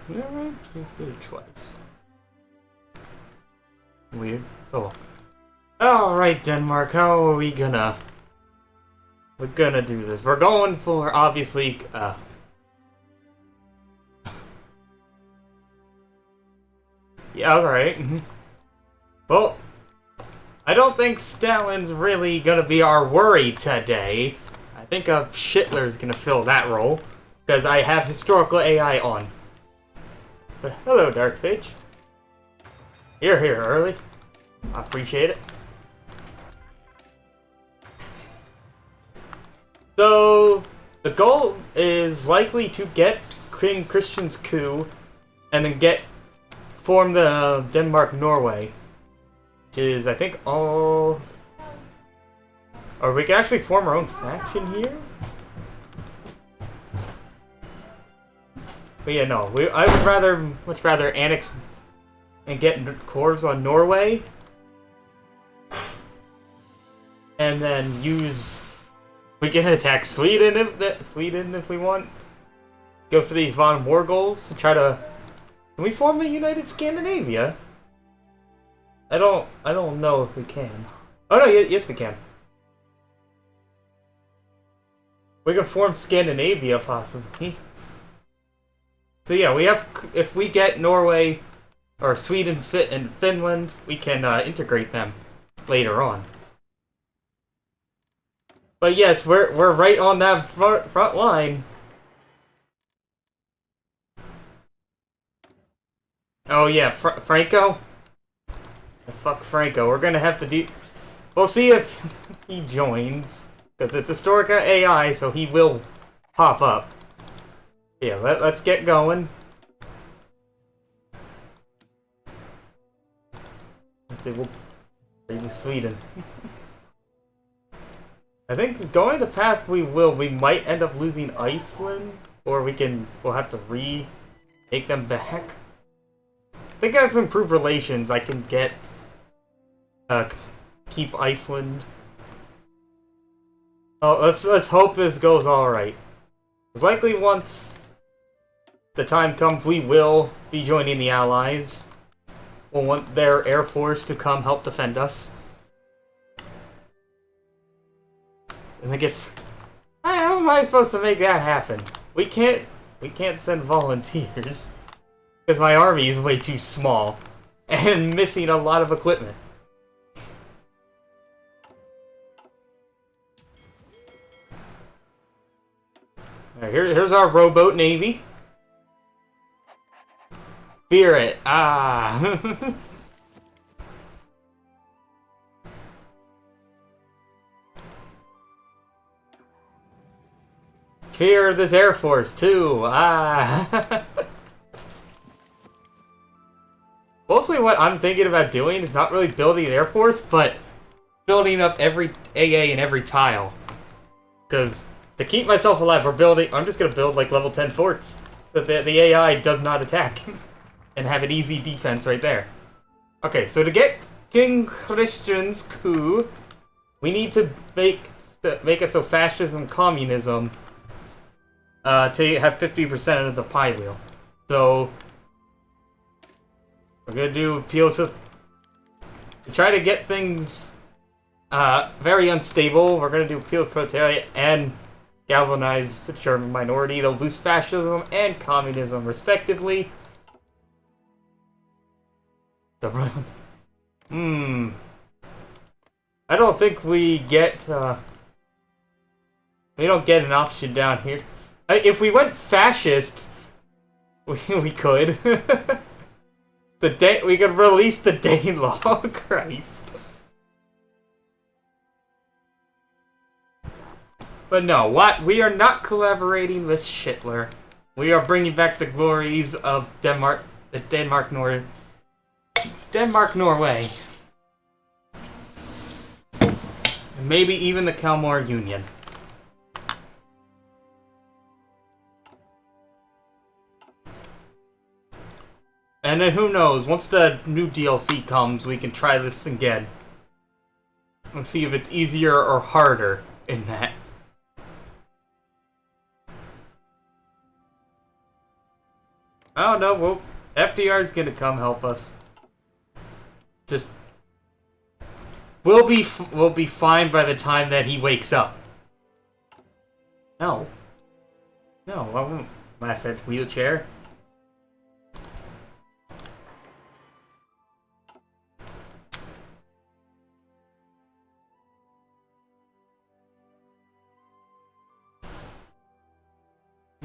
Alright, just did it twice. Weird. Oh. Alright, Denmark, how are we gonna... We're gonna do this. We're going for, obviously, yeah, alright. Well, I don't think Stalin's really gonna be our worry today. I think Schittler's gonna fill that role, because I have historical AI on. But hello, Darkfage. You're here early. I appreciate it. So, the goal is likely to get King Christian's coup, and then form the Denmark-Norway. Which is, I think, all... Or we can actually form our own faction here? But yeah, no. I would much rather annex and get cores on Norway. And then use... We can attack Sweden if we want. Go for these von War goals to try to... Can we form a united Scandinavia? I don't know if we can. Oh no, yes we can. We can form Scandinavia possibly. So yeah, we have. If we get Norway or Sweden and Finland, we can integrate them later on. But yes, we're right on that front line. Oh yeah, Franco. Fuck Franco. We're gonna have to do. We'll see if he joins, because it's Historica AI, so he will pop up. Yeah, let's get going. Let's see, we'll maybe Sweden. I think going the path we might end up losing Iceland, or we'll have to take them back. I think I've improved relations. I can keep Iceland. Oh, let's hope this goes all right. Because likely once the time comes, we will be joining the Allies. We'll want their air force to come help defend us. And they get. How am I supposed to make that happen? We can't send volunteers because my army is way too small and missing a lot of equipment. Right, here's our rowboat navy. Fear it. Ah. Fear this Air Force, too. Ah. Mostly what I'm thinking about doing is not really building an Air Force, but building up every AA in every tile. Because to keep myself alive, I'm just going to build like level 10 forts so that the AI does not attack and have an easy defense right there. Okay, so to get King Christian's coup, we need to make it so fascism and communism to have 50% of the pie wheel. So we're going to do appeal to try to get things very unstable. We're going to do appeal to proletariat and galvanize the German minority. They'll boost fascism and communism, respectively. I don't think we get. We don't get an option down here. If we went fascist, we could. We could release the Dane law. Christ. But no, we are not collaborating with Schittler. We are bringing back the glories of Denmark, Norway. And maybe even the Kalmar Union. And then who knows, once the new DLC comes, we can try this again. And see if it's easier or harder in that. I don't know. Well, FDR's gonna come help us. Just we'll be fine by the time that he wakes up. No, no, I won't laugh at wheelchair.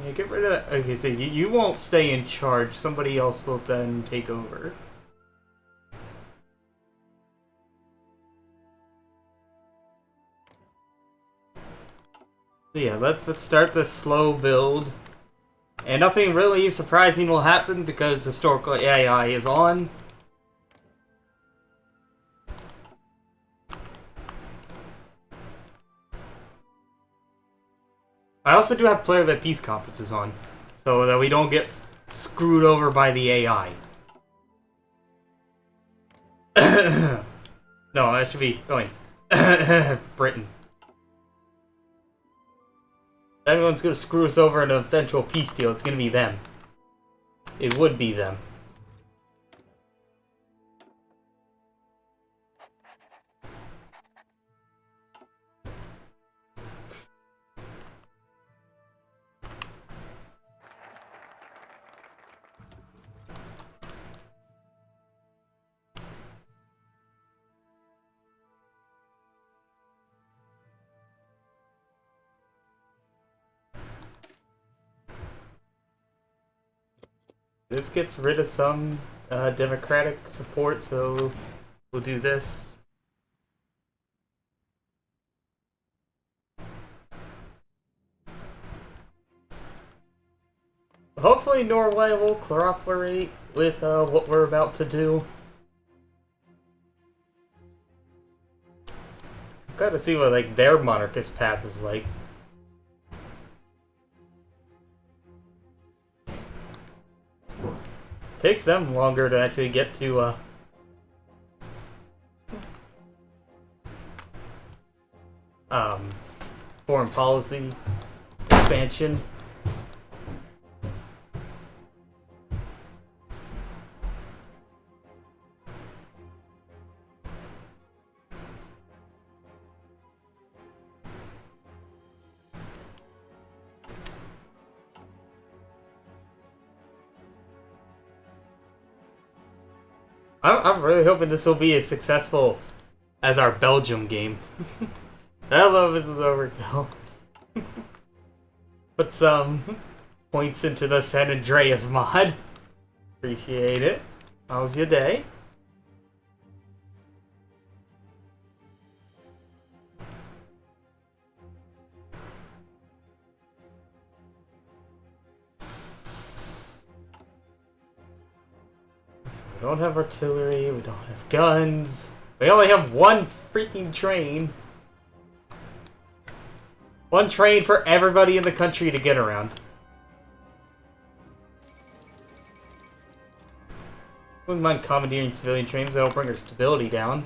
Yeah, get rid of that. Okay, so you won't stay in charge. Somebody else will then take over. So yeah, let's start the slow build. And nothing really surprising will happen because historical AI is on. I also do have player-led peace conferences on, so that we don't get screwed over by the AI. No, I should be going. Britain. If anyone's gonna screw us over in an eventual peace deal, it's gonna be them. It would be them. This gets rid of some democratic support, so we'll do this. Hopefully Norway will cooperate with what we're about to do. Gotta see what like their monarchist path is like. Takes them longer to actually get to foreign policy expansion. I'm really hoping this will be as successful as our Belgium game. I love this is overkill. Put some points into the San Andreas mod. Appreciate it. How's your day? We don't have artillery, we don't have guns. We only have one freaking train. One train for everybody in the country to get around. Wouldn't mind commandeering civilian trains, that'll bring our stability down.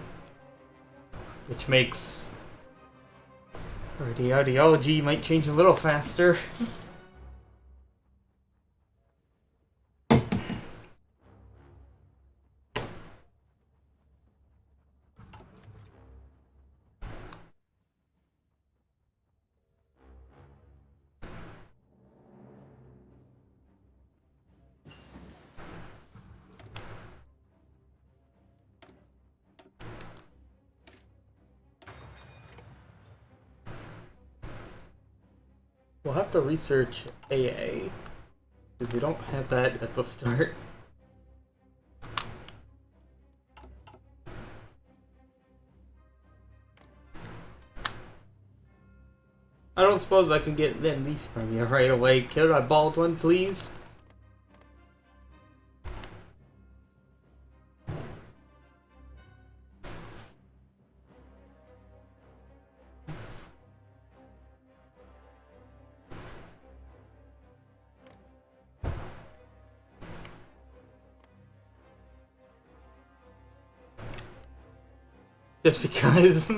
Which makes our ideology might change a little faster. We'll have to research AA, because we don't have that at the start. I don't suppose I can get them these from you right away. Could I Baldwin, please? Just because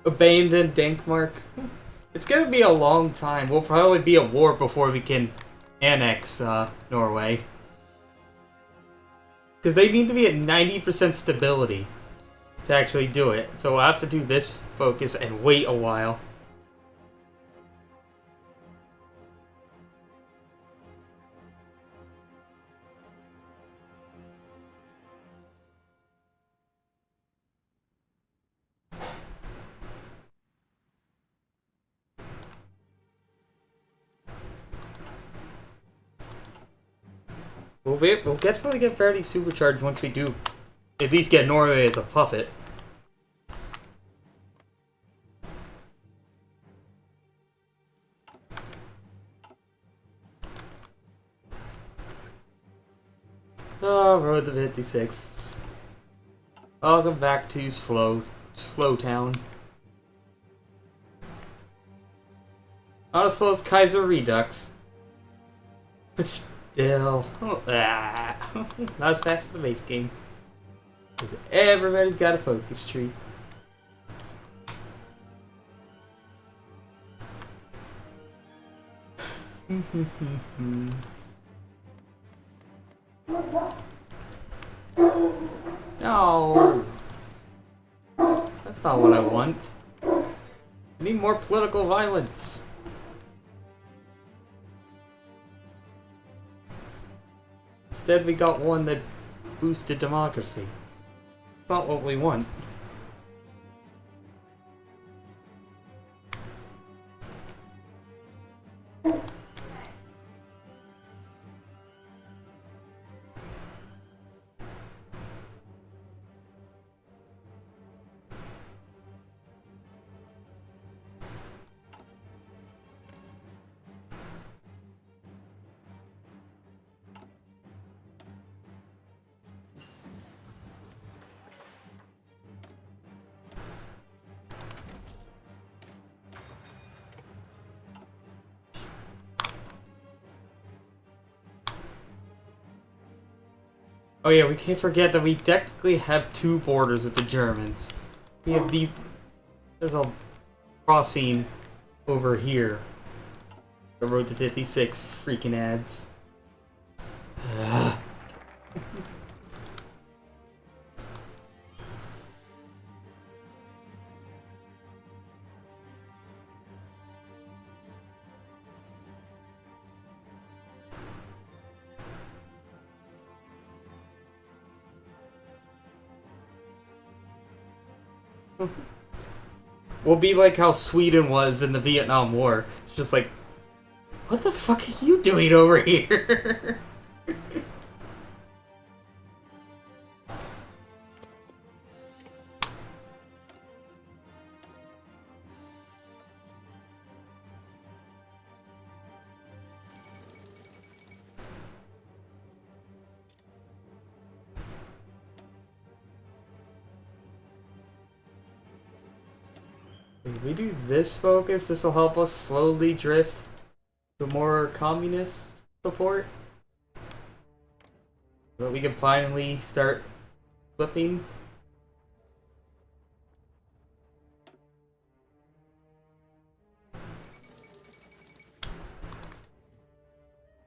abandoned Dankmar. It's gonna be a long time. We'll probably be at war before we can annex Norway. Because they need to be at 90% stability to actually do it. So I'll have to do this focus and wait a while. We'll definitely get fairly supercharged once we do at least get Norway as a puppet. Oh, Road to 56. Welcome back to Slow Town. Not as slow as Kaiser Redux. But still, not as fast as the base game. Because everybody's got a focus tree. No! That's not what I want. I need more political violence. Instead, we got one that boosted democracy. It's not what we want. Oh yeah, we can't forget that we technically have two borders with the Germans. We have the... There's a crossing over here. The Road to 56 freaking ads. We'll be like how Sweden was in the Vietnam War. It's just like, what the fuck are you doing over here? If we do this focus, this will help us slowly drift to more communist support. So that we can finally start flipping.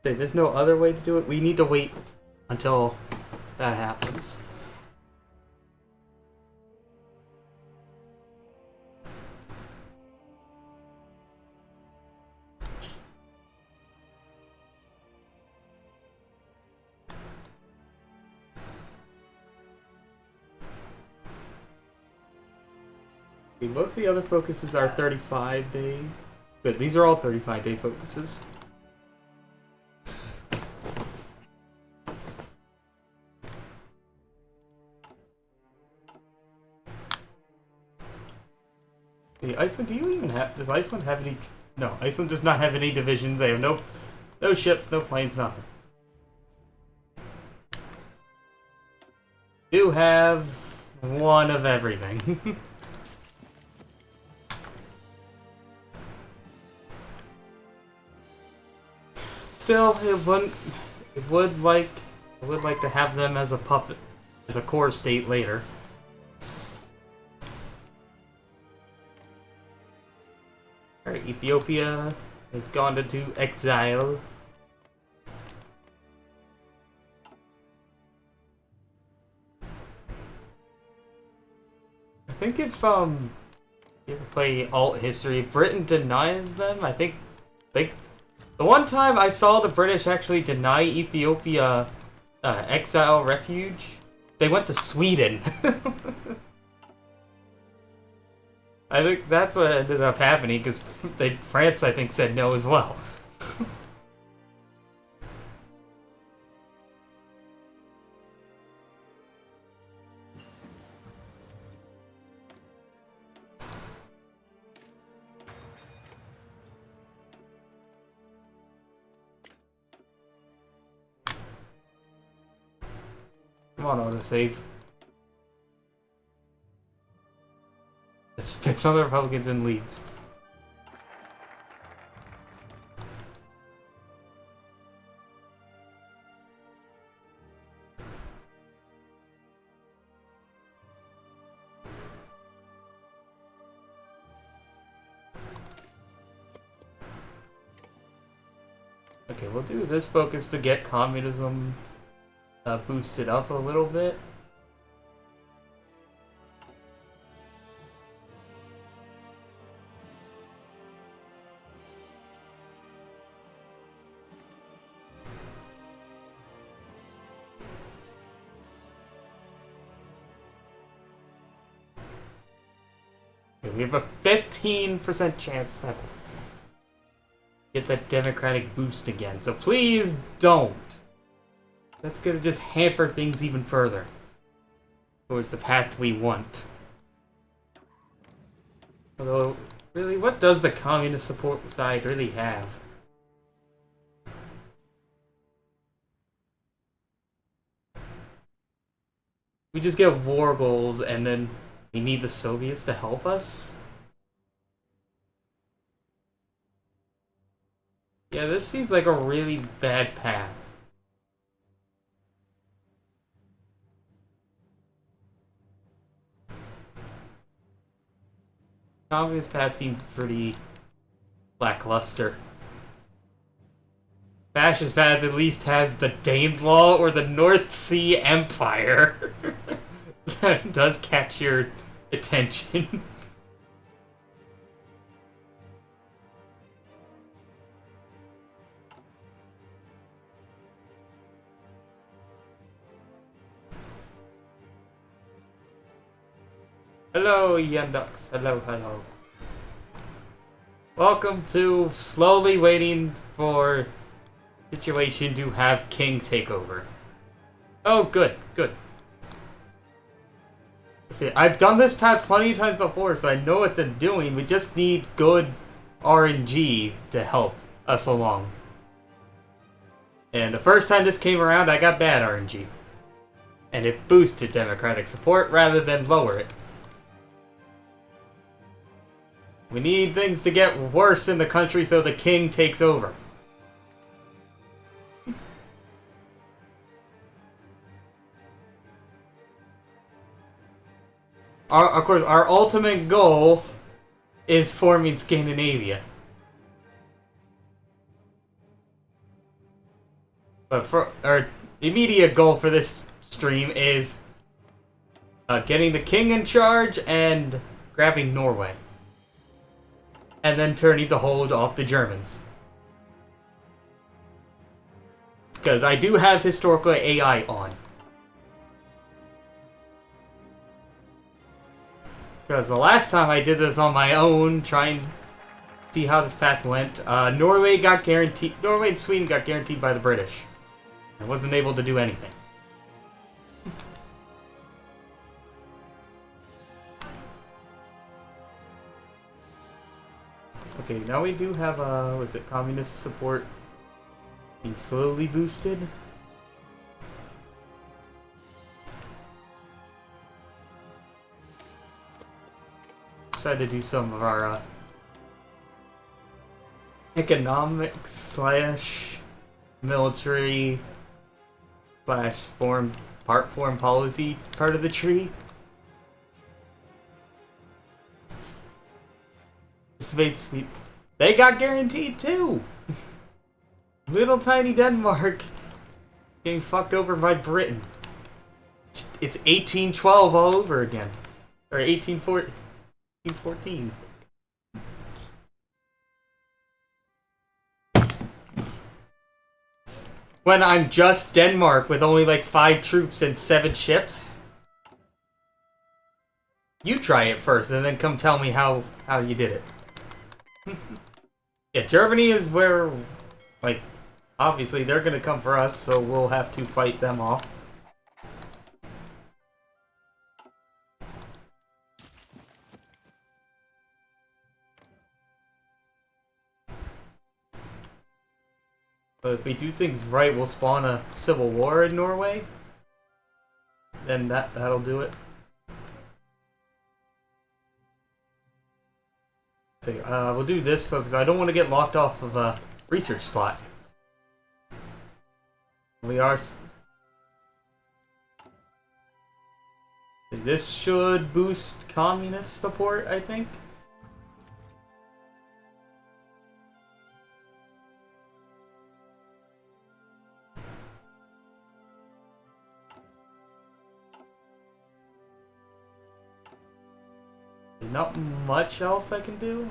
There's no other way to do it. We need to wait until that happens. Most of the other focuses are 35-day. Good, these are all 35-day focuses. Hey, Iceland, do you even have... Does Iceland have any... No, Iceland does not have any divisions. They have no ships, no planes, nothing. Do have one of everything. Still, I would like to have them as a puppet, as a core state later. Alright, Ethiopia has gone into exile. think if you ever play alt history, Britain denies them. I think the one time I saw the British actually deny Ethiopia exile refuge, they went to Sweden. I think that's what ended up happening because France, I think, said no as well. Come on, autosave. It spits on the Republicans and leaves. Okay, we'll do this focus to get communism boosted up a little bit. Okay, we have a 15% chance to get that democratic boost again, so please don't. That's gonna just hamper things even further towards the path we want. Although, really, what does the communist support side really have? We just get war goals and then we need the Soviets to help us? Yeah, this seems like a really bad path. Communist path seems pretty lackluster. Fascist path at least has the Danelaw or the North Sea Empire. That does catch your attention. Hello, Yandux. Hello, hello. Welcome to slowly waiting for situation to have King take over. Oh, good, good. See, I've done this path plenty of times before, so I know what they're doing. We just need good RNG to help us along. And the first time this came around, I got bad RNG. And it boosted Democratic support rather than lower it. We need things to get worse in the country so the king takes over. Of course, our ultimate goal is forming Scandinavia. But for our immediate goal for this stream is getting the king in charge and grabbing Norway. And then turning the hold off the Germans. Because I do have historical AI on. Because the last time I did this on my own, trying to see how this path went, Norway and Sweden got guaranteed by the British. I wasn't able to do anything. Okay, now we do have, was it communist support being slowly boosted? Try to do some of our, economics slash military slash foreign policy part of the tree. Sweet. They got guaranteed too! Little tiny Denmark getting fucked over by Britain. It's 1812 all over again. Or 1814. When I'm just Denmark with only like 5 troops and 7 ships? You try it first and then come tell me how you did it. Yeah, Germany is where, like, obviously they're gonna come for us, so we'll have to fight them off. But if we do things right, we'll spawn a civil war in Norway. Then that'll do it. So, we'll do this, folks. I don't want to get locked off of a research slot. We are... This should boost communist support, I think. There's not much else I can do.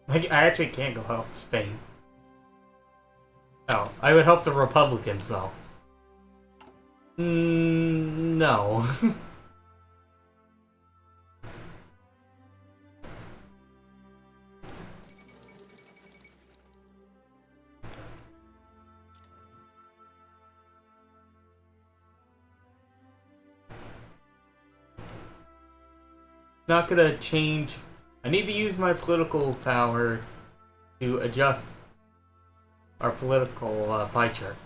Like, I actually can't go help Spain. Oh, I would help the Republicans, though. No. Not gonna change. I need to use my political power to adjust our political pie chart.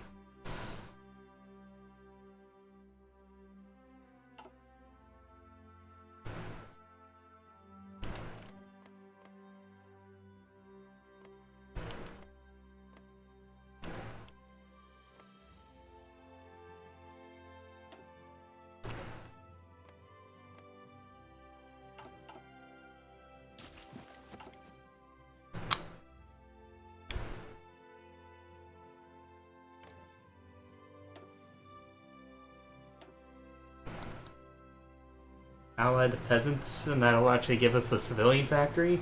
Ally the peasants, and that'll actually give us a civilian factory.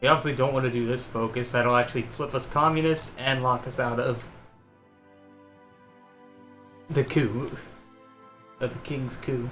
We obviously don't want to do this focus. That'll actually flip us communist and lock us out of the coup. Of the king's coup.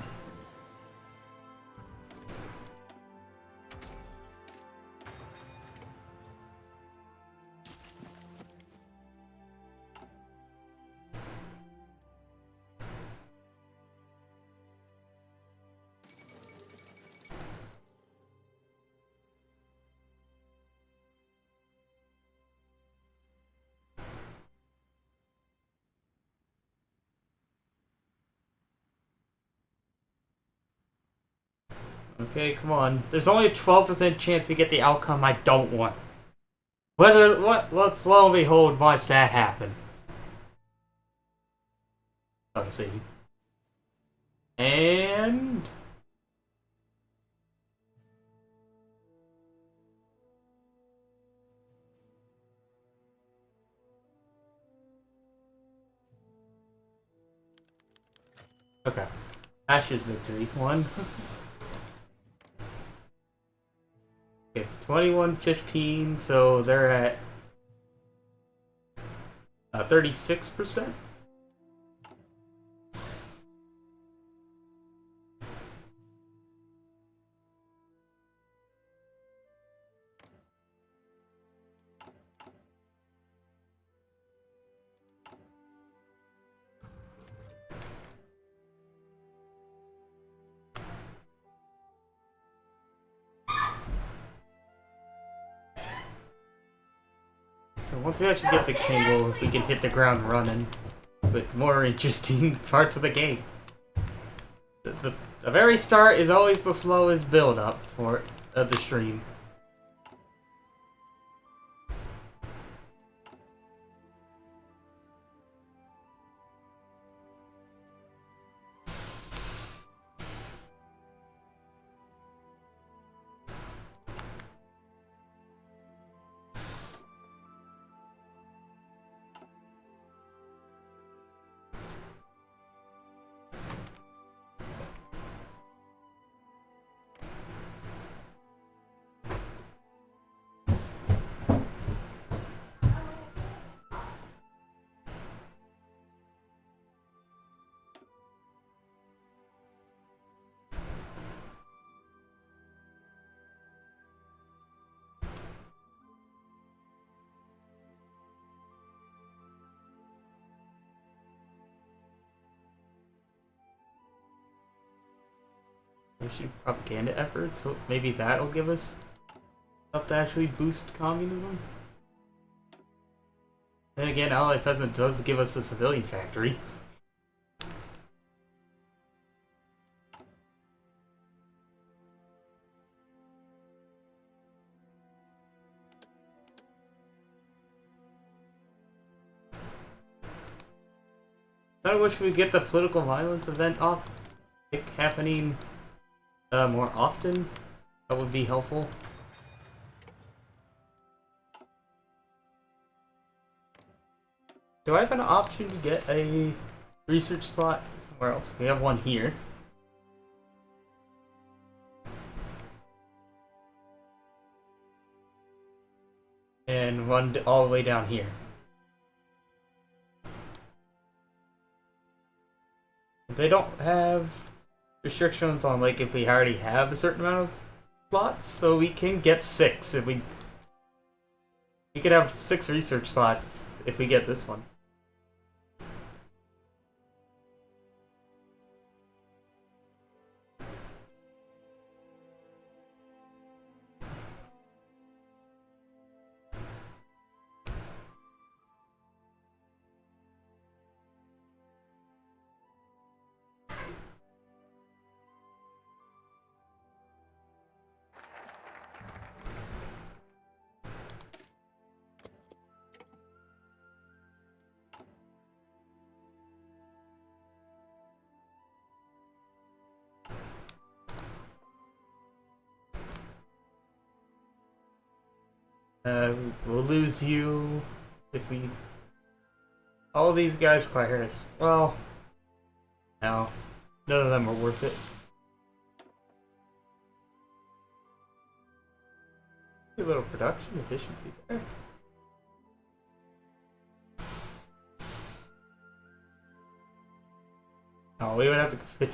Okay, come on. There's only a 12% chance we get the outcome I don't want. Let's lo and behold watch that happen. Oh, see. And... Okay. Ash's victory. 1. Okay, 21-15, so they're at 36%. So once we actually get the Kangle, we can hit the ground running with more interesting parts of the game. The very start is always the slowest build up for the stream. issue propaganda efforts, so maybe that'll give us stuff to actually boost communism. Then again, Allied Peasant does give us a civilian factory. I wish we get the political violence event off happening more often. That would be helpful. Do I have an option to get a research slot somewhere else? We have one here. And one all the way down here. They don't have restrictions on like if we already have a certain amount of slots, so we can get 6 if we could have 6 research slots if we get this one. We'll lose you if we... All these guys require us. Well, no. None of them are worth it. A little production efficiency there. Oh, we would have to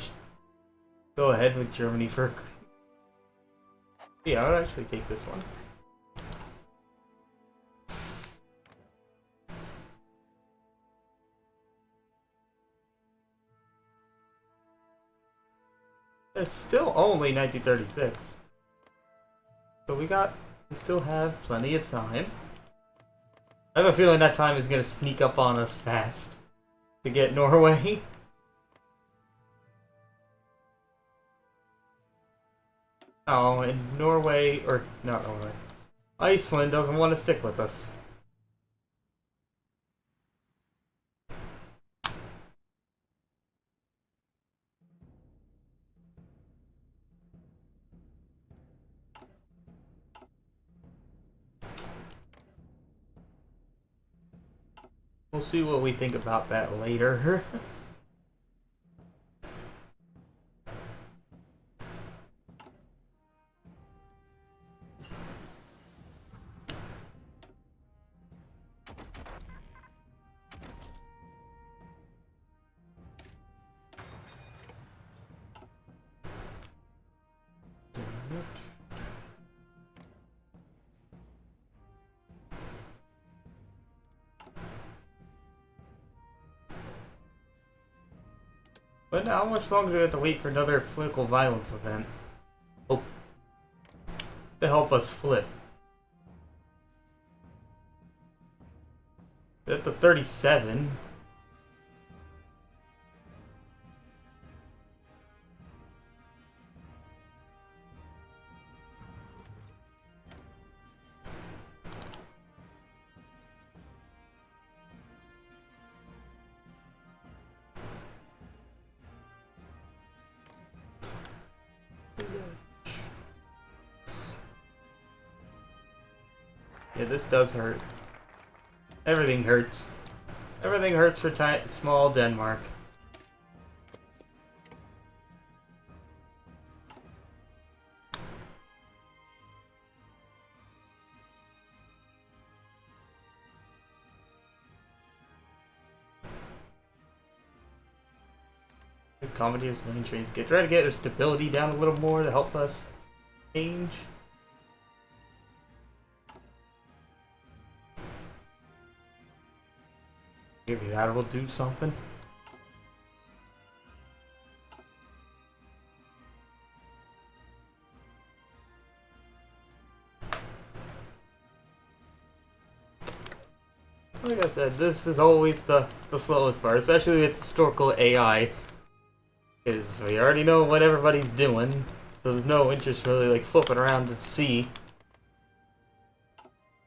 go ahead with Germany for... Yeah, I would actually take this one. It's still only 1936. So we still have plenty of time. I have a feeling that time is gonna sneak up on us fast to get Norway. Oh, and Norway, or not Norway, Iceland doesn't want to stick with us. We'll see what we think about that later. But how much longer do we have to wait for another political violence event? Oh, to help us flip. We're at the 37. Yeah, this does hurt. Everything hurts. Everything hurts for small Denmark. The Commandeer's main trains try to get their stability down a little more to help us change. Maybe that will do something. Like I said, this is always the slowest part, especially with historical AI, because we already know what everybody's doing, so there's no interest really like flipping around to see.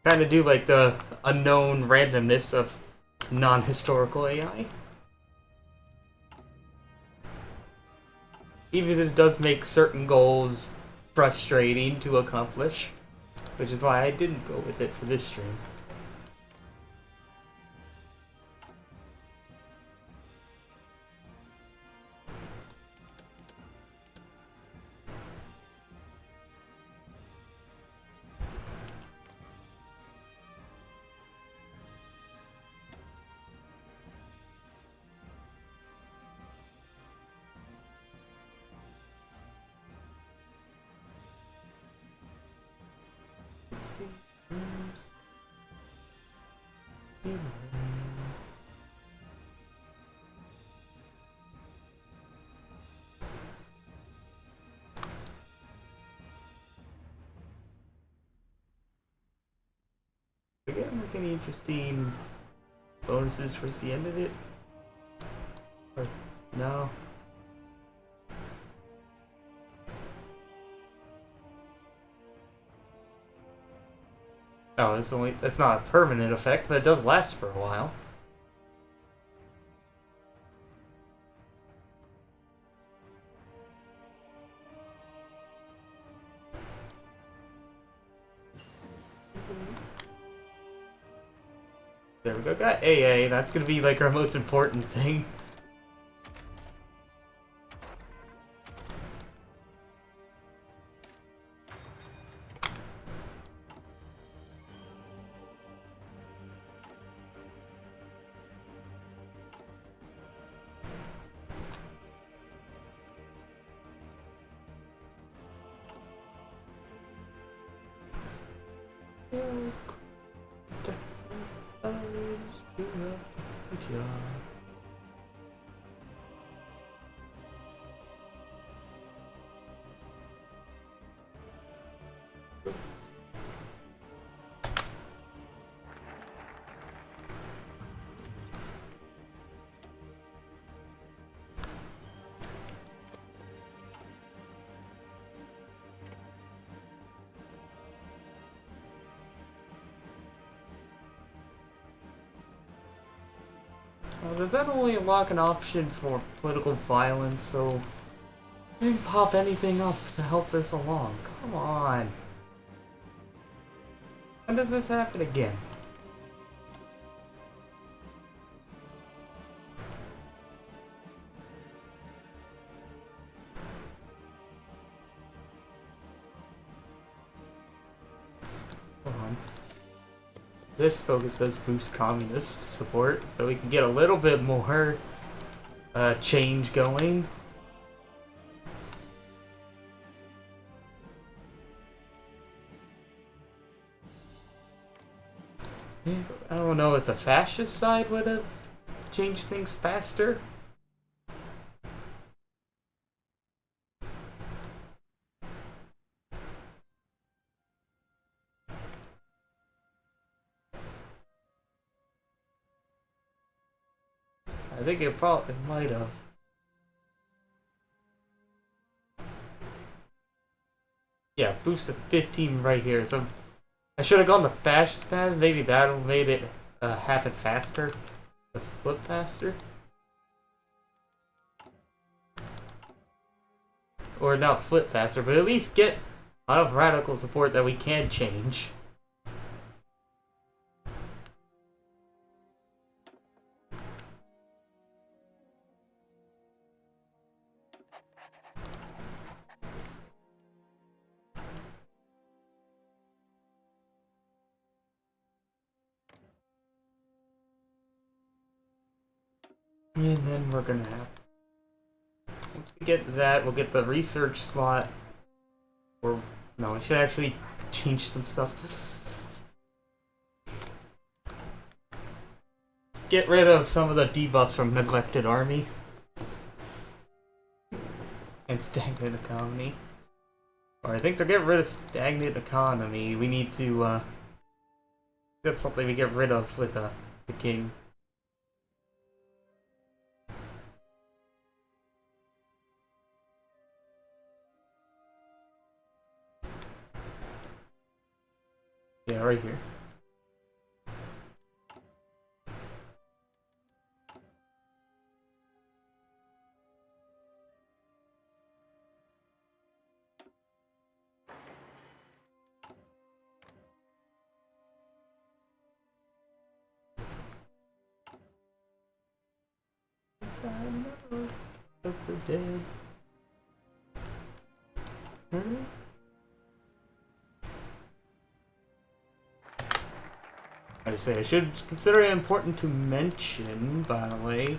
Kind of do like the unknown randomness of non-historical AI. Even if it does make certain goals frustrating to accomplish, which is why I didn't go with it for this stream. We get like any interesting bonuses towards the end of it? Or no? Oh, that's not a permanent effect, but it does last for a while. There we go, got AA, that's gonna be like our most important thing. Does that only unlock an option for political violence, so I didn't pop anything up to help this along? Come on. When does this happen again? Hold on. This focus does boost communist support, so we can get a little bit more change going. I don't know if the fascist side would have changed things faster. I think it might have. Yeah, boost to 15 right here. So I should have gone the fascist path. Maybe that made it happen faster. Let's flip faster. Or not flip faster, but at least get a lot of radical support that we can change. And then we're gonna have... Once we get that, we'll get the research slot. Or, no, we should actually change some stuff. Let's get rid of some of the debuffs from Neglected Army. And Stagnant Economy. Or I think to get rid of Stagnant Economy, we need to, that's something we get rid of with the king. Yeah, right here. Super dead. I should consider it important to mention, by the way,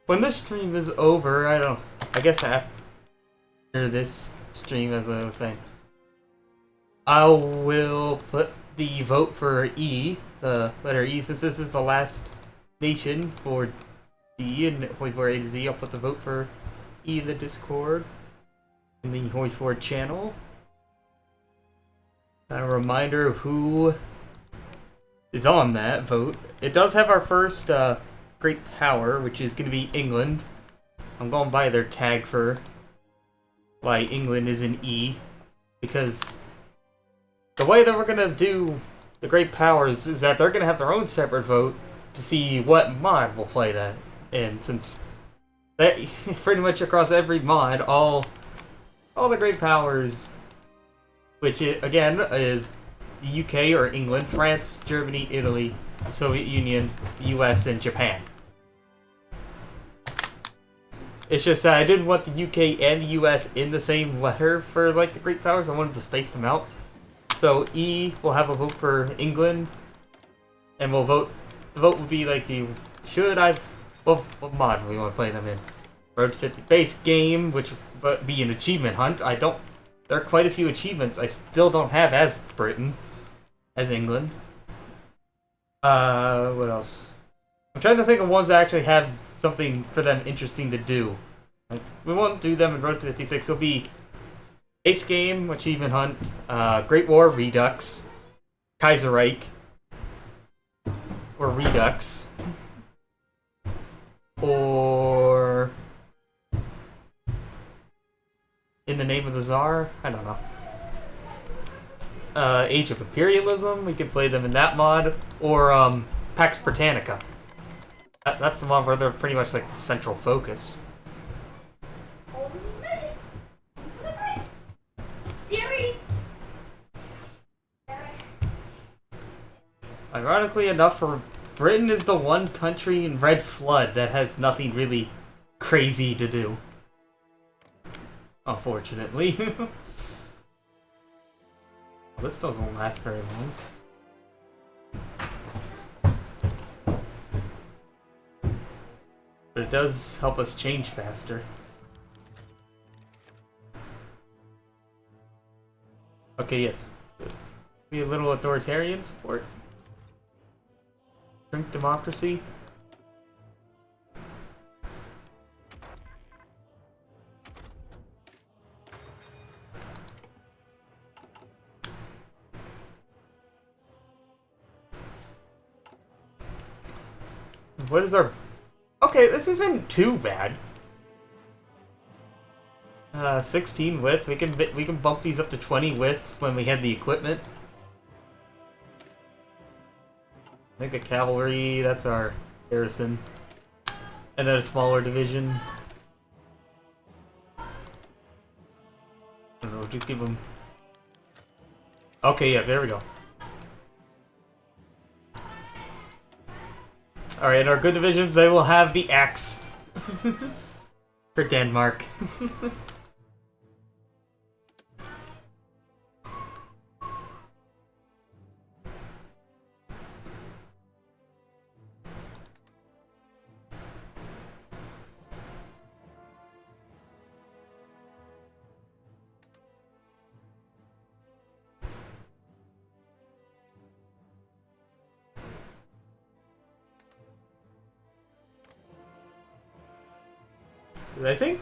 when this stream is over, I guess after this stream, as I was saying, I will put the vote for E, the letter E, since this is the last nation for D and Hoi4 A2Z. I'll put the vote for E in the Discord, in the Hoi4 channel. A reminder of who is on that vote. It does have our first great power, which is going to be England. I'm going by their tag for why England is an E, because the way that we're going to do the great powers is that they're going to have their own separate vote to see what mod will play that in, since that pretty much across every mod, all the great powers, which again is the UK or England, France, Germany, Italy, Soviet Union, US, and Japan. It's just that I didn't want the UK and the US in the same letter for like the great powers. I wanted to space them out. So E will have a vote for England, and we'll vote. The vote will be like what mod do we want to play them in? Road to 50 base game, which would be an achievement hunt. There are quite a few achievements I still don't have as Britain, as England. What else? I'm trying to think of ones that actually have something for them interesting to do. Like, we won't do them in Road to 56. It'll be base game, achievement hunt, Great War Redux, Kaiserreich, or Redux, or In the Name of the Tsar. I don't know. Age of Imperialism. We could play them in that mod, or Pax Britannica. That's the one where they're pretty much like the central focus. Ironically enough, for Britain is the one country in Red Flood that has nothing really crazy to do. Unfortunately. Well, this doesn't last very long. But it does help us change faster. Okay, yes. Be a little authoritarian support. Drink democracy. What is our... Okay, this isn't too bad. 16 width. We can bump these up to 20 widths when we had the equipment. I think the cavalry, that's our garrison. And then a smaller division. I don't know, just give them... Okay, yeah, there we go. Alright, our good divisions, they will have the axe. For Denmark. I think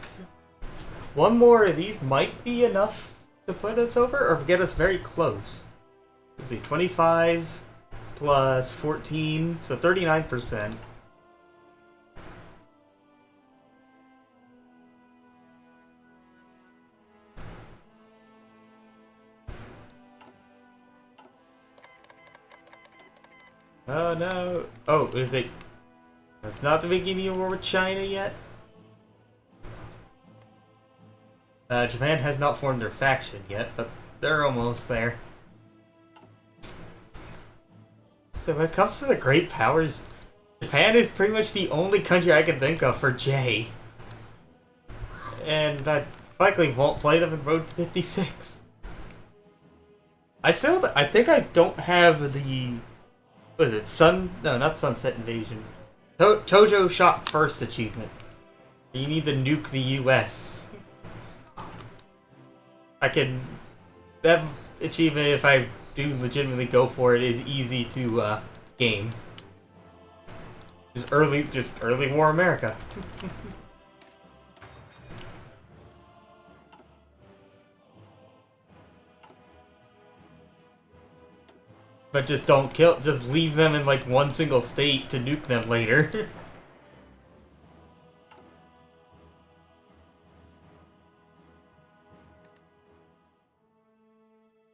one more of these might be enough to put us over, or get us very close. Let's see, 25 plus 14, so 39%. Oh no. Oh, is it? That's not the beginning of war with China yet? Japan has not formed their faction yet, but they're almost there. So when it comes to the great powers, Japan is pretty much the only country I can think of for J. And I likely won't play them in Road to 56. I think I don't have the... What is it? No, not Sunset Invasion. Tojo Shot First achievement. You need to nuke the US. I can... That achievement, if I do legitimately go for it, is easy to game. Just early war America. But just don't kill, just leave them in like one single state to nuke them later.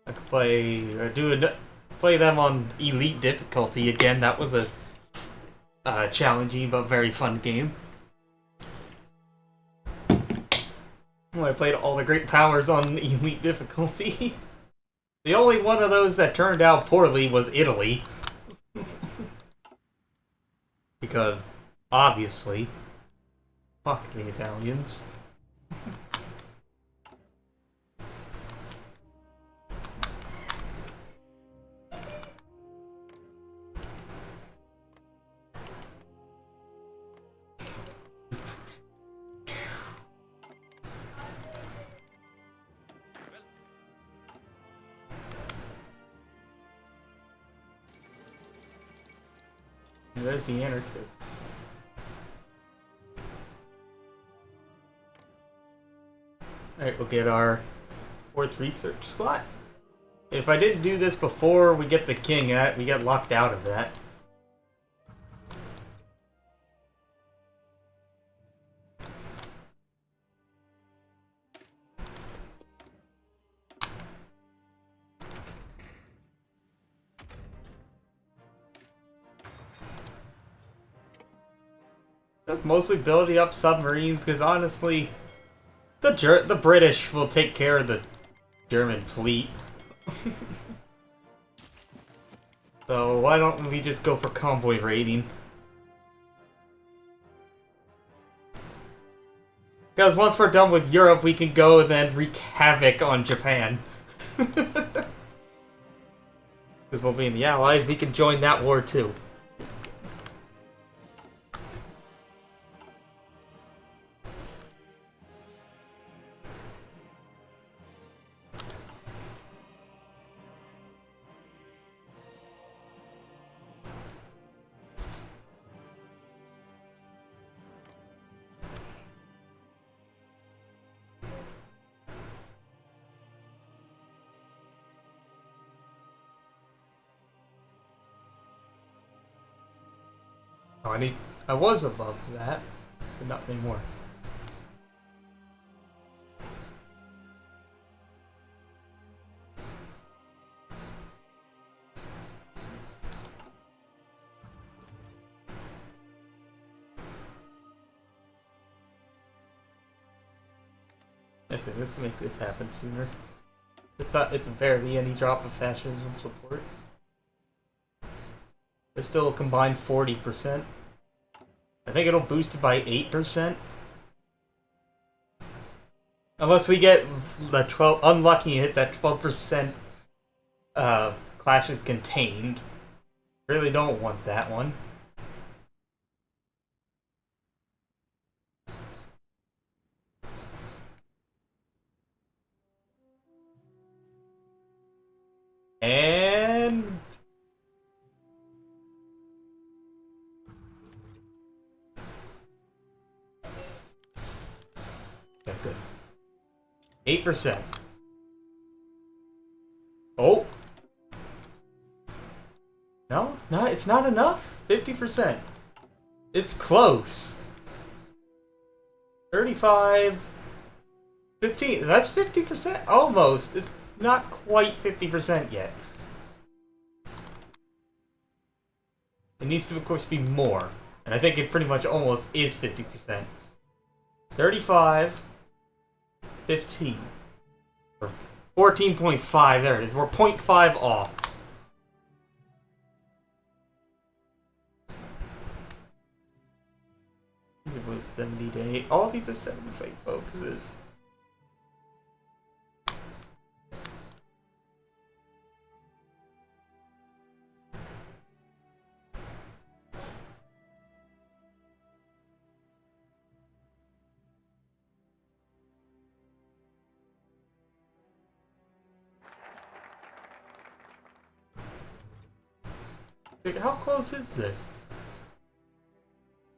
I could play them on elite difficulty again. That was a challenging but very fun game. I played all the great powers on elite difficulty. The only one of those that turned out poorly was Italy. Because, obviously, fuck the Italians. There's the anarchists. Alright, we'll get our 4th research slot. If I didn't do this before we get the king, we get locked out of that. Mostly building up submarines, because honestly, the British will take care of the German fleet. So why don't we just go for convoy raiding? Because once we're done with Europe, we can go and then wreak havoc on Japan. Because we'll be in the Allies, we can join that war too. Oh, I was above that, but not anymore. Let's make this happen sooner. It's barely any drop of fascism support. There's still a combined 40%. I think it'll boost it by 8%. Unless we get the unlucky and hit that 12% clashes contained. Really don't want that one. And yeah, good. 8%. Oh. it's not enough. 50%. It's close. 35. 15. That's 50%. Almost. It's not quite 50% yet. It needs to, of course, be more. And I think it pretty much almost is 50%. 35. 15. Or 14.5. There it is. We're 0.5 off. It was 70 to 8. All these are 75 focuses. How close is this?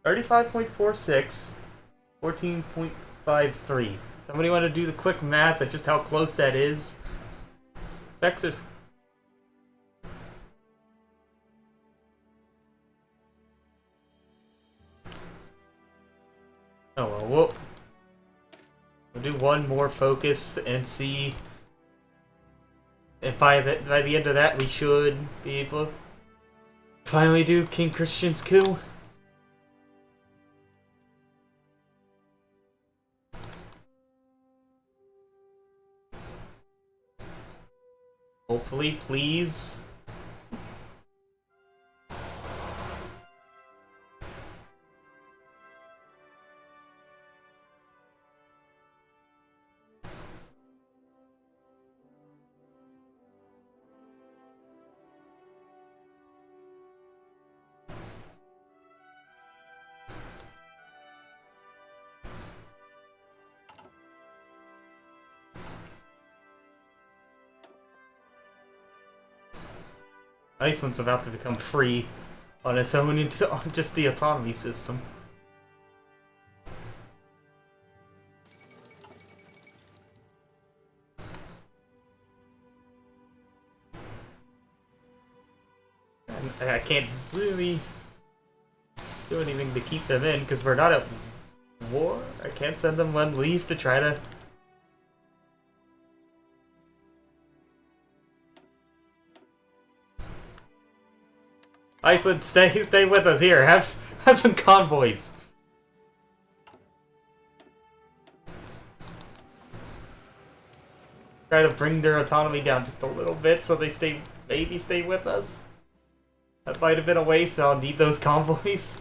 35.46, 14.53. Somebody want to do the quick math at just how close that is? Vexer's. Oh well, we'll do one more focus and see. And by the end of that, we should be able to finally do King Christian's coup. Hopefully, please. Iceland's about to become free on its own into just the autonomy system. And I can't really do anything to keep them in because we're not at war. I can't send them on lease to try to. Iceland, stay with us here. Have some convoys. Try to bring their autonomy down just a little bit so they maybe stay with us. That might have been a waste, so I'll need those convoys.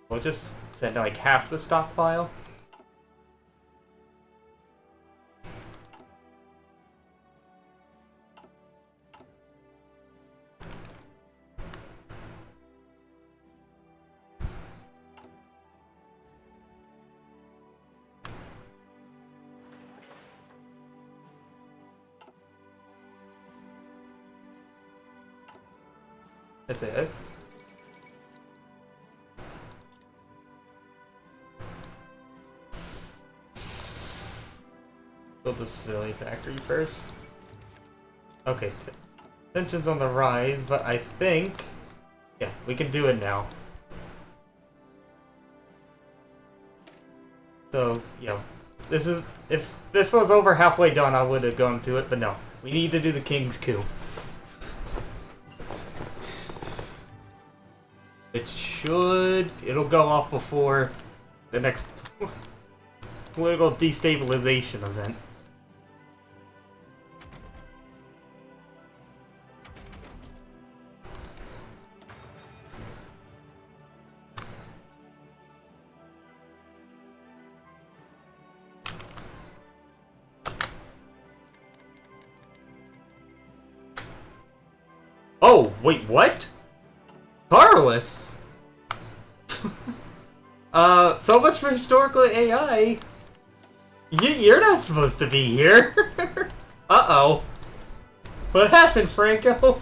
We'll just send like half the stockpile. This is. Build the civilian factory first. Okay, tension's on the rise, but I think... Yeah, we can do it now. So, yeah. This is... If this was over halfway done, I would have gone to it, but no. We need to do the King's coup. It should... It'll go off before the next political destabilization event. Oh, wait, what? Carless? So much for historical AI. You're not supposed to be here. Uh-oh. What happened, Franco?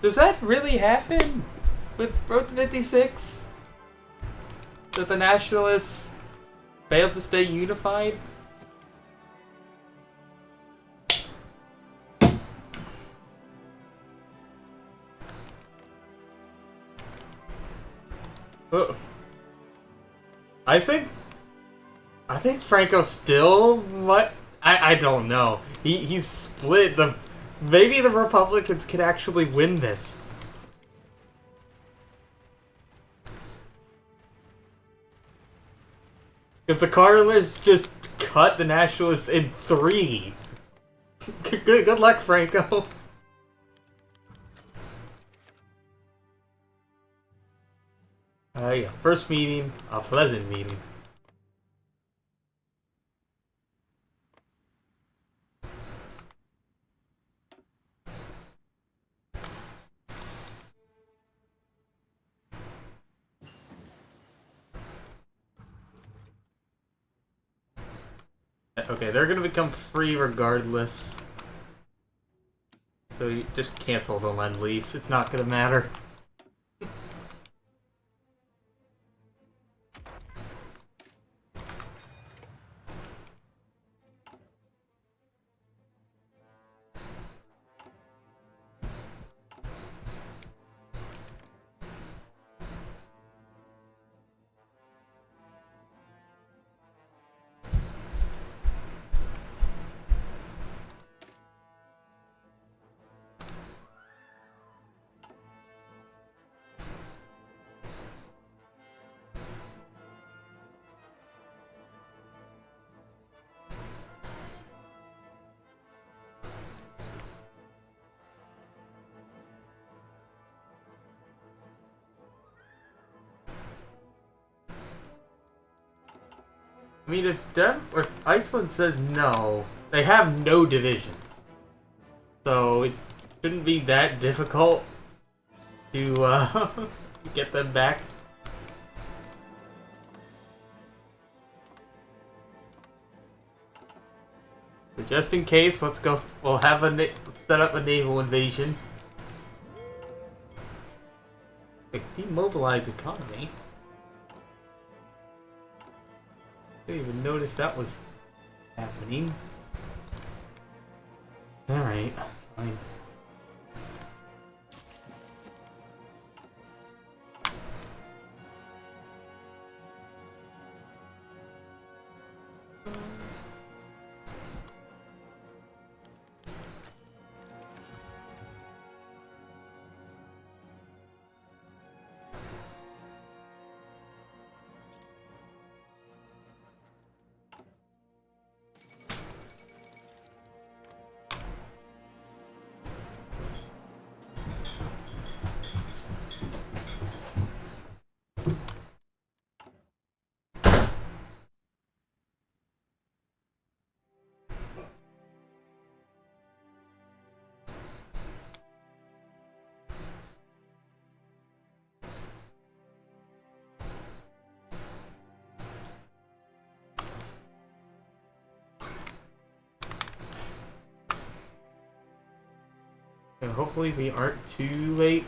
Does that really happen? with Road to 56? That the Nationalists failed to stay unified? I think Franco still what I don't know. He's split. Maybe the Republicans could actually win this. Because the Carlists just cut the Nationalists in 3. Good luck, Franco. Yeah, first meeting, a pleasant meeting. Okay, they're gonna become free regardless. So you just cancel the Lend-Lease. It's not gonna matter. I mean, if Iceland says no, they have no divisions. So it shouldn't be that difficult to get them back. But just in case, let's go. We'll have let's set up a naval invasion. Like, demobilize economy. I didn't even notice that was happening. Alright, fine. And hopefully we aren't too late.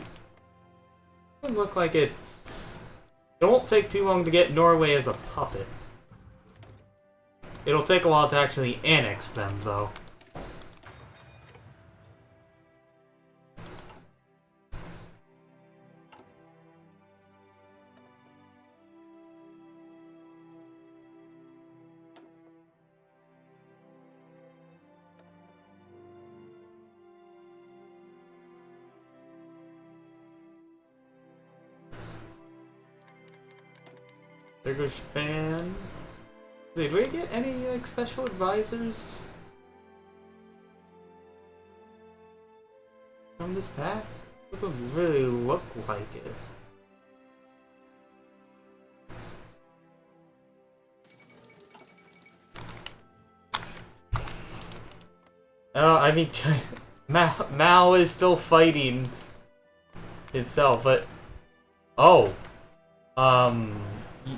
Doesn't look like it's... It won't take too long to get Norway as a puppet. It'll take a while to actually annex them, though. There goes Japan. Did we get any, like, special advisors from this pack? Doesn't really look like it. Oh, I mean, China, Mao is still fighting itself, but... Oh!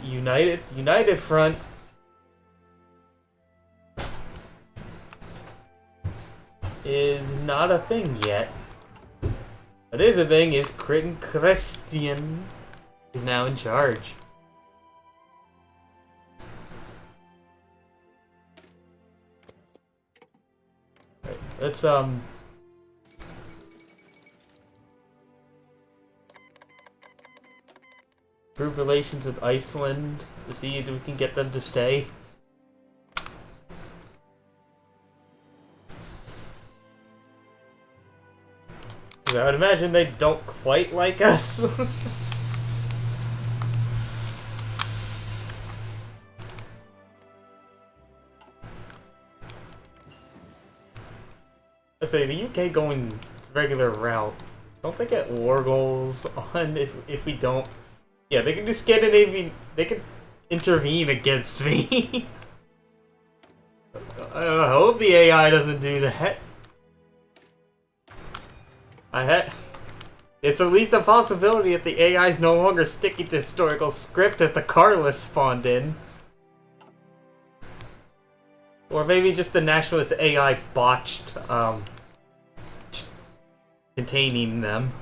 United Front. Is not a thing yet. But That is the thing, is Christian is now in charge. Right, let's improve relations with Iceland to see if we can get them to stay. I would imagine they don't quite like us. I say the UK going to regular route. Don't they get war goals on if we don't? Yeah, they can do Scandinavian. They can intervene against me. I hope the AI doesn't do that. It's at least a possibility that the AI is no longer sticking to historical script that the Carlist spawned in. Or maybe just the nationalist AI botched, containing them.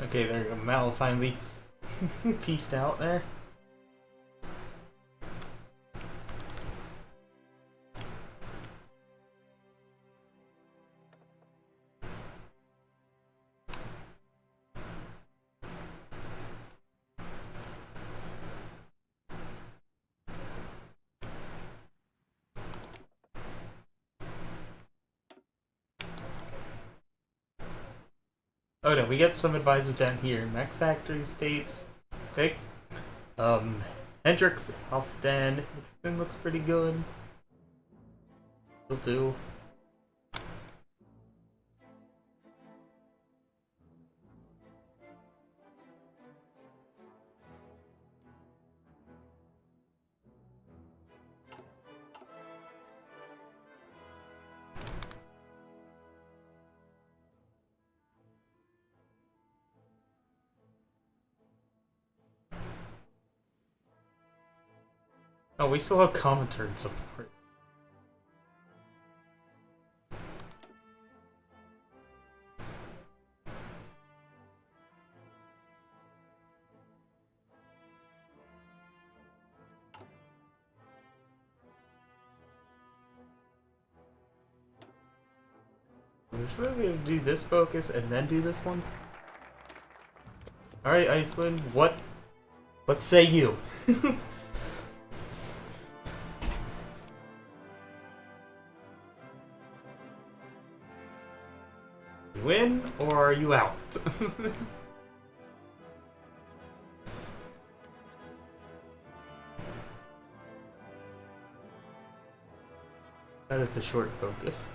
Okay, there you go. Mal finally pieced out there. Oh no, we got some advisors down here. Max Factory states. Okay. Hendrix, Halfdan. Everything looks pretty good. Will do. Oh, we still have commentary support. We should be able to do this focus and then do this one. Alright, Iceland, what say you? You win, or are you out? That is a short focus.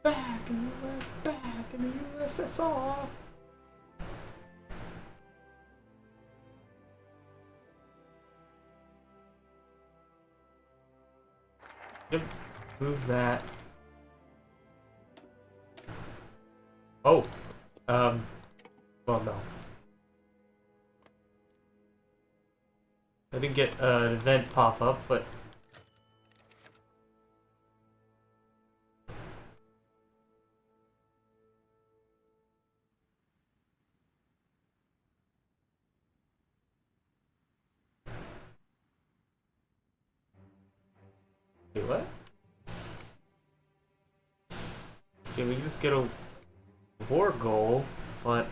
Back in the US, back in the USSR. Yep. Move that. Oh. Well, no. I didn't get an event pop up, but... Wait, what? Okay, we can just get a war goal, but...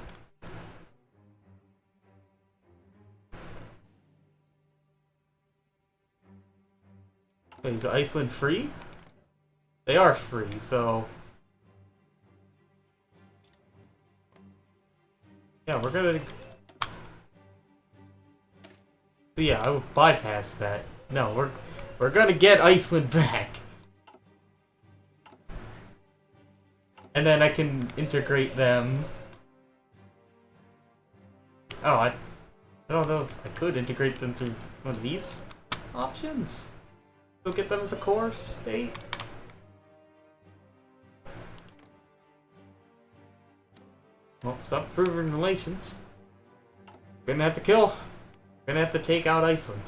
Wait, is Iceland free? They are free, so... Yeah, we're gonna... So yeah, I would bypass that. No, we're gonna get Iceland back. And then I can integrate them. Oh, I don't know if I could integrate them through one of these options. Go get them as a core state. Well, stop proving relations. Gonna have to kill. Gonna have to take out Iceland.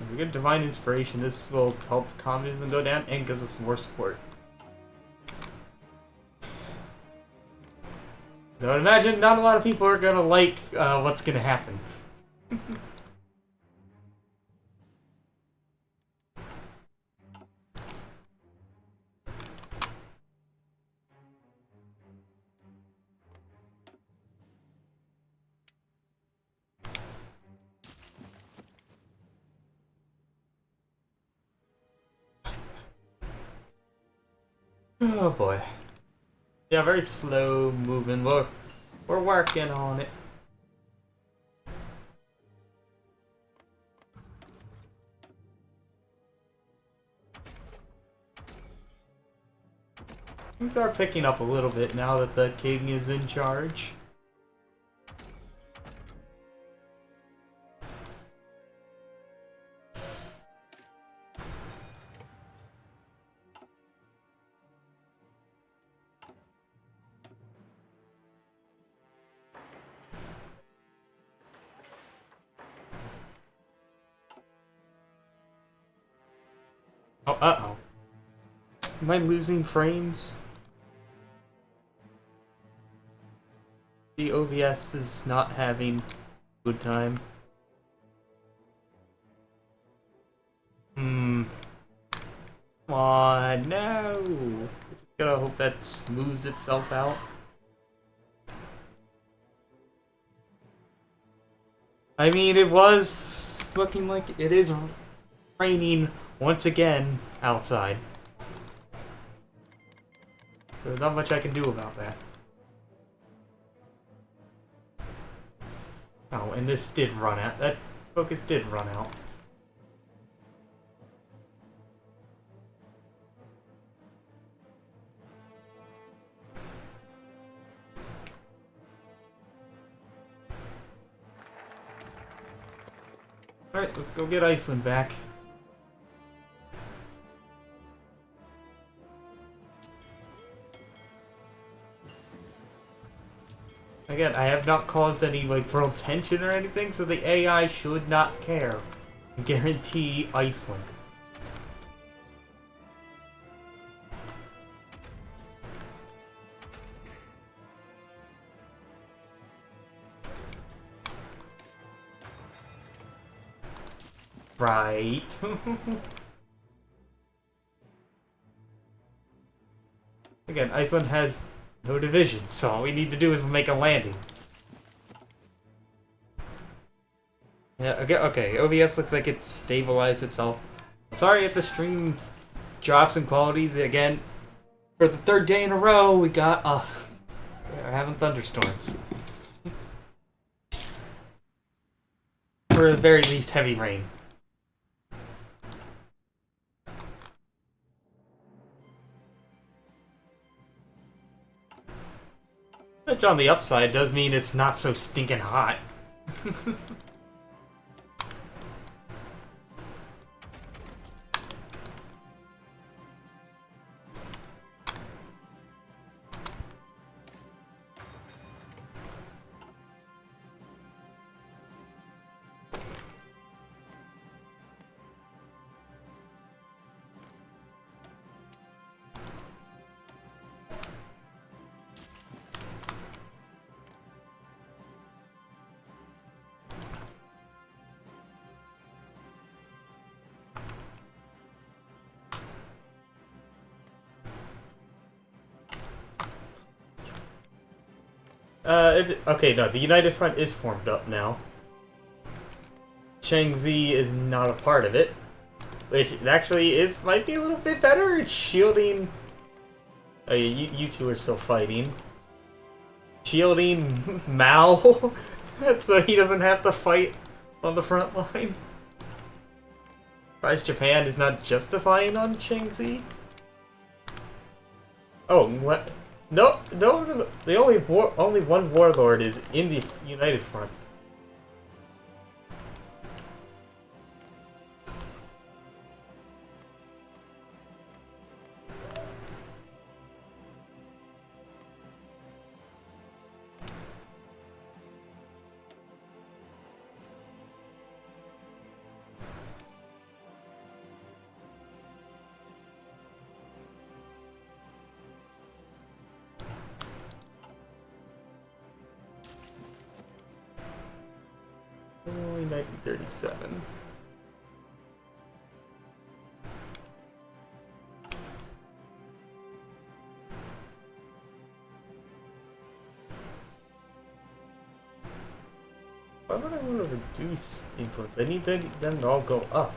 If we get Divine Inspiration, this will help communism go down and gives us more support. So I would imagine not a lot of people are gonna like what's gonna happen. Oh boy. Yeah, very slow moving. We're working on it. Things are picking up a little bit now that the king is in charge. Oh, uh-oh. Am I losing frames? The OBS is not having a good time. Come on, no! Just gotta hope that smooths itself out. I mean, it was looking like it is raining once again outside. So not much I can do about that. Oh, and this did run out. That focus did run out. Alright, let's go get Iceland back. Again, I have not caused any like world tension or anything, so the AI should not care. Guarantee Iceland. Right. Again, Iceland has no divisions, so all we need to do is make a landing. Yeah, okay, OBS looks like it stabilized itself. Sorry if the stream drops in qualities again. For the third day in a row, we're having thunderstorms. for the very least heavy rain. Which on the upside does mean it's not so stinking hot. Okay, no, the United Front is formed up now. Changzi is not a part of it. Which actually might be a little bit better. It's shielding. Oh yeah, you two are still fighting. Shielding Mao, so he doesn't have to fight on the front line. Surprised Japan is not justifying on Changzi. Oh, what? No. The only one warlord is in the United Front. Only 1937. Why would I want to reduce influence? I need them to all go up.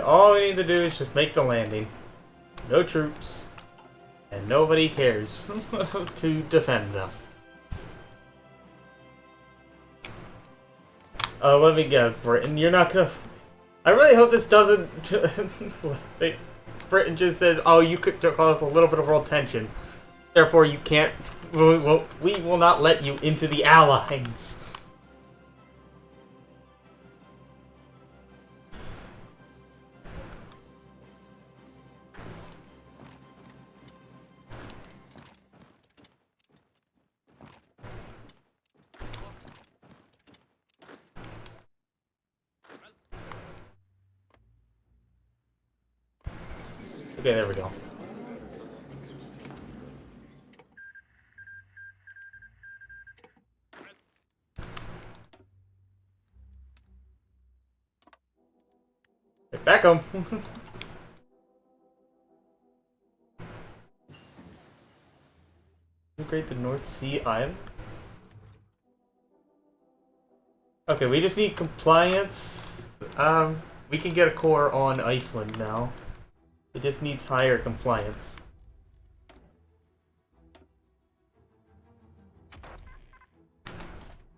All we need to do is just make the landing. No troops. And nobody cares to defend them. Let me guess, Britain, you're not gonna... I really hope this doesn't... Britain just says, oh, you could cause a little bit of world tension. Therefore, you can't... We will not let you into the Allies. Okay, there we go. Get back home. Integrate the North Sea Island. Okay, we just need compliance. We can get a core on Iceland now. It just needs higher compliance.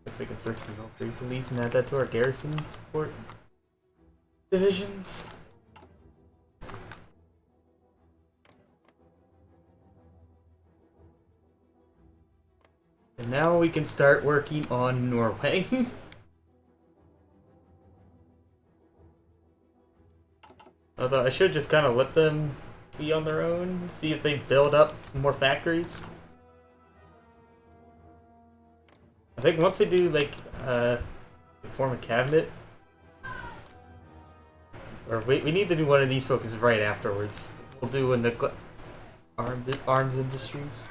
Guess we can search for military police and add that to our garrison support divisions. And now we can start working on Norway. Although I should just kind of let them be on their own, see if they build up more factories. I think once we do, like, form a cabinet, or we need to do one of these focuses right afterwards. We'll do in the arms industries.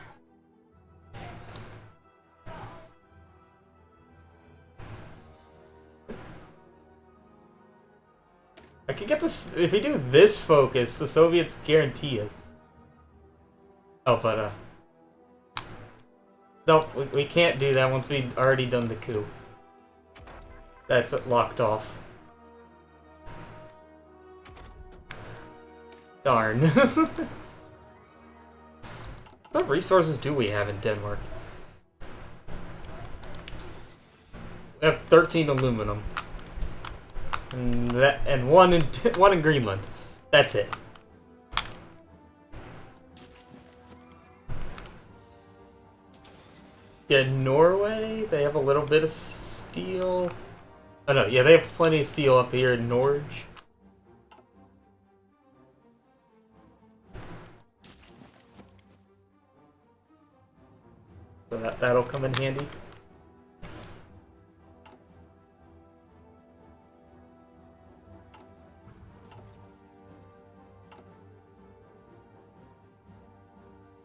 I could get this if we do this focus. The Soviets guarantee us. Oh, but nope, we can't do that once we've already done the coup. That's locked off. Darn. What resources do we have in Denmark? We have 13 aluminum. And one in Greenland. That's it. Yeah, Norway, they have a little bit of steel. Oh no, yeah, they have plenty of steel up here in Norge. So that'll come in handy.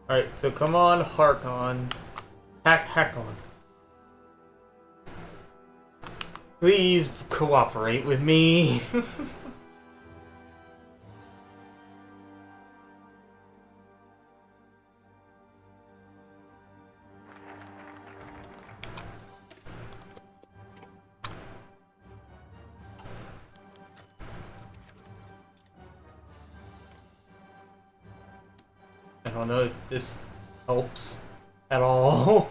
Alright, so come on, Harkon. Hack on. Please cooperate with me. I don't know if this helps at all.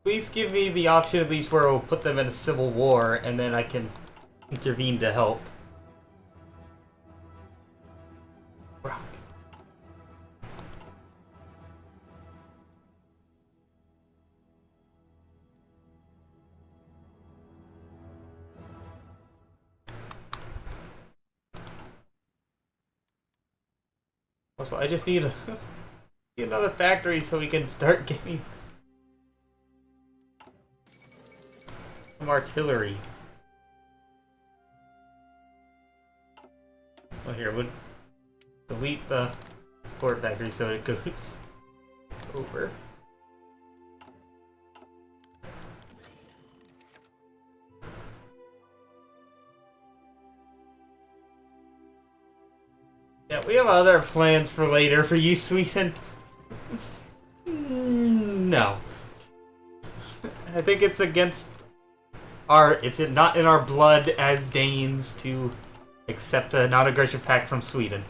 Please give me the option at least where we'll put them in a civil war and then I can intervene to help. Rock. Also, I just need another factory so we can start getting some artillery. Well, here, would delete the support factory so it goes over. Yeah, we have other plans for later for you, Sweden. No. I think it's against it's not in our blood as Danes to accept a non-aggression pact from Sweden.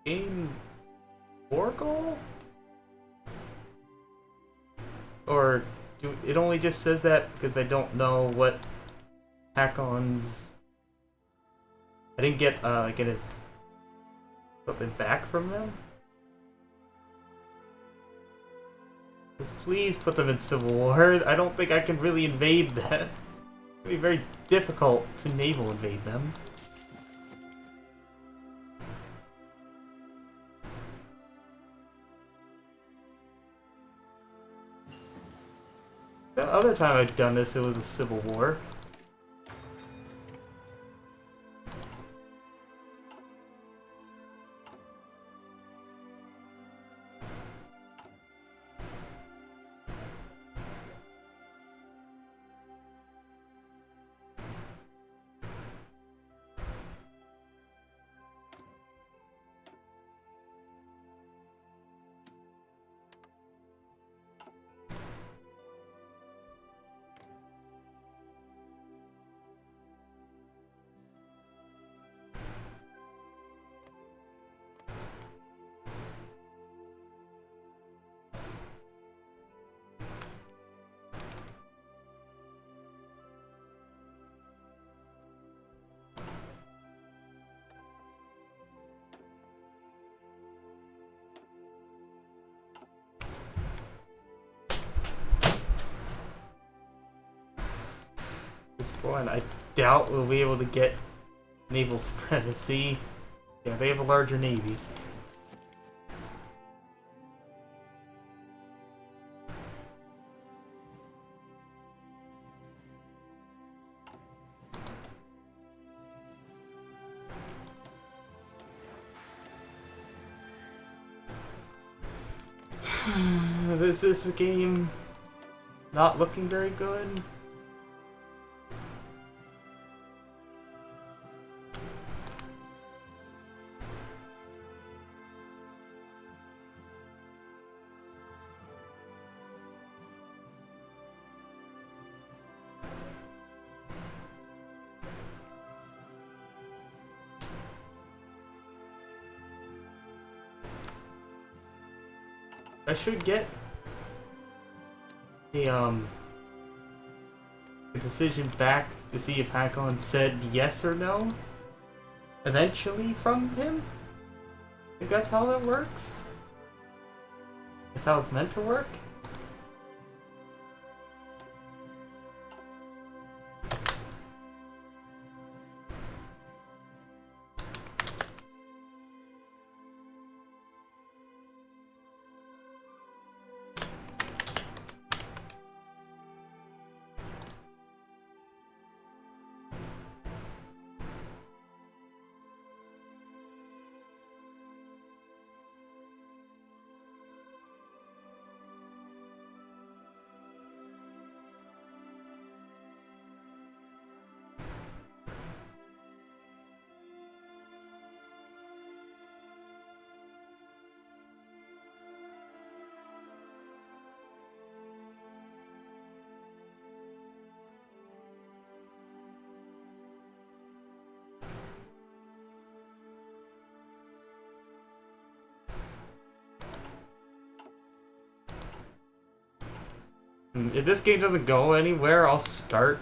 Game Oracle? Or it only just says that because I don't know what hack-ons. I didn't get something back from them. Just please put them in civil war. I don't think I can really invade that. It'd be very difficult to naval invade them. The other time I'd done this, it was a civil war. And I doubt we'll be able to get naval supremacy. Yeah, they have a larger navy. This is a game not looking very good. I should get the decision back to see if Hakon said yes or no eventually from him. I think that's how that works. That's how it's meant to work. If this game doesn't go anywhere, I'll start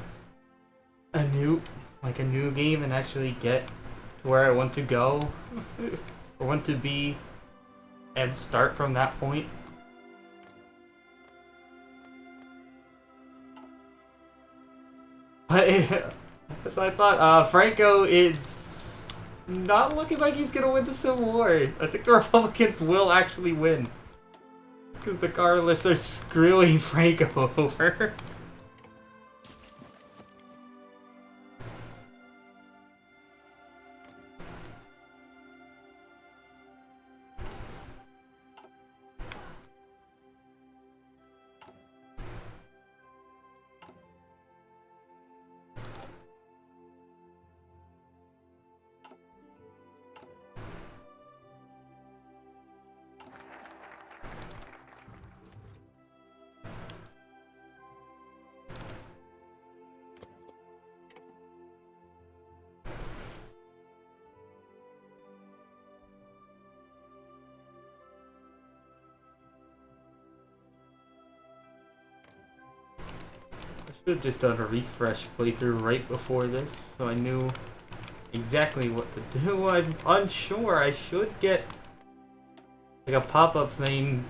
a new game and actually get to where I want to go or want to be and start from that point. But as I thought, Franco is not looking like he's gonna win the Civil War. I think the Republicans will actually win. Because the Carlists are screwing Franco over. I should have just done a refresh playthrough right before this, so I knew exactly what to do. I'm unsure. I should get like a pop-up saying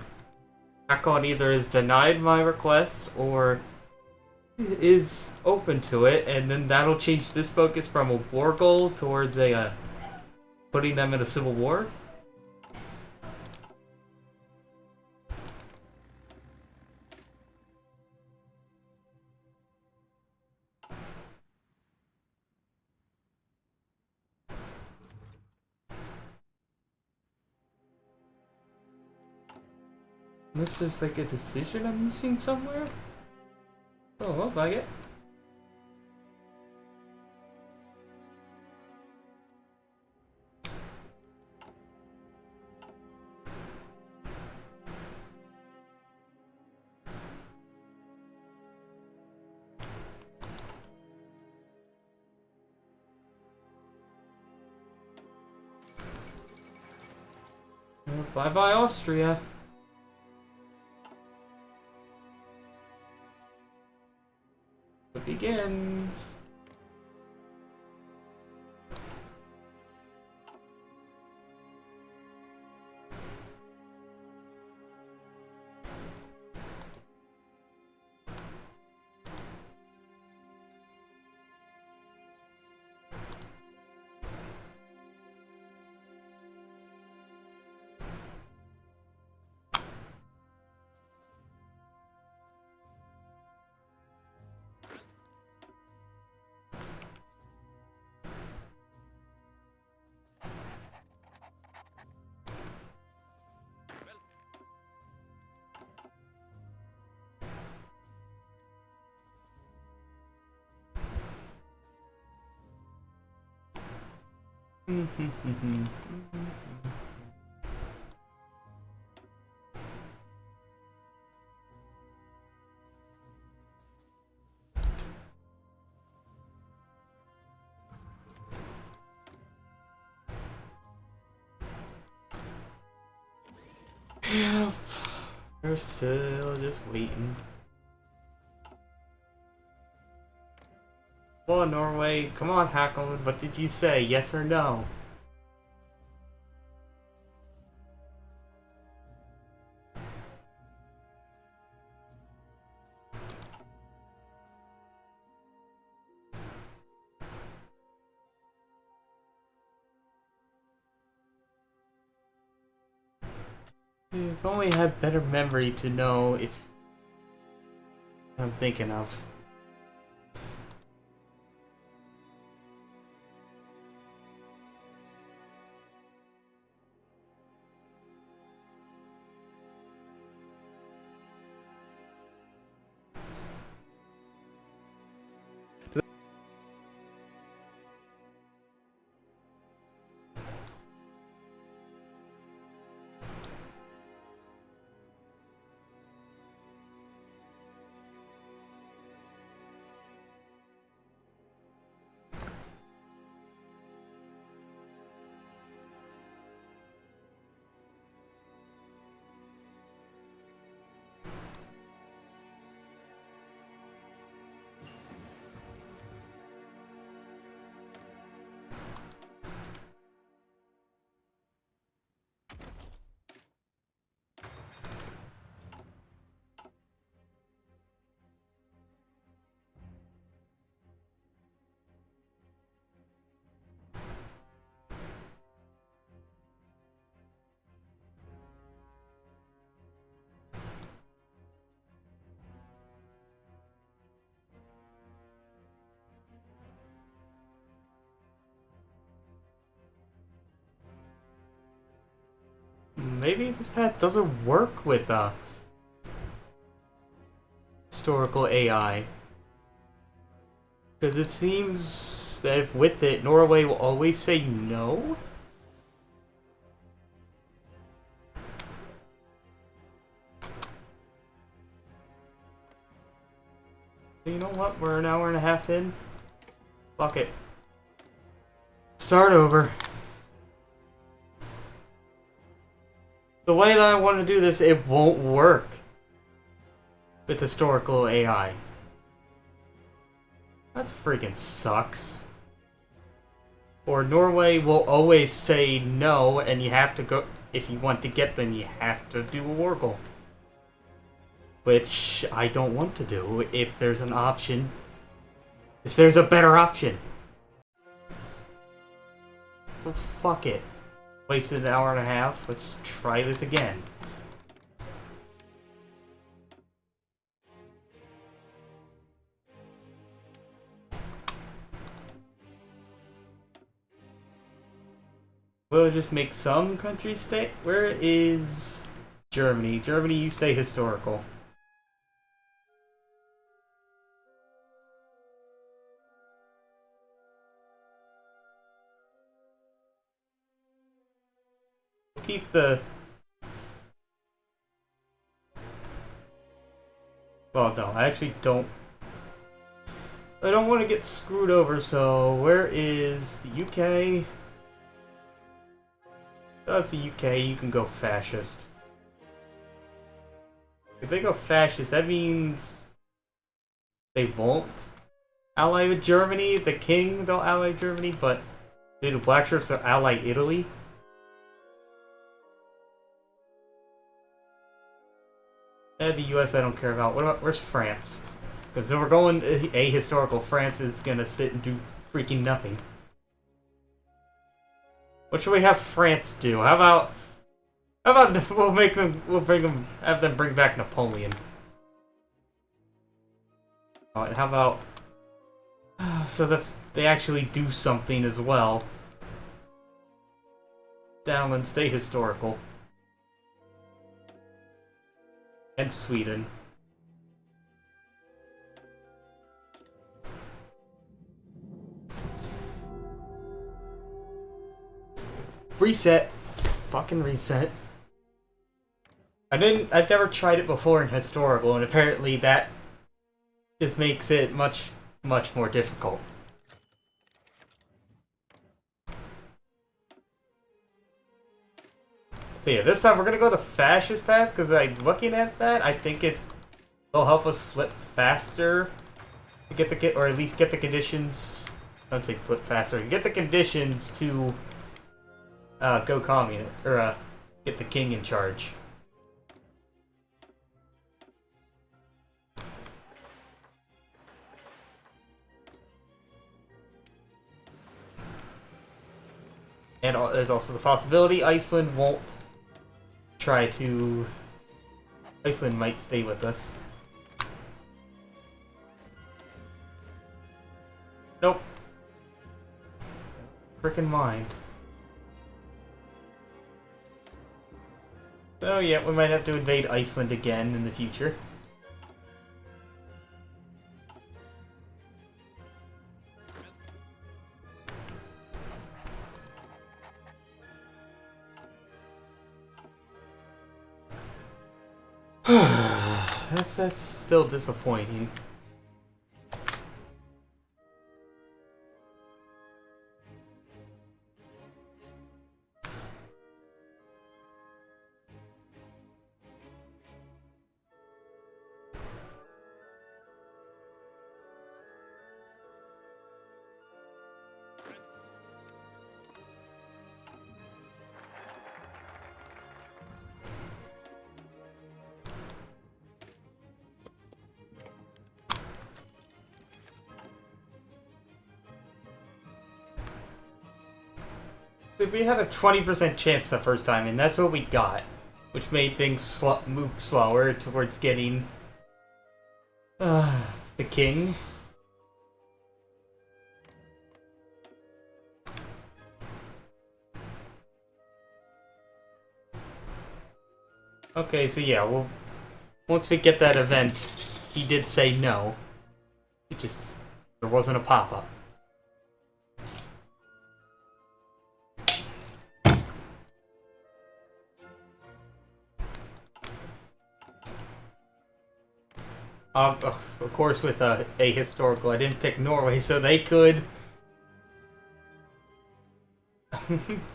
Hakon either has denied my request or is open to it, and then that'll change this focus from a war goal towards a putting them in a civil war. Unless there's like a decision I'm missing somewhere. Oh, look like it. Bye bye, Austria. It begins. Yeah, we're still just waiting. Come on, Norway. Come on, Hackle. What did you say? Yes or no? If only I had better memory to know if I'm thinking of. Maybe this path doesn't work with historical AI. Because it seems that if with it, Norway will always say no? You know what? We're an hour and a half in. Fuck it. Start over. The way that I want to do this, it won't work with historical AI. That freaking sucks. Or Norway will always say no, and you have to go. If you want to get them, you have to do a Wargle. Which I don't want to do if there's an option. If there's a better option. Well, fuck it. Wasted an hour and a half. Let's try this again. We'll just make some countries stay. Where is Germany? Germany, you stay historical. Keep the... Well, no, I actually don't... I don't want to get screwed over, so where is the UK? That's the UK, you can go fascist. If they go fascist, that means they won't ally with Germany. The king, they'll ally Germany, but do the Black Shirts will ally Italy? The US I don't care about. What about, where's France? Because if we're going ahistorical, France is gonna sit and do freaking nothing. What should we have France do? How about we'll bring them, have them bring back Napoleon. Oh, and how about so that they actually do something as well. Downland, stay historical. And Sweden. Reset. Fucking reset. I've never tried it before in historical, and apparently that just makes it much, much more difficult. So yeah, this time we're gonna go the fascist path, because like, looking at that, I think it'll help us flip faster to get the, or at least get the conditions, I don't say flip faster, get the conditions to go communist, or get the king in charge. And there's also the possibility Iceland won't try to... Iceland might stay with us. Nope. Frickin' mind. So yeah, we might have to invade Iceland again in the future. That's still disappointing. We had a 20% chance the first time, and that's what we got, which made things move slower towards getting the king. Okay, so yeah, well, once we get that event, he did say no. There wasn't a pop-up. Of course, with a historical, I didn't pick Norway, so they could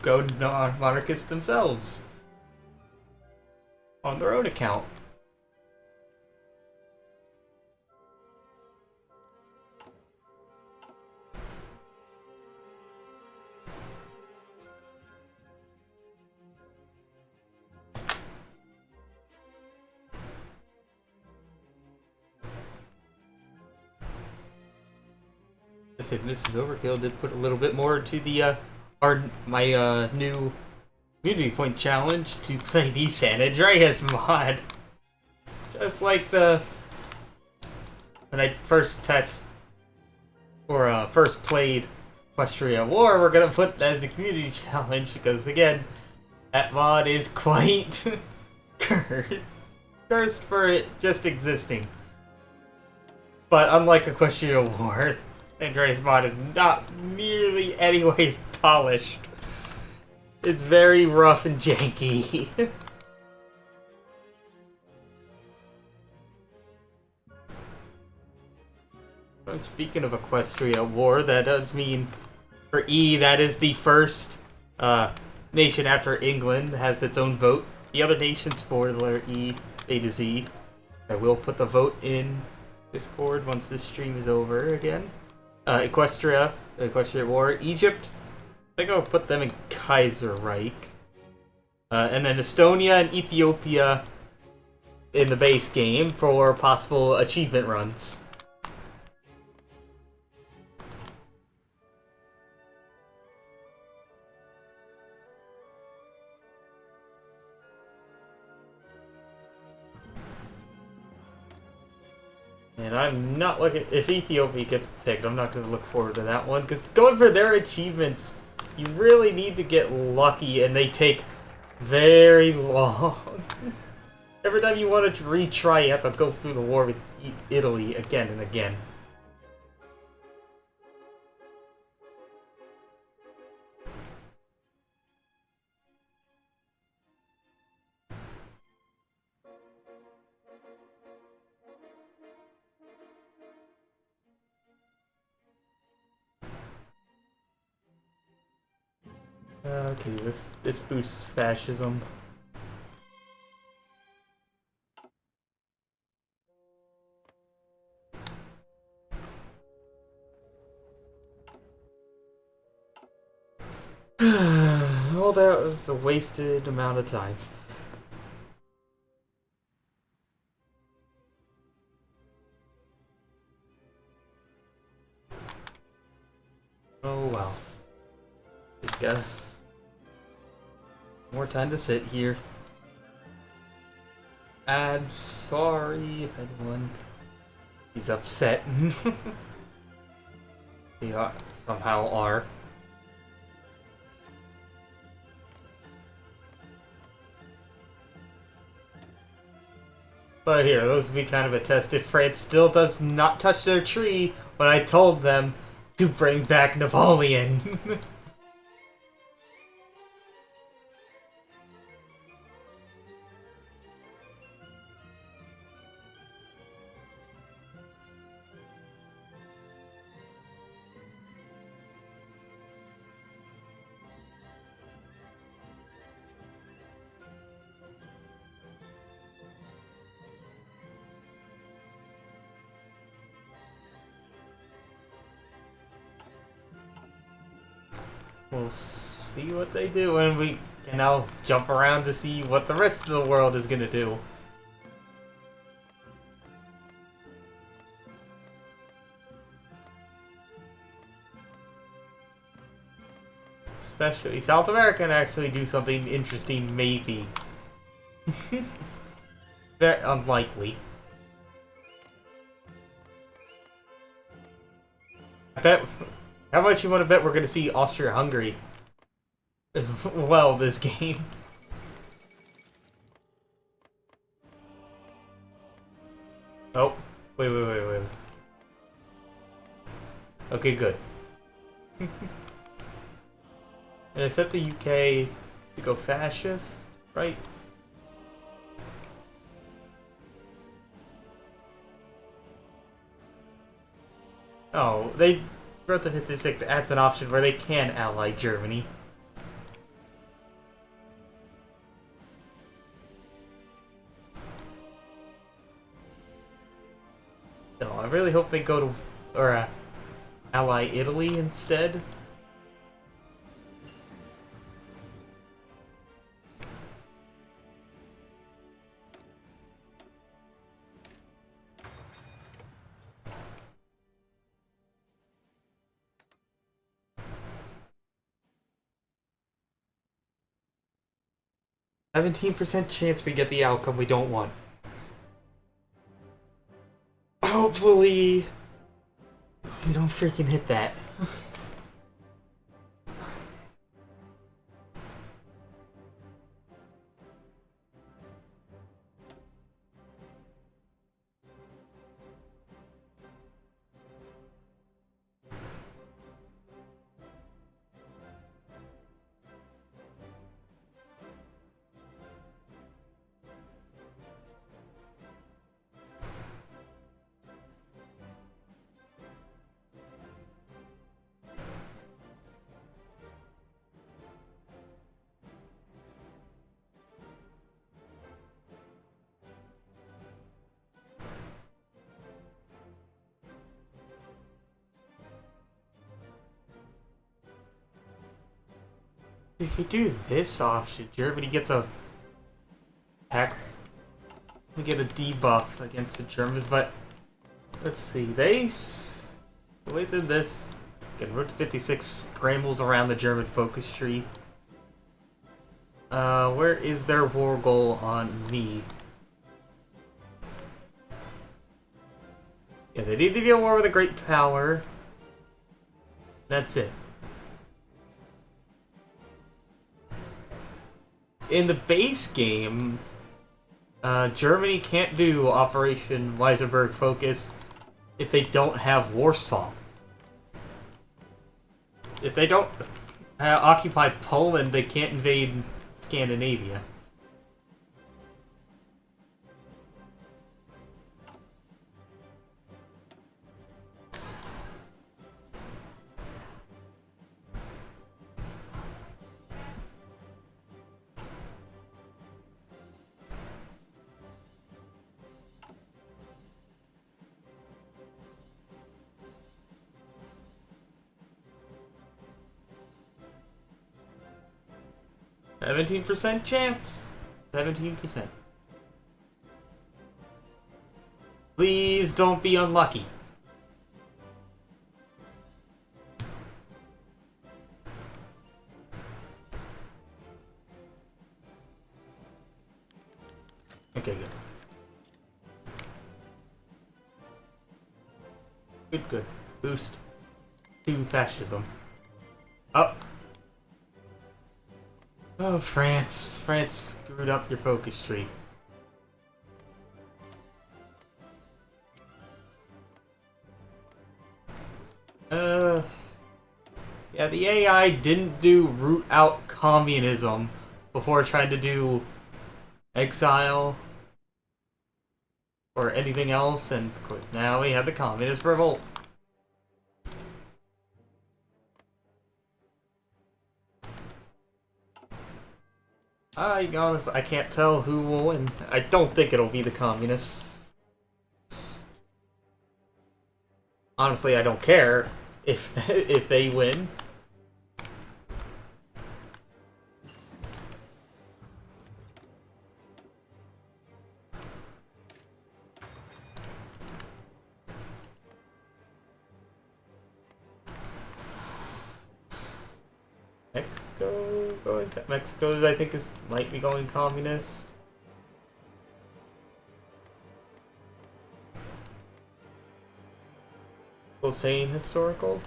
go monarchists themselves on their own account. I said Mrs. Overkill did put a little bit more to the my new community point challenge to play the San Andreas mod. Just like when I first first played Equestria War, we're gonna put that as the community challenge because again, that mod is quite cursed for it just existing. But unlike Equestria War, Andreas mod is not nearly anyways polished. It's very rough and janky. Speaking of Equestria War, that does mean for E, that is the first nation after England has its own vote. The other nations for the letter E, A to Z. I will put the vote in Discord once this stream is over again. Equestria War, Egypt. I think I'll put them in Kaiserreich. And then Estonia and Ethiopia in the base game for possible achievement runs. And I'm not looking... If Ethiopia gets picked, I'm not going to look forward to that one. Because going for their achievements, you really need to get lucky, and they take very long. Every time you want to retry, you have to go through the war with Italy again and again. Okay, this boosts fascism. Well, that was a wasted amount of time. Oh well. Just got more time to sit here. I'm sorry if anyone is upset. They somehow are. But here, those would be kind of a test if France still does not touch their tree when I told them to bring back Napoleon. We'll see what they do, and we can now jump around to see what the rest of the world is gonna do. Especially South America can actually do something interesting, maybe. Very unlikely. I bet. How much you want to bet we're going to see Austria-Hungary as well this game? Oh, wait. Okay, good. And I set the UK to go fascist, right? Oh, they Growth of 56 adds an option where they can ally Germany. No, I really hope they go to or ally Italy instead. %17 chance we get the outcome we don't want. Hopefully, we don't freaking hit that. 'If we do this option, Germany gets a hack. We get a debuff against the Germans, but let's see. The way they did this. Again, Route 56 scrambles around the German focus tree. Where is their war goal on me? Yeah, they need to be at war with a great power. That's it. In the base game, Germany can't do Operation Weisenberg Focus if they don't have Warsaw. If they don't occupy Poland, they can't invade Scandinavia. 17% chance. 17%. Please don't be unlucky. Okay, good. Good. Boost to fascism. Oh. Oh, France. France screwed up your focus tree. Yeah, the AI didn't do root out communism before trying to do exile or anything else, and of course now we have the communist revolt. Honestly, I can't tell who will win. I don't think it'll be the communists. Honestly, I don't care if they win. Mexico, I think, might be going communist. Still saying historical.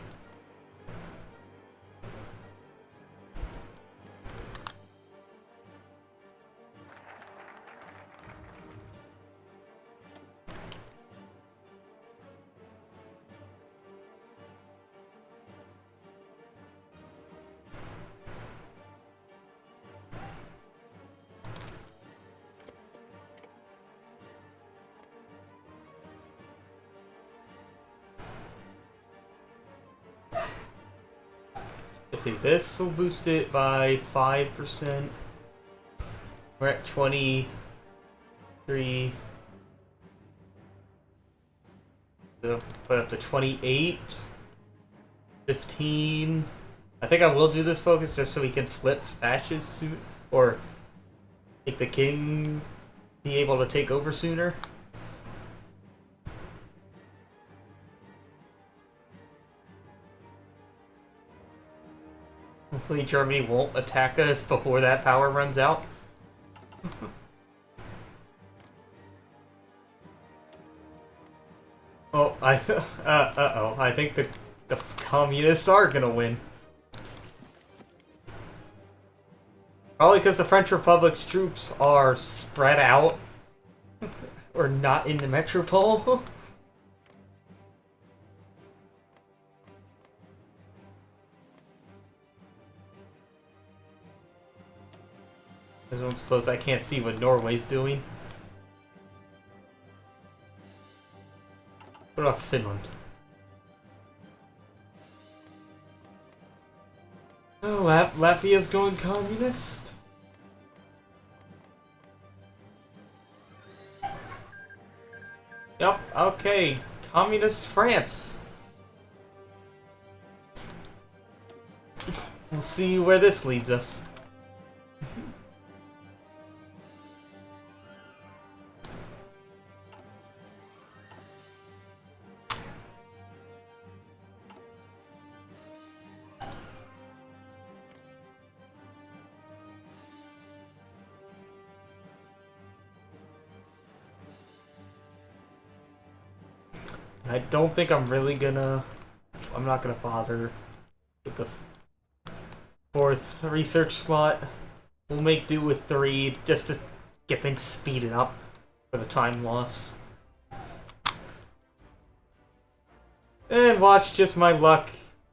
Let's see, this will boost it by 5%. We're at 23. So put up to 28. 15. I think I will do this focus just so we can flip fascist soon, or make the king be able to take over sooner. Hopefully Germany won't attack us before that power runs out. Oh, uh-oh. I think the communists are gonna win. Probably because the French Republic's troops are spread out. Or not in the metropole. I don't suppose I can't see what Norway's doing. What about Finland? Oh, Latvia's going communist? Yep, okay. Communist France. We'll see where this leads us. I don't think I'm really gonna... I'm not gonna bother with the 4th research slot. We'll make do with 3 just to get things speeded up for the time loss. And watch just my luck.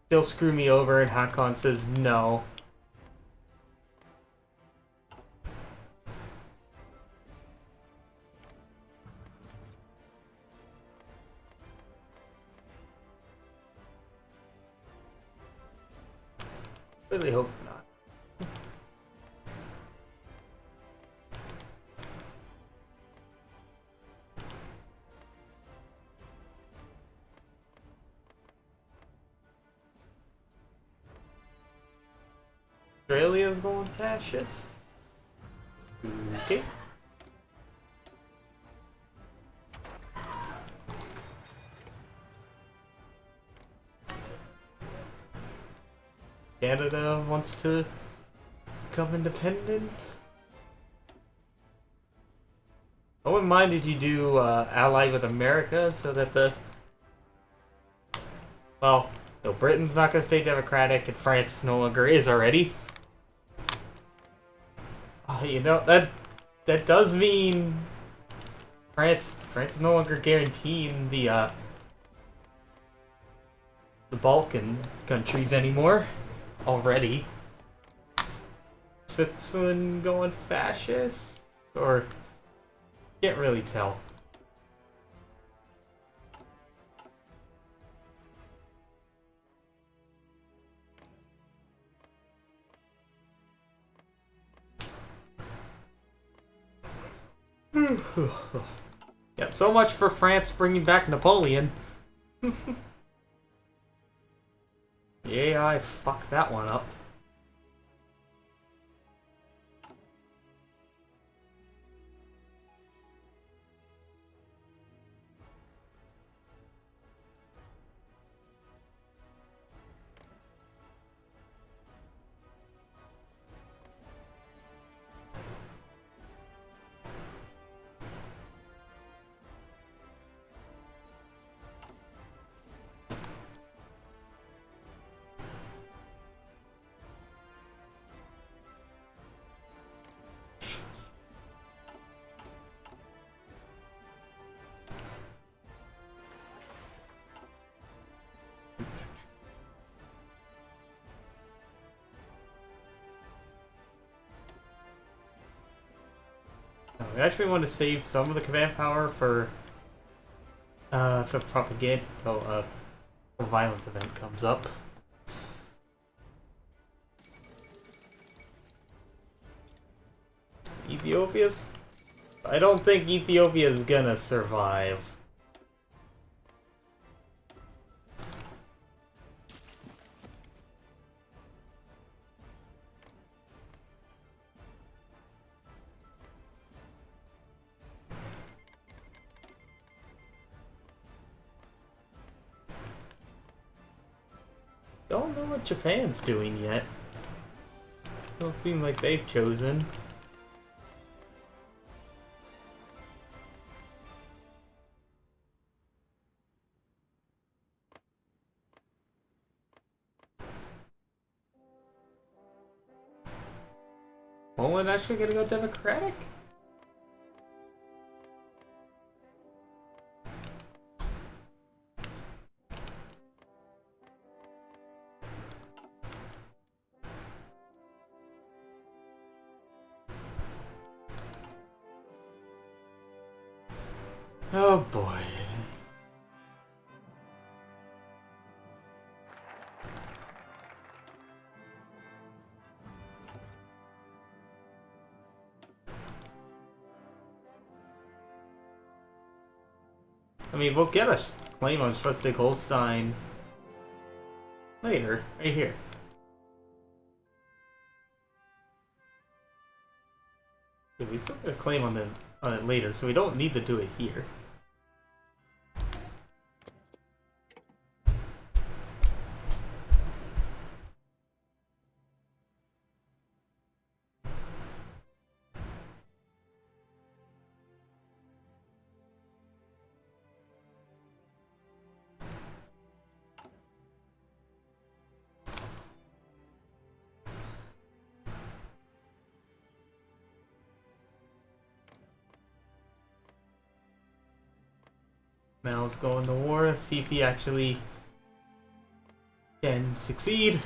They'll screw me over and Hakon says no. Really hope not. Australia's going fascist. Okay. Canada wants to become independent. I wouldn't mind if you do ally with America so that well, though Britain's not going to stay democratic and France no longer is already. You know, that does mean France is no longer guaranteeing the Balkan countries anymore already. Switzerland going fascist? Or can't really tell. Yep, so much for France bringing back Napoleon. Yeah, I fucked that one up. I actually want to save some of the command power for propaganda. Oh, a violence event comes up. Ethiopia's. I don't think Ethiopia's gonna survive. Don't know what Japan's doing yet. Don't seem like they've chosen. Poland actually gonna go democratic? Oh boy. I mean, we'll get a claim on Schleswig-Holstein later, right here. Yeah, we still get a claim on it later, so we don't need to do it here. Now let's go into war, see if he actually can succeed.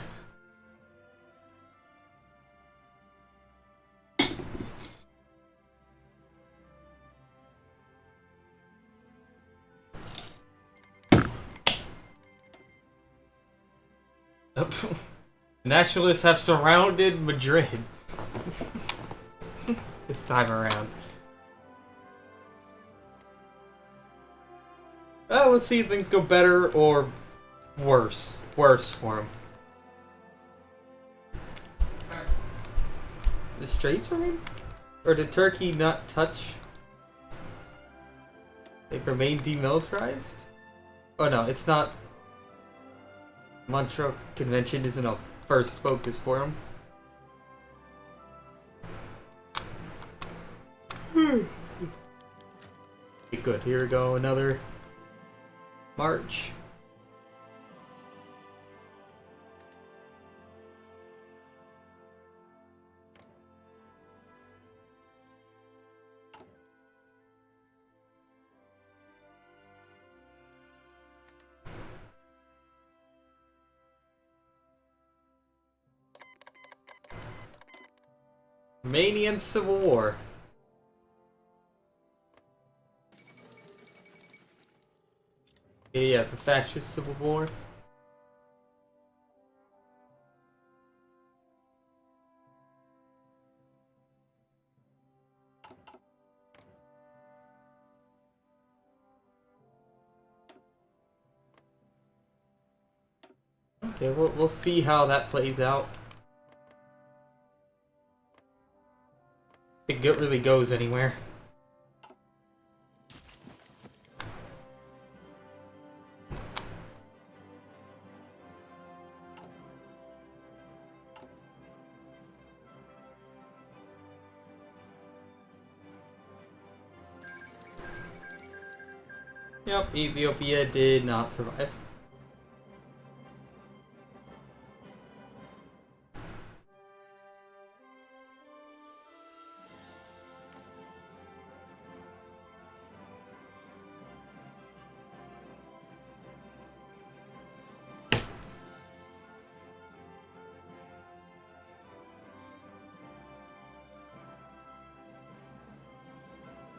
Nationalists have surrounded Madrid. This time around. Let's see if things go better or worse. Worse for him. the Straits remain? Or did Turkey not touch? They remain demilitarized? Oh no, it's not. Montreal Convention isn't a first focus for them. Okay, good, here we go, another march. Romanian Civil War. Yeah, it's a fascist civil war. Okay, we'll see how that plays out. If it really goes anywhere. Yep, Ethiopia did not survive.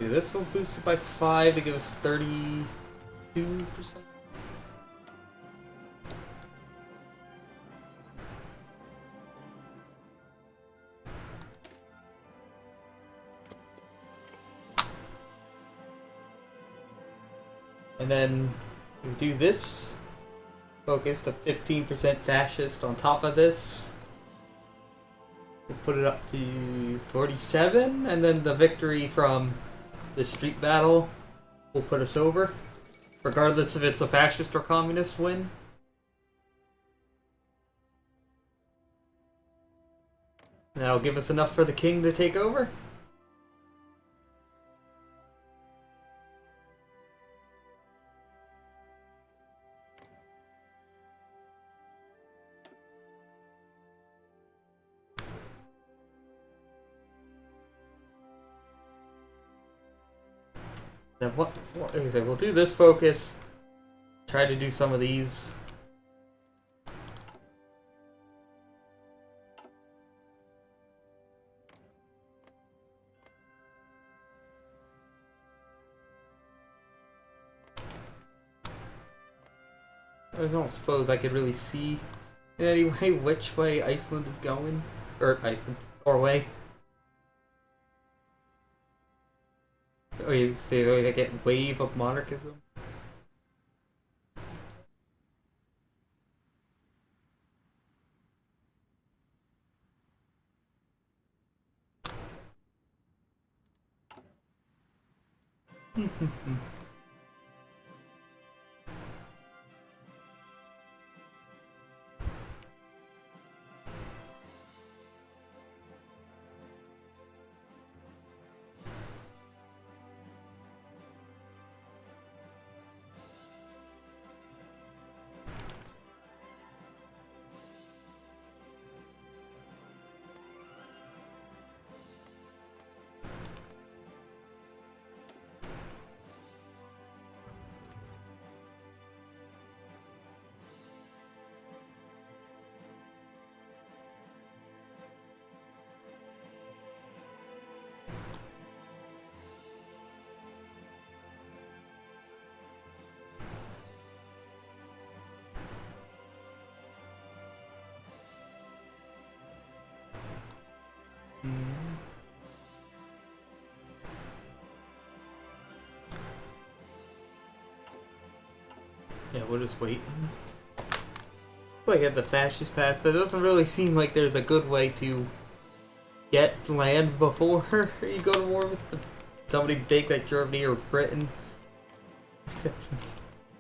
This will boost it by 5 to give us 32%. And then we do this. Focus to 15% fascist on top of this. We'll put it up to 47, and then the victory from the street battle will put us over, regardless if it's a fascist or communist win. That'll give us enough for the king to take over. Then we'll do this focus. Try to do some of these. I don't suppose I could really see in any way which way Iceland is going. Or Iceland. Norway. Oh, you see, I get wave of monarchism. Yeah, we'll just wait. Like at the fascist path, but it doesn't really seem like there's a good way to get land before you go to war with somebody big like Germany or Britain. Except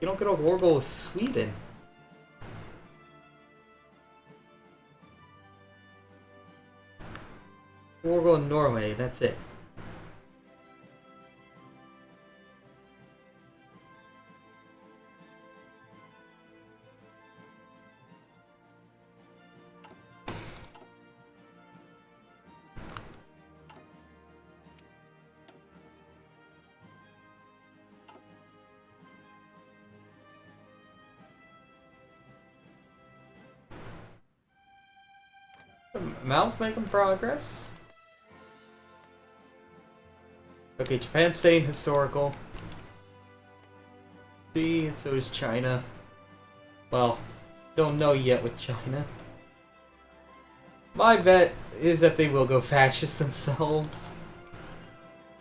you don't get a war goal with Sweden. War goal in Norway, that's it. Mal's making progress. Okay, Japan's staying historical. See, and so is China. Well, don't know yet with China. My bet is that they will go fascist themselves.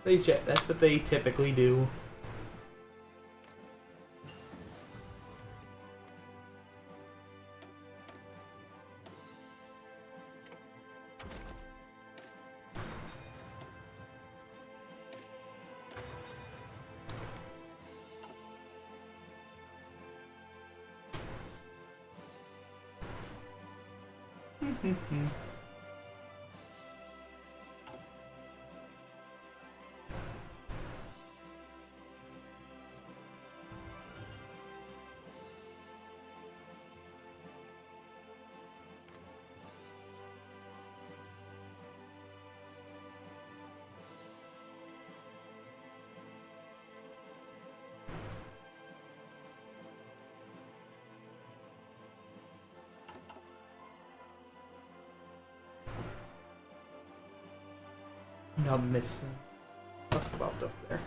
That's what they typically do. I'm missing. Talk about up there.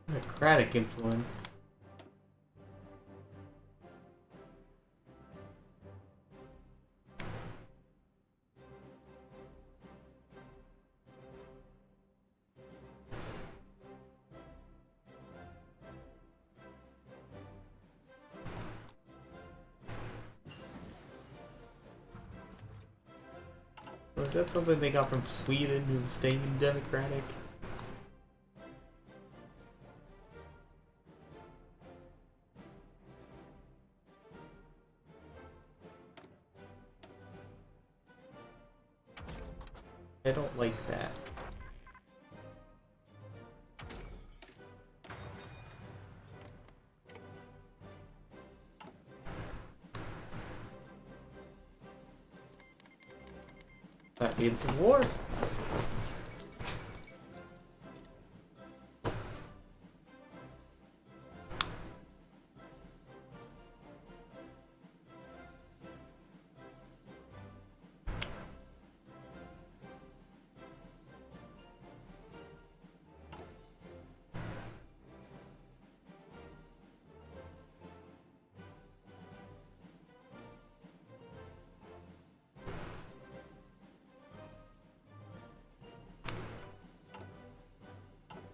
Democratic influence. Or is that something they got from Sweden who's staying democratic? I don't like that. That means some war.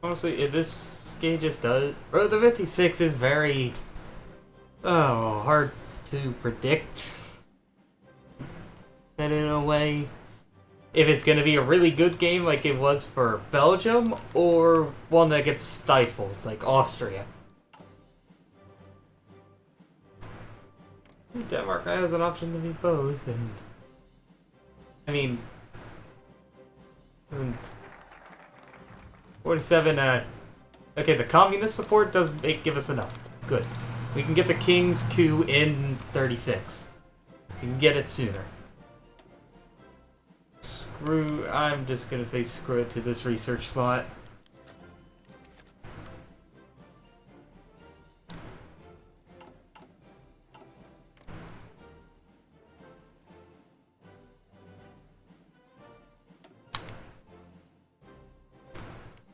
Honestly, if this game just does... Or the 56 is very... hard to predict. And in a way, if it's gonna be a really good game like it was for Belgium, or one that gets stifled, like Austria. Denmark has an option to be both, and... I mean... 47, okay, the communist support does give us enough. Good. We can get the King's coup in 36. We can get it sooner. I'm just gonna say screw it to this research slot.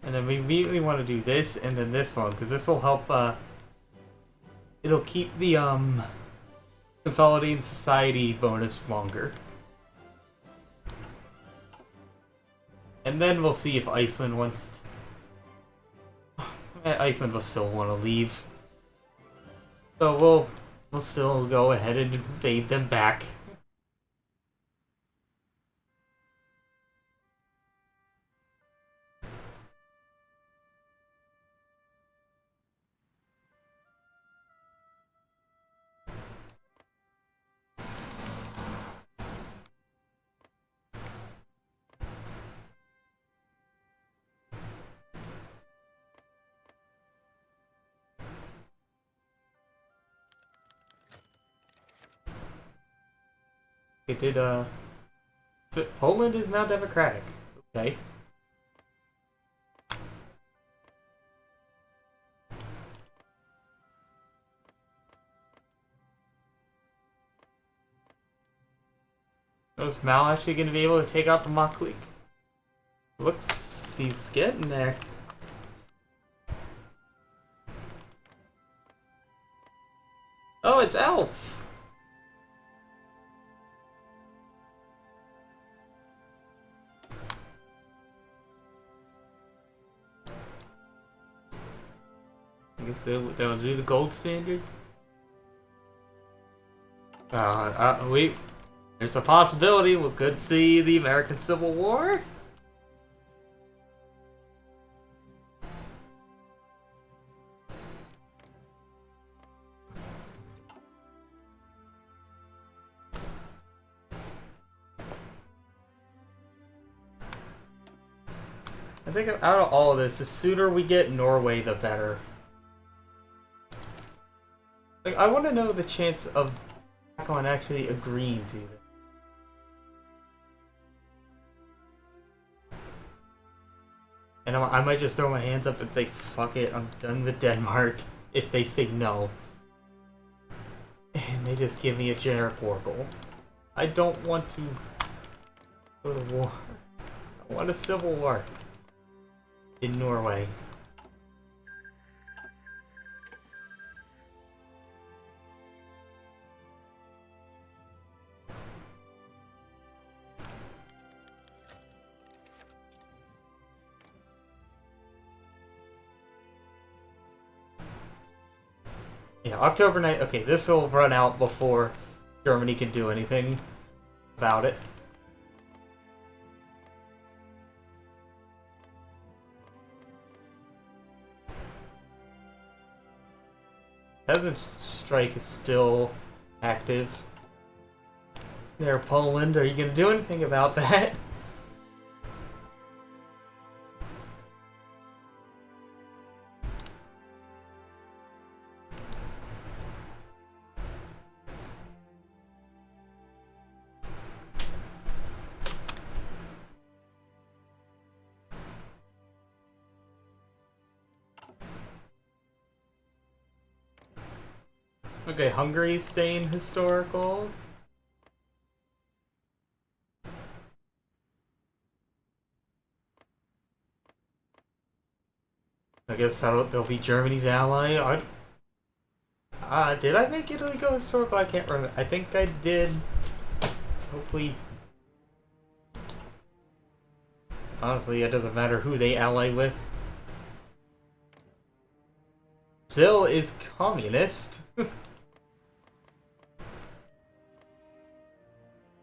And then we immediately want to do this and then this one, because this will help, it'll keep the, Consolidating Society bonus longer. And then we'll see if Iceland wants Iceland will still want to leave. So we'll still go ahead and invade them back. It did, Poland is now democratic. Okay. Is Mal actually going to be able to take out the Maklik? Looks, he's getting there. Oh, it's Elf! I guess they'll do the gold standard. Wait. There's a possibility we could see the American Civil War. I think out of all of this, the sooner we get Norway, the better. Like, I want to know the chance of on actually agreeing to this. And I might just throw my hands up and say, fuck it, I'm done with Denmark, if they say no. And they just give me a generic war goal. I don't want to go to war. I want a civil war in Norway. Yeah, October 9th. Okay, this will run out before Germany can do anything about it. Peasant strike is still active. There, Poland, are you gonna do anything about that? Okay, Hungary's staying historical. I guess they'll be Germany's ally. Did I make Italy go historical? I can't remember. I think I did. Hopefully. Honestly, it doesn't matter who they ally with. Brazil is communist.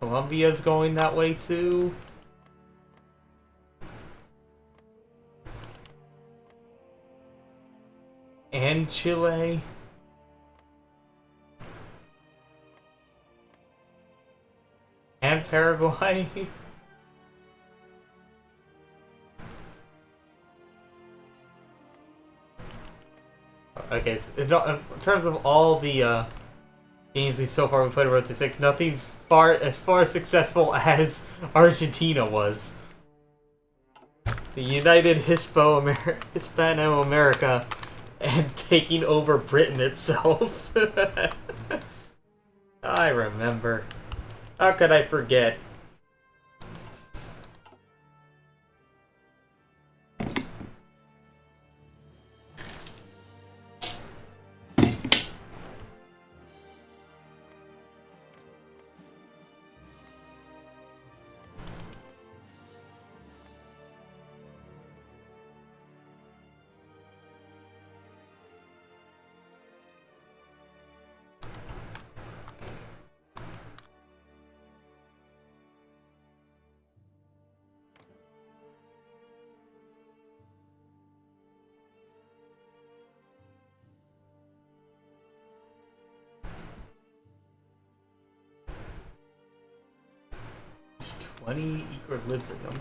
Colombia's going that way too. And Chile. And Paraguay. Okay, so in terms of all the games we so far we played Road to 6, nothing's as far successful as Argentina was. The United Hispano-America and taking over Britain itself. I remember. How could I forget? money equilibrium.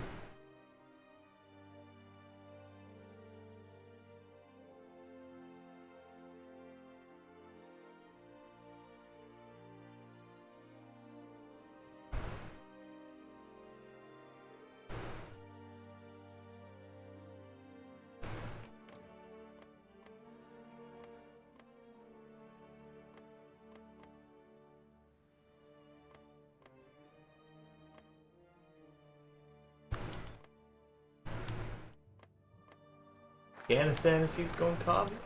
Afghanistan is he's going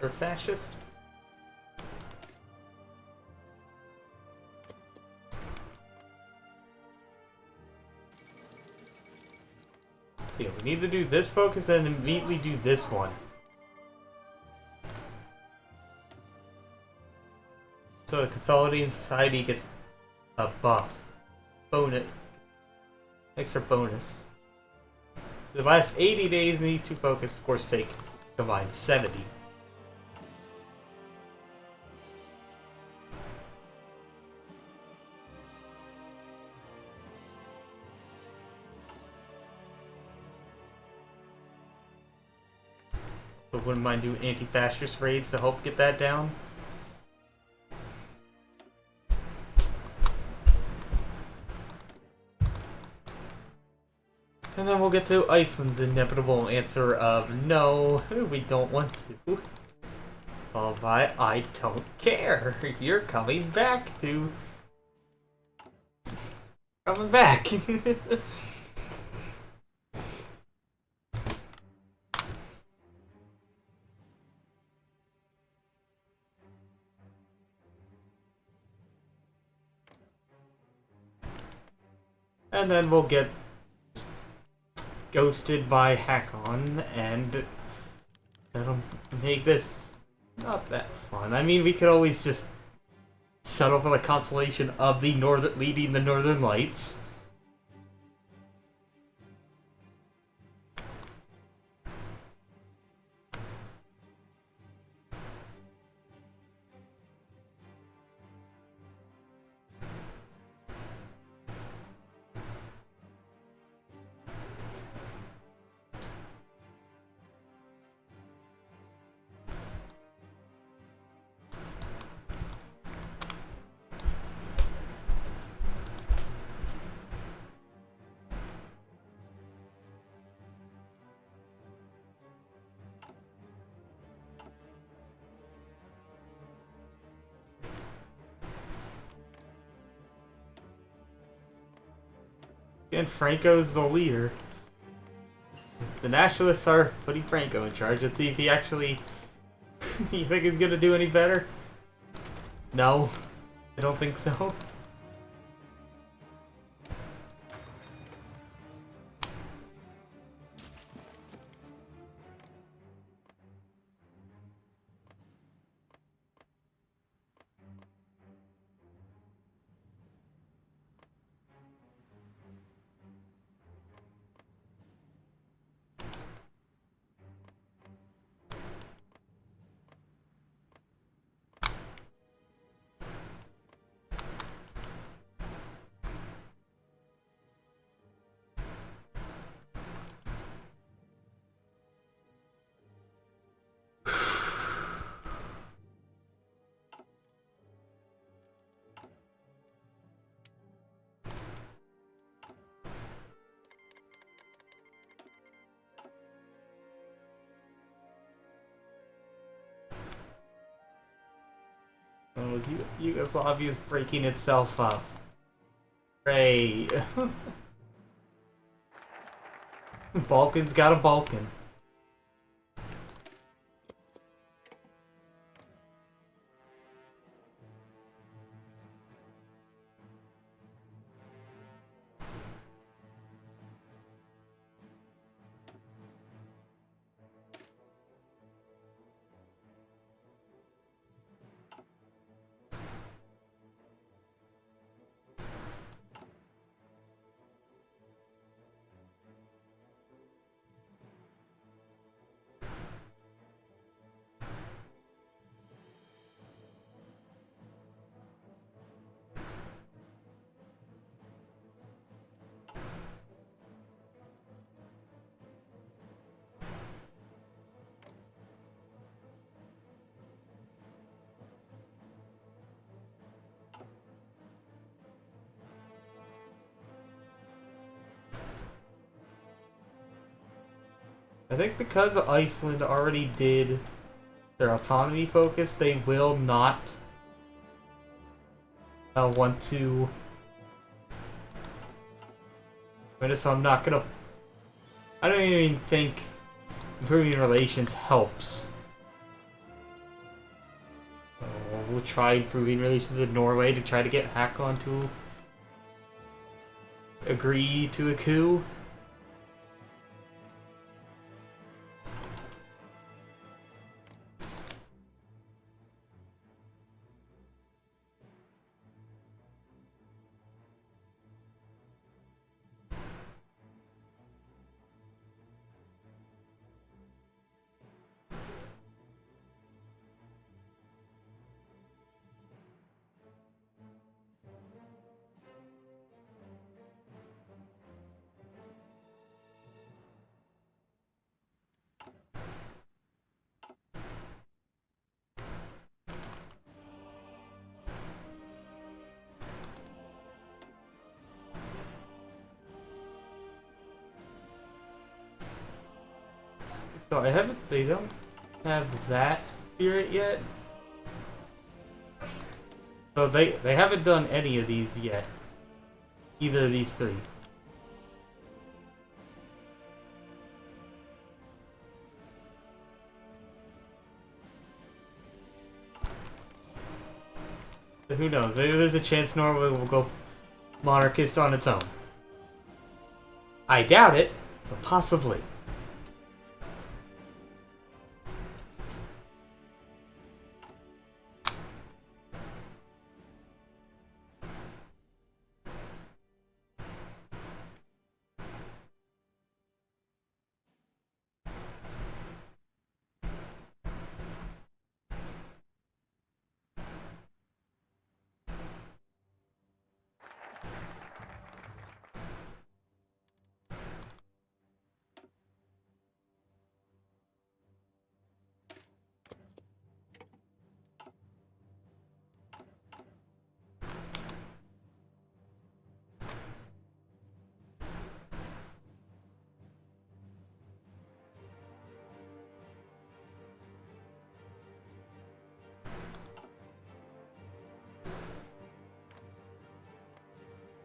or fascist. So yeah, we need to do this focus and immediately do this one. So the Consolidating Society gets a buff. Bonus. Extra bonus. So the last 80 days in these two focus, of course, take combined 70. So wouldn't mind doing anti-fascist raids to help get that down. And then we'll get to Iceland's inevitable answer of no, we don't want to. Followed by I don't care. You're coming back to. Coming back. And then we'll get ghosted by Hakon, and that'll make this not that fun. I mean, we could always just settle for the consolation of the leading the Northern Lights. And Franco's the leader. The Nationalists are putting Franco in charge. Let's see if he actually... You think he's gonna do any better? No, I don't think so. Oh, Yugoslavia's breaking itself up. Hooray. Balkan's got a Balkan. I think because Iceland already did their autonomy focus, they will not want to. So I'm not gonna. I don't even think improving relations helps. So we'll try improving relations with Norway to try to get Hakon to agree to a coup. So I haven't. They don't have that spirit yet. So they haven't done any of these yet. Either of these three. But who knows? Maybe there's a chance Norway will go monarchist on its own. I doubt it, but possibly.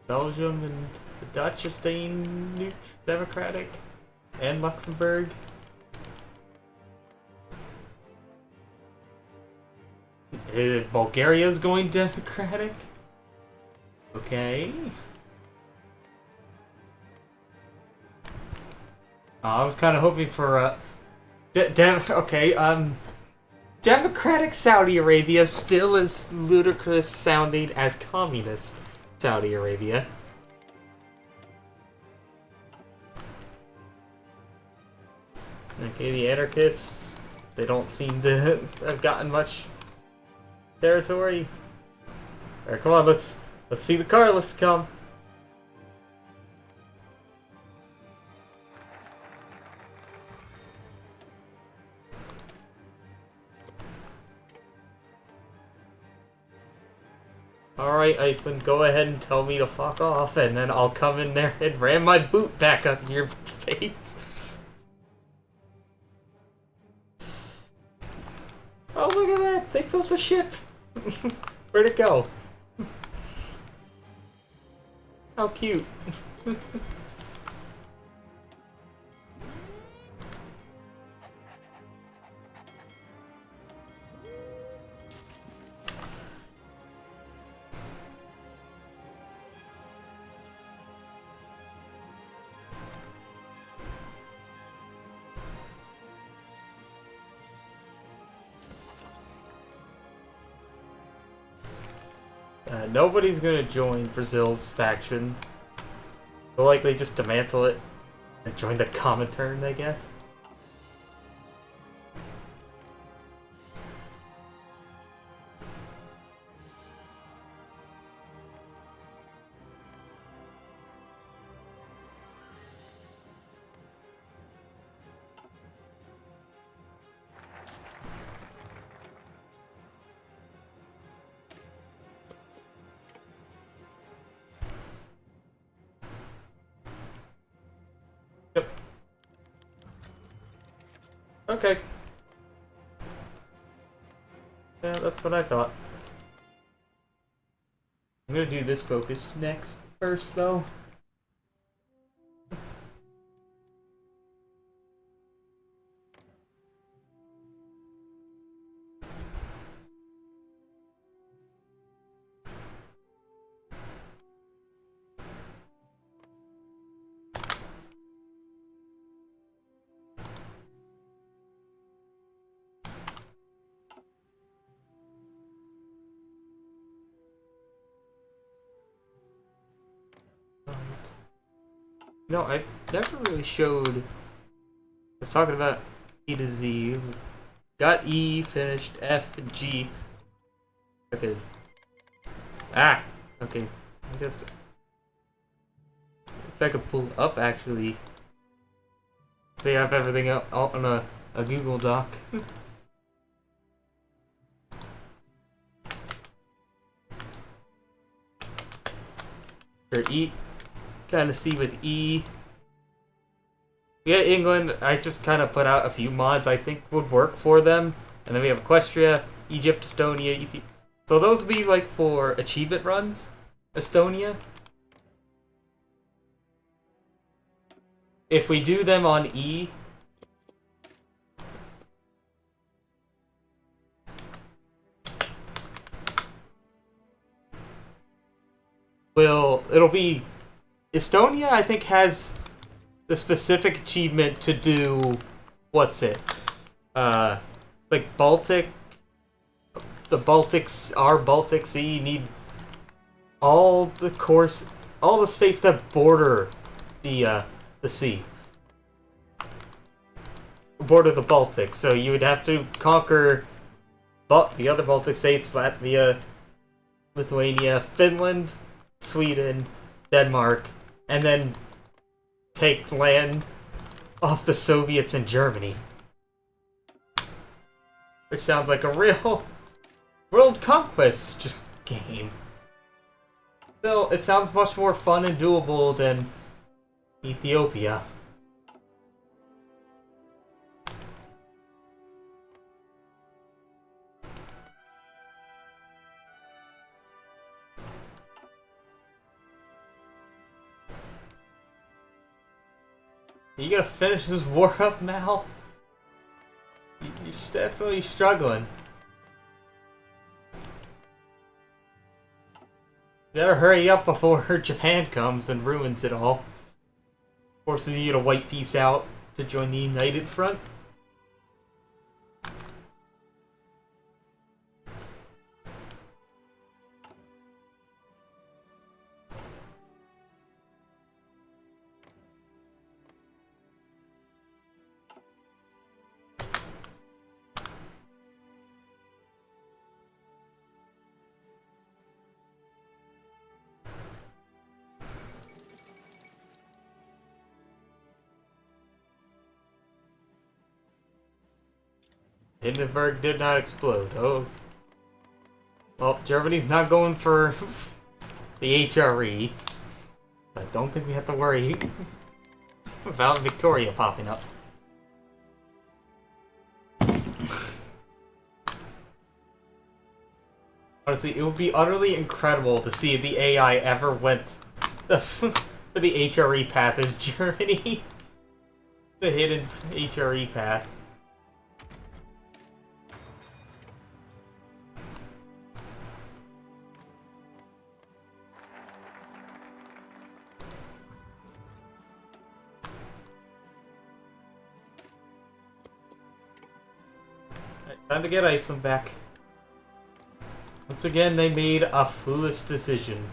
Belgium and the Dutch are staying democratic, and Luxembourg. Bulgaria's going democratic. Okay. I was kind of hoping for democratic Saudi Arabia still as ludicrous sounding as communist Saudi Arabia. Okay, the anarchists, they don't seem to have gotten much territory. Alright, come on, let's see the car, let's come. Alright, Iceland, go ahead and tell me to fuck off, and then I'll come in there and ram my boot back up in your face. Oh, look at that! They built a ship! Where'd it go? How cute. Nobody's gonna join Brazil's faction. They'll likely just dismantle it and join the Comintern, I guess. Yep. Okay. Yeah, that's what I thought. I'm gonna do this focus next, first though. No, I never really showed. I was talking about E to Z. Got E, finished F and G. Okay. Ah! Okay. I guess if I could pull up actually. Say I have everything up on a Google Doc. For E, kind of see with E. Yeah, England, I just kind of put out a few mods I think would work for them. And then we have Equestria, Egypt, Estonia, Ethiopia. So those would be like for achievement runs. Estonia. If we do them on E, it'll be Estonia I think has the specific achievement to do what's it? Like Baltic the Baltics our Baltic Sea you need all the states that border the sea. Border the Baltic. So you would have to conquer the other Baltic states, Latvia, Lithuania, Finland, Sweden, Denmark, and then take land off the Soviets in Germany. Which sounds like a real world conquest game. Still, it sounds much more fun and doable than Ethiopia. You gotta finish this war up, Mal? You're definitely struggling. You better hurry up before Japan comes and ruins it all. Forces you to white peace out to join the United Front. Hindenburg did not explode. Oh. Well, Germany's not going for the HRE. I don't think we have to worry about Victoria popping up. Honestly, it would be utterly incredible to see if the AI ever went for the HRE path as Germany. The hidden HRE path. Time to get Iceland back. Once again, they made a foolish decision.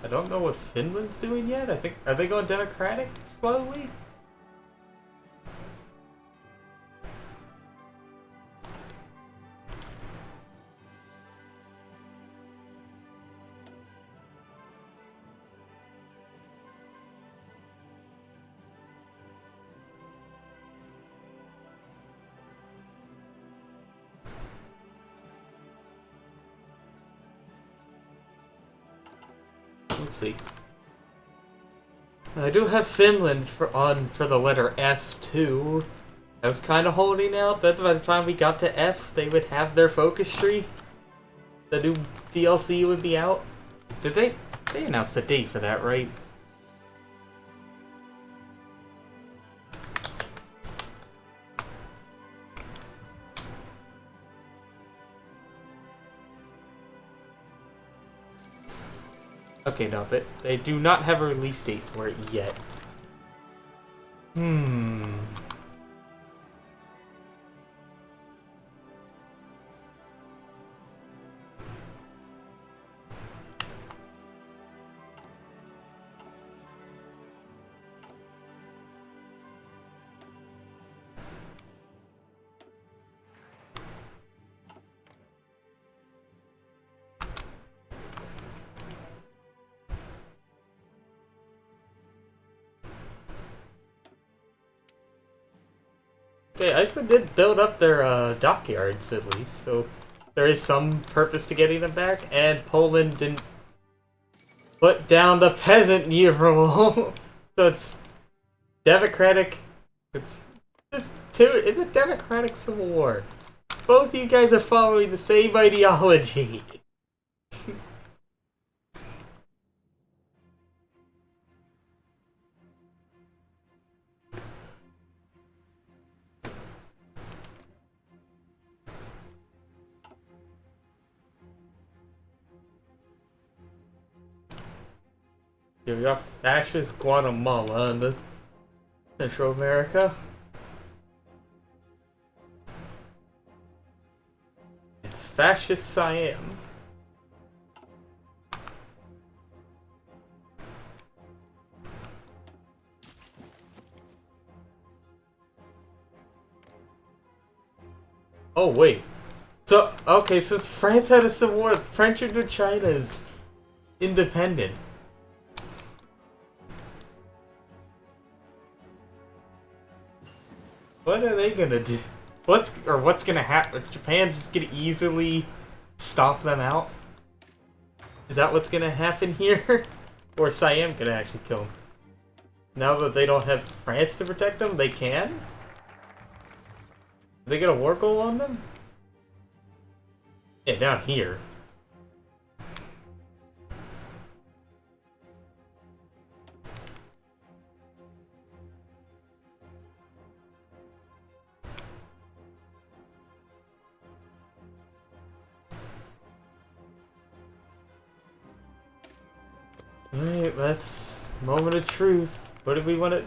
I don't know what Finland's doing yet. I think are they going democratic slowly? Let's see. I do have Finland for the letter F too. I was kind of holding out that by the time we got to F, they would have their focus tree. The new DLC would be out. Did they? They announced a date for that, right? Okay, no, they do not have a release date for it yet. Okay, Iceland did build up their dockyards at least, so there is some purpose to getting them back, and Poland didn't put down the peasant rule. So it's democratic. It's it's a democratic civil war. Both of you guys are following the same ideology. You got fascist Guatemala in the Central America. And fascist Siam. Oh wait. So okay, so France had a civil war. French Indochina is independent. What are they gonna do? What's gonna happen? Japan's just gonna easily stop them out? Is that what's gonna happen here? Or Siam gonna actually kill them? Now that they don't have France to protect them, they can? Did they get a war goal on them? Yeah, down here. Alright, let's... Moment of truth. What did we want to...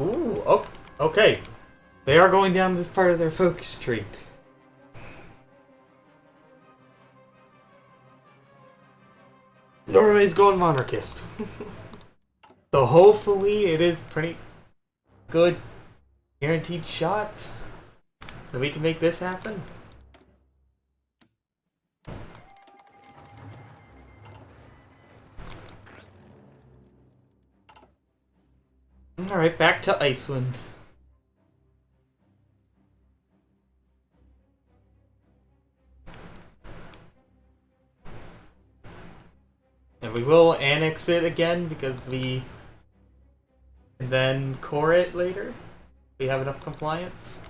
Ooh, oh, okay. They are going down this part of their focus tree. Norway's going monarchist. So hopefully it is pretty good guaranteed shot that we can make this happen. Alright, back to Iceland. And we will annex it again because we can then core it later. We have enough compliance.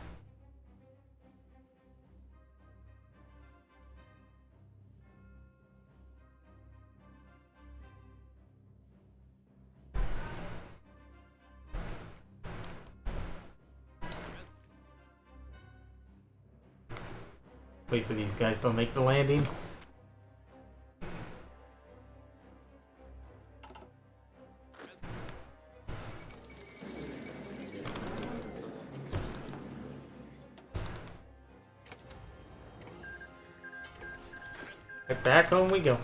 Wait for these guys to make the landing. Right, back home we go.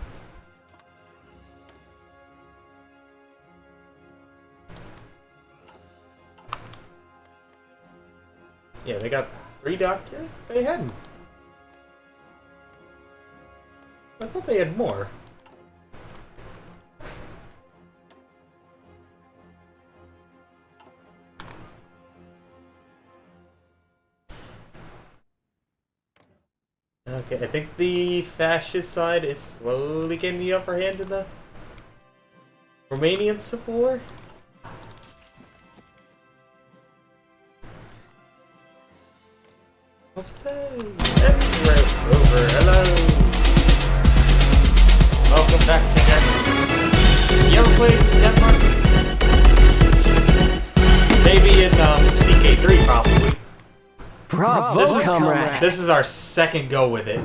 Yeah, they got 3 dockyards? They hadn't. I thought they had more. Okay, I think the fascist side is slowly getting the upper hand in the Romanian Civil War. Let's play. That's right over. Hello. Welcome back to Denmark. You ever played Denmark? Maybe in CK3 probably. Bravo, comrade! This is our second go with it.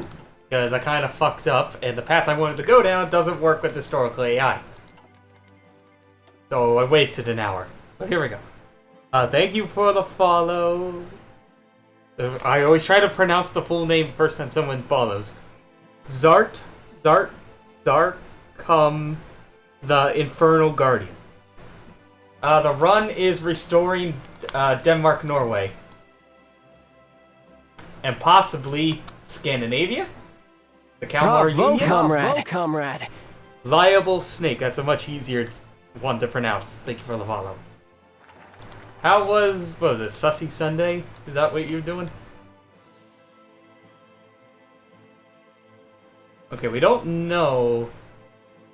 Because I kind of fucked up, and the path I wanted to go down doesn't work with historical AI. So I wasted an hour. But here we go. Thank you for the follow. I always try to pronounce the full name first time someone follows. Zart, the Infernal Guardian. The run is restoring Denmark, Norway. And possibly Scandinavia? The Kalmar Union? Bravo, comrade! Liable Snake. That's a much easier one to pronounce. Thank you for the follow. How was, what was it, Sussy Sunday? Is that what you're doing? Okay, we don't know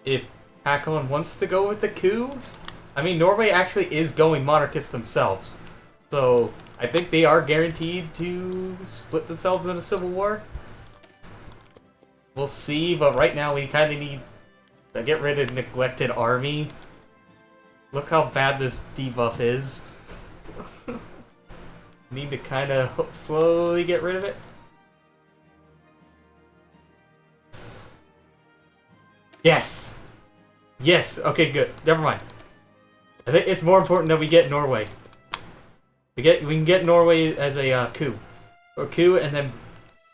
if Hakon wants to go with the coup. I mean, Norway actually is going monarchist themselves. So, I think they are guaranteed to split themselves in a civil war. We'll see, but right now we kind of need to get rid of neglected army. Look how bad this debuff is. Need to kind of slowly get rid of it. Yes! Yes! Okay, good. Never mind. I think it's more important that we get Norway. We can get Norway as a coup. Or coup, and then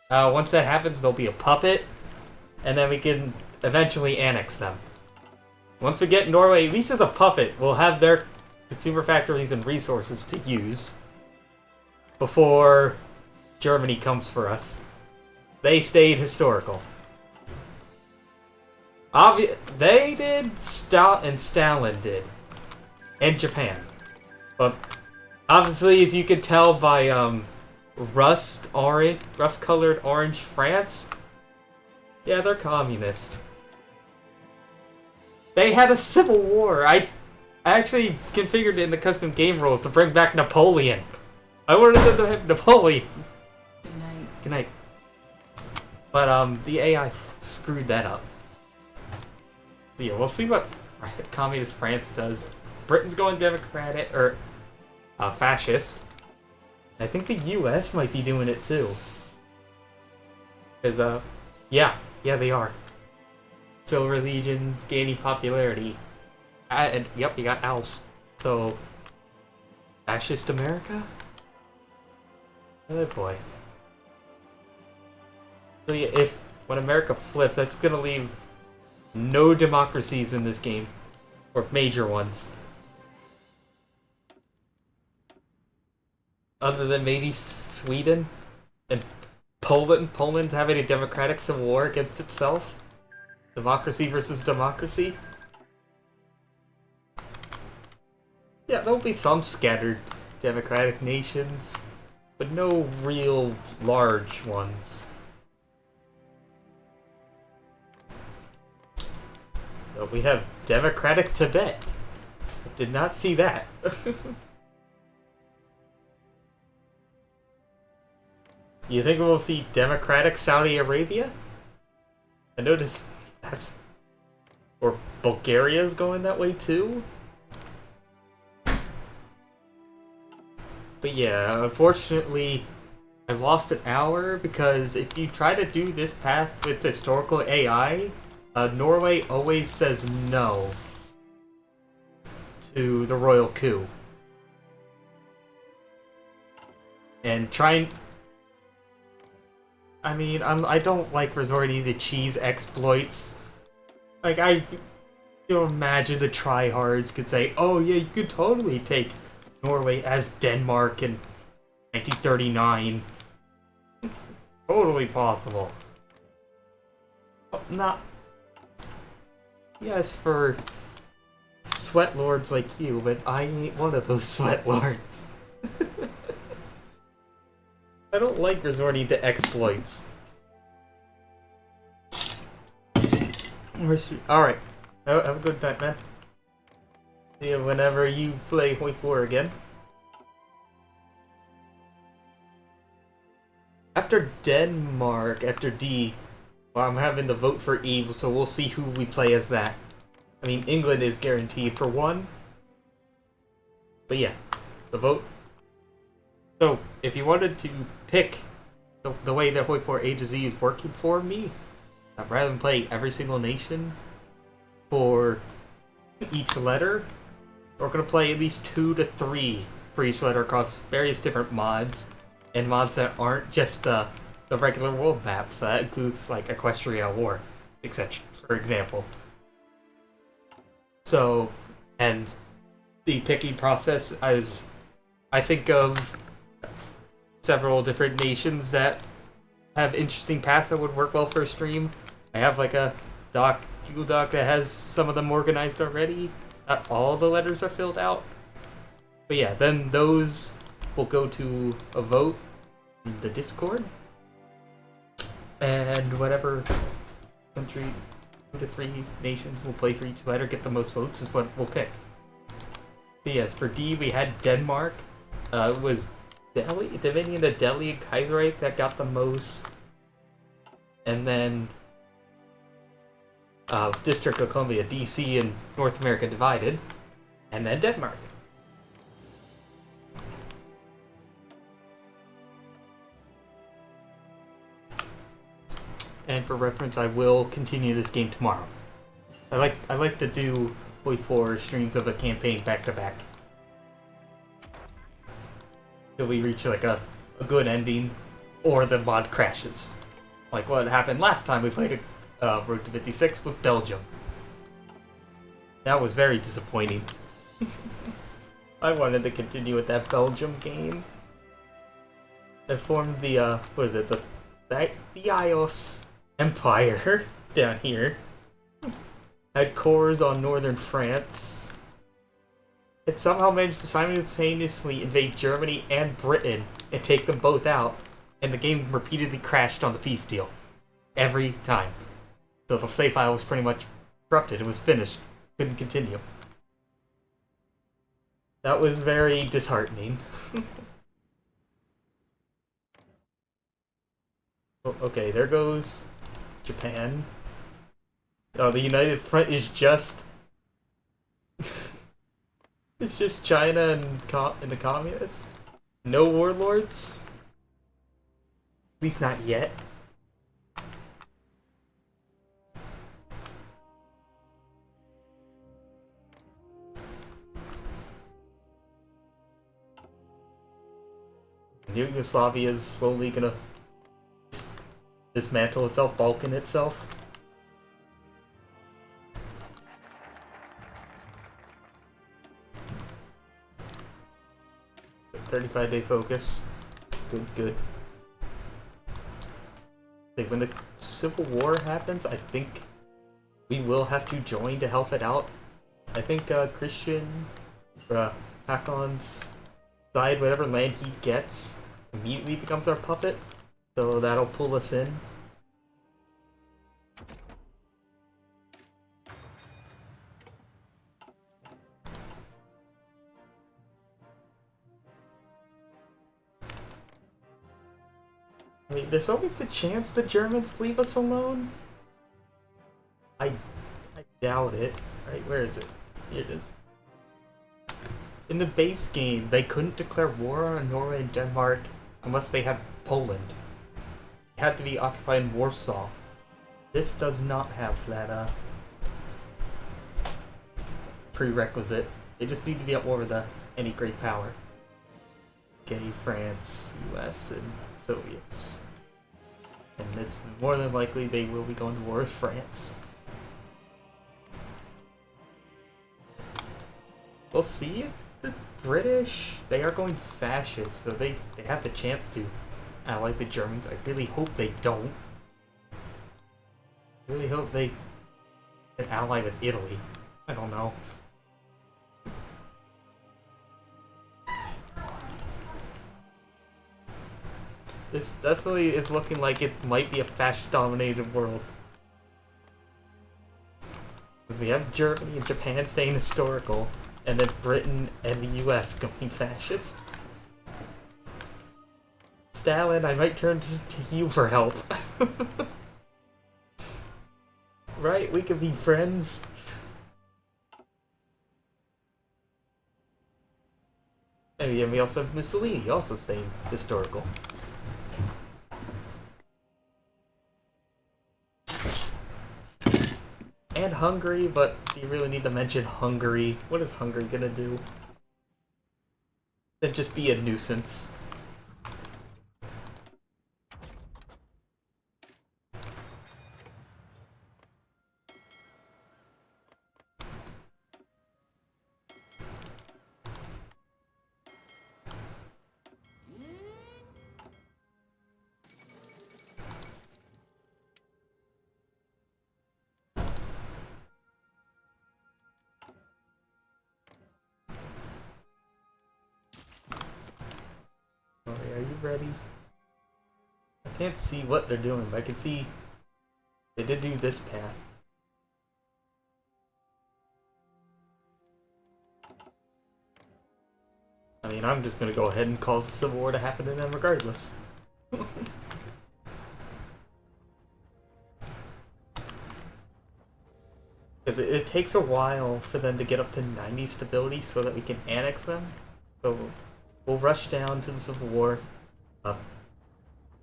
once that happens, there'll be a puppet. And then we can eventually annex them. Once we get Norway, at least as a puppet, we'll have their consumer factories and resources to use before Germany comes for us. They stayed historical. They did, and Stalin did. And Japan. But obviously, as you can tell by rust-colored orange France, yeah, they're communist. They had a civil war. I actually configured it in the custom game rules to bring back Napoleon. I wanted them to have Napoleon. Good night. Good night. But the AI screwed that up. So yeah, we'll see what communist France does. Britain's going democratic or fascist. I think the U.S. might be doing it too. Cause yeah, they are. Silver Legion's gaining popularity. And yep, you got Alf. So, fascist America? Oh boy. So yeah, when America flips, that's gonna leave no democracies in this game. Or major ones. Other than maybe Sweden and Poland. Poland's having a democratic civil war against itself. Democracy versus democracy. Yeah, there'll be some scattered democratic nations, but no real large ones. So we have democratic Tibet. I did not see that. You think we'll see democratic Saudi Arabia? I noticed or Bulgaria's going that way too? But yeah, unfortunately, I've lost an hour because if you try to do this path with historical AI, Norway always says no to the royal coup. And I mean, I don't like resorting to cheese exploits. Like, imagine the tryhards could say, oh yeah, you could totally take Norway as Denmark in 1939. Totally possible. Not... Yes, for sweat lords like you, but I ain't one of those sweat lords. I don't like resorting to exploits. Alright. Have a good night, man. See you whenever you play Hoi4 again. After Denmark, after D, well, I'm having to vote for E, so we'll see who we play as that. I mean, England is guaranteed for one. But yeah, the vote. So, if you wanted to pick the way that Hoi4 A2Z is working for me, rather than play every single nation for each letter, we're going to play at least 2 to 3 for each letter across various different mods, and mods that aren't just the regular world map, so that includes like Equestria War, etc., for example. So, and the picking process, I think of several different nations that have interesting paths that would work well for a stream. I have like a Google Doc that has some of them organized already. Not all the letters are filled out. But yeah, then those will go to a vote in the Discord. And whatever country, 2 to 3 nations will play for each letter, get the most votes is what we'll pick. But yes, for D we had Denmark. It was Dominion of Delhi and Kaiserreich that got the most. And then District of Columbia, DC, and North America divided. And then Denmark. And for reference, I will continue this game tomorrow. I like to do Hoi4 streams of a campaign back to back. Till we reach like a good ending, or the mod crashes. Like what happened last time we played Road to 56 with Belgium. That was very disappointing. I wanted to continue with that Belgium game. They formed the, what is it, the Ios Empire down here. Had cores on northern France. It somehow managed to simultaneously invade Germany and Britain and take them both out, and the game repeatedly crashed on the peace deal. Every time. So the save file was pretty much corrupted. It was finished. Couldn't continue. That was very disheartening. Okay, there goes Japan. Oh, the United Front is just... it's just China and the communists. No warlords? At least not yet. Yugoslavia is slowly gonna dismantle itself, Balkan itself. A 35-day focus. Good. Like when the Civil War happens, I think we will have to join to help it out. I think Christian, Hakon's side, whatever land he gets, immediately becomes our puppet. So that'll pull us in. I mean, there's always the chance the Germans leave us alone. I doubt it. Right, where is it? Here it is. In the base game, they couldn't declare war on Norway and Denmark unless they had Poland. It had to be occupied in Warsaw. This does not have that prerequisite. They just need to be at war with any great power. Okay, France, US, and Soviets. And it's more than likely they will be going to war with France. We'll see. The British, they are going fascist, so they have the chance to ally the Germans. I really hope they don't. I really hope they can ally with Italy. I don't know. This definitely is looking like it might be a fascist-dominated world. Because we have Germany and Japan staying historical, and then Britain and the US going fascist. Stalin, I might turn to you for help. Right? We could be friends. And we also have Mussolini, also staying historical. And Hungary, but do you really need to mention Hungary? What is Hungary gonna do? Then just be a nuisance. Are you ready? I can't see what they're doing, but I can see they did do this path. I mean, I'm just gonna go ahead and cause the Civil War to happen to them regardless. Because it takes a while for them to get up to 90 stability so that we can annex them. So we'll rush down to the Civil War.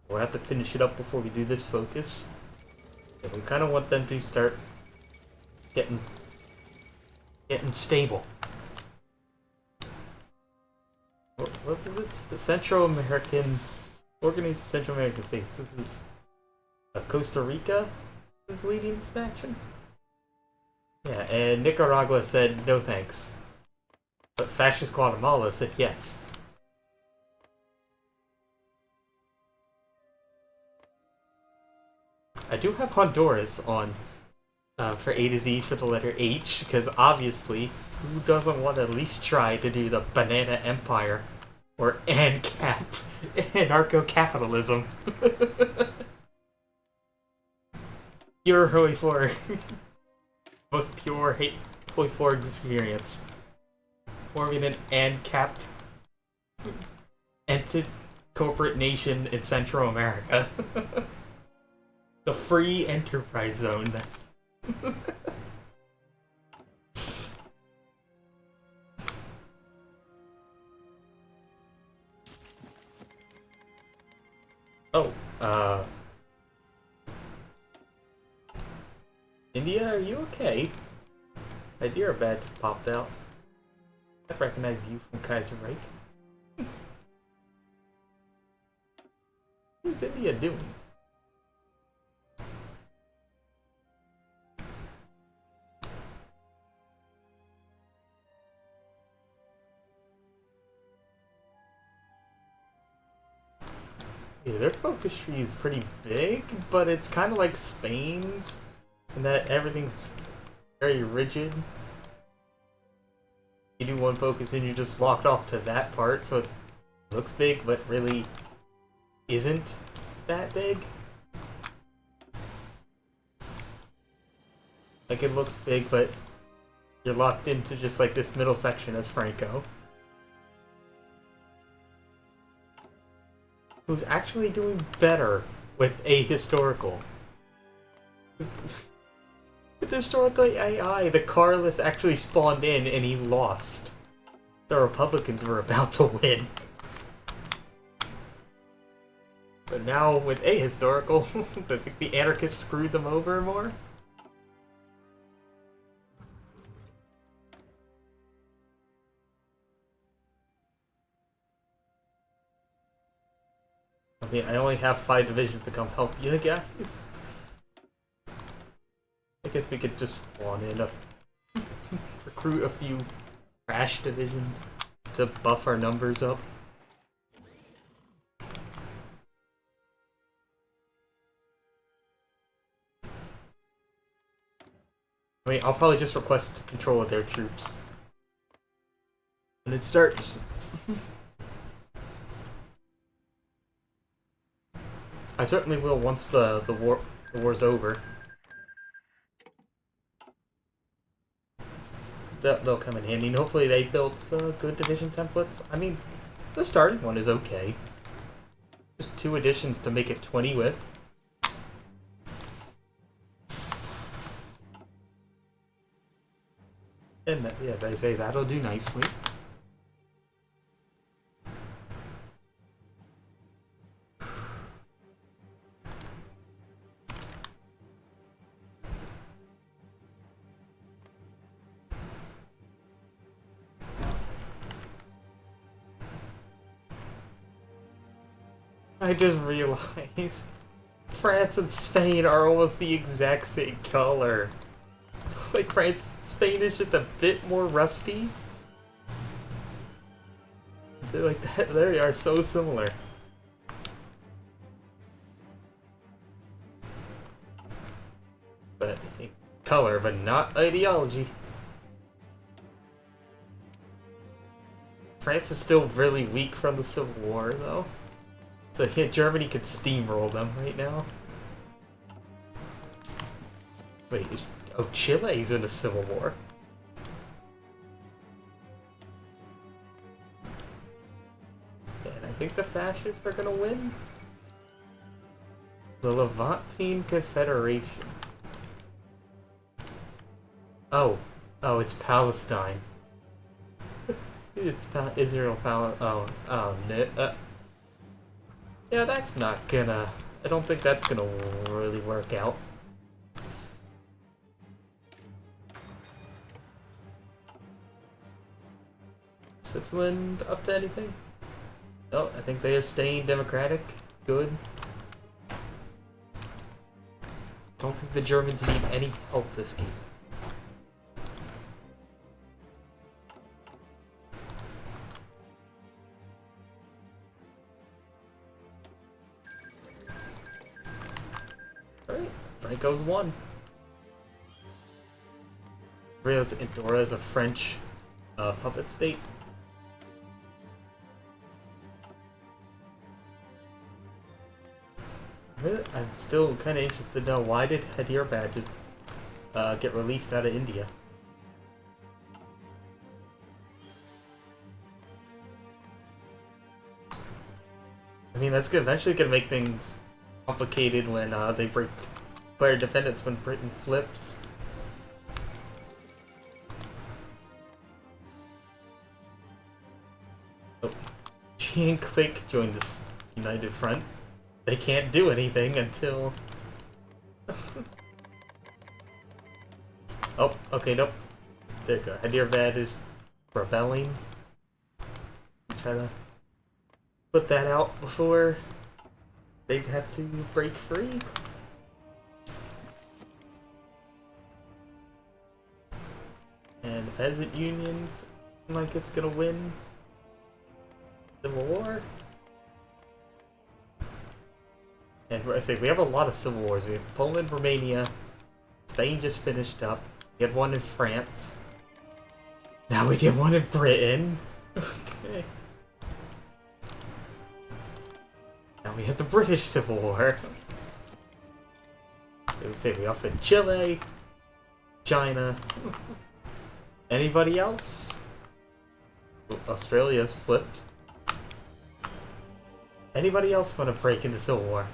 We'll have to finish it up before we do this focus. And we kind of want them to start getting stable. What is this? The Central American Organized Central American States. This is Costa Rica is leading this action. Yeah, and Nicaragua said no thanks. But Fascist Guatemala said yes. I do have Honduras on for A to Z for the letter H, because obviously, who doesn't want to at least try to do the Banana Empire or ANCAP, anarcho-capitalism? Pure Hoi4. Most pure Hoi4 experience. Forming an ANCAP corporate nation in Central America. The free enterprise zone. Oh, India, are you okay? Idea badge popped out. I recognize you from Kaiser Reich. What's India doing? Yeah, their focus tree is pretty big, but it's kind of like Spain's, in that everything's very rigid. You do one focus and you're just locked off to that part, so it looks big, but really isn't that big. Like, it looks big, but you're locked into just like this middle section as Franco. Who's actually doing better with ahistorical. With historical AI, the Carlist actually spawned in and he lost. The Republicans were about to win. But now with ahistorical, I think the anarchists screwed them over more. I mean, I only have 5 divisions to come help you guys. I guess we could just spawn in recruit a few crash divisions to buff our numbers up. I mean, I'll probably just request control of their troops. And it starts. I certainly will once the war's over. they'll come in handy. And hopefully they built good division templates. I mean, the starting one is okay. Just 2 additions to make it 20 with. And yeah, they say that'll do nicely. I just realized France and Spain are almost the exact same color. Like Spain is just a bit more rusty. They're like that, they are so similar. But color, but not ideology. France is still really weak from the Civil War, though. So yeah, Germany could steamroll them right now. Wait, oh, Chile's in a civil war. And I think the fascists are gonna win. The Levantine Confederation. Oh, it's Palestine. It's Israel, oh, no. Yeah, that's not gonna... I don't think that's gonna really work out. Switzerland up to anything? No, I think they are staying democratic. Good. Don't think the Germans need any help this game. Alright, Franco's won. Realized Andorra is a French puppet state. I'm still kind of interested to know, why did Hyderabad get released out of India? I mean, that's eventually going to make things complicated when they declare independence when Britain flips. Oh, G and Click joined this United Front. They can't do anything until... Oh, okay, nope. There you go. Hyderabad is rebelling. Try to put that out before they have to break free. And the peasant unions seem like it's gonna win Civil War. And I say we have a lot of civil wars. We have Poland, Romania, Spain just finished up. We had one in France. Now we get one in Britain. Okay. Now we have the British Civil War. We also had Chile, China. Anybody else? Australia's flipped. Anybody else want to break into Civil War?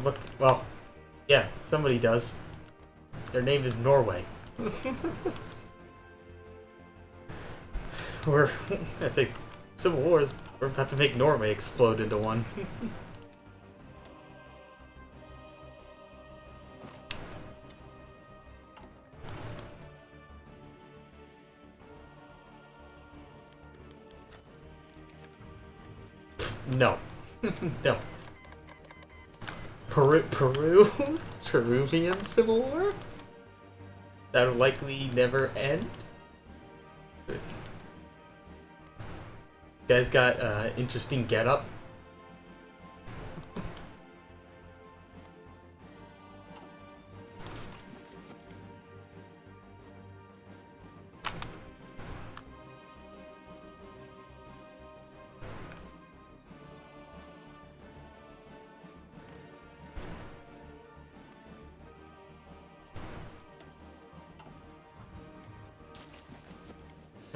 Look, well, yeah, somebody does. Their name is Norway. I say, Civil Wars, we're about to make Norway explode into one. No. No. Peruvian Civil War? That'll likely never end. Guys got interesting getup.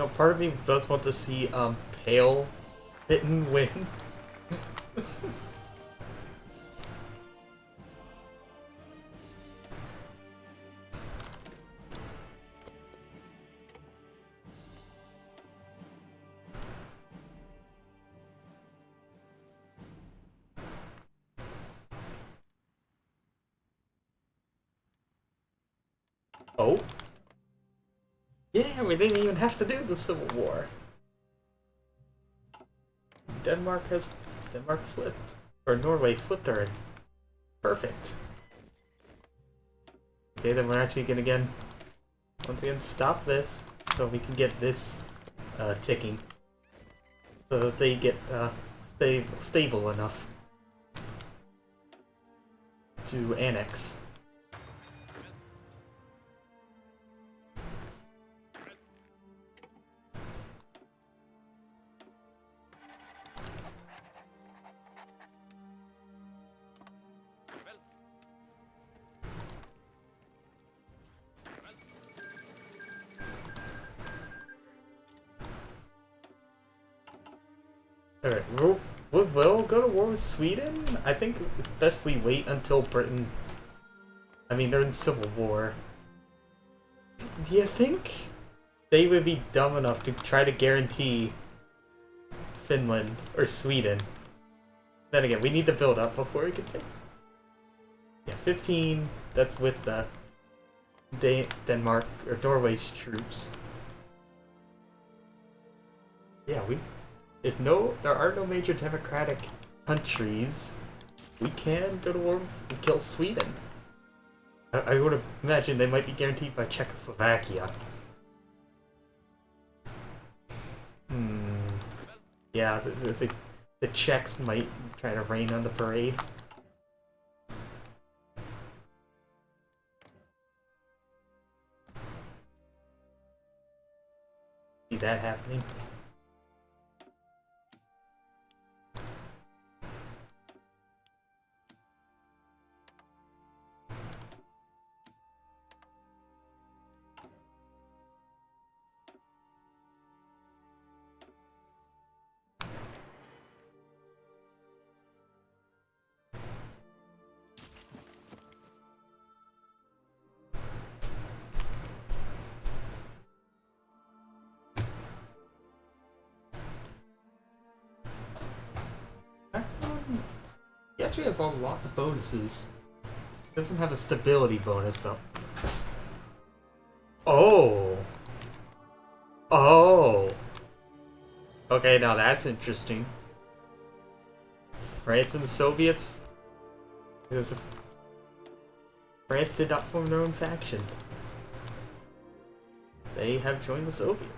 know, part of me does want to see Pale hit and win. Oh. Yeah, we didn't even have to do the Civil War. Denmark flipped. Or Norway flipped already. Perfect. Okay, then we're actually gonna once again stop this so we can get this ticking. So that they get stable enough to annex. Alright, we'll go to war with Sweden. I think it's best we wait until Britain... I mean, they're in civil war. Do you think they would be dumb enough to try to guarantee Finland or Sweden? Then again, we need to build up before we can take... Yeah, 15, that's with the Denmark or Norway's troops. Yeah, if there are no major democratic countries, we can go to war and kill Sweden. I would imagine they might be guaranteed by Czechoslovakia. Yeah, the Czechs might try to rain on the parade. See that happening. He actually has a lot of bonuses. Doesn't have a stability bonus though. Oh. Oh. Okay, now that's interesting. France and the Soviets? Because France did not form their own faction. They have joined the Soviets.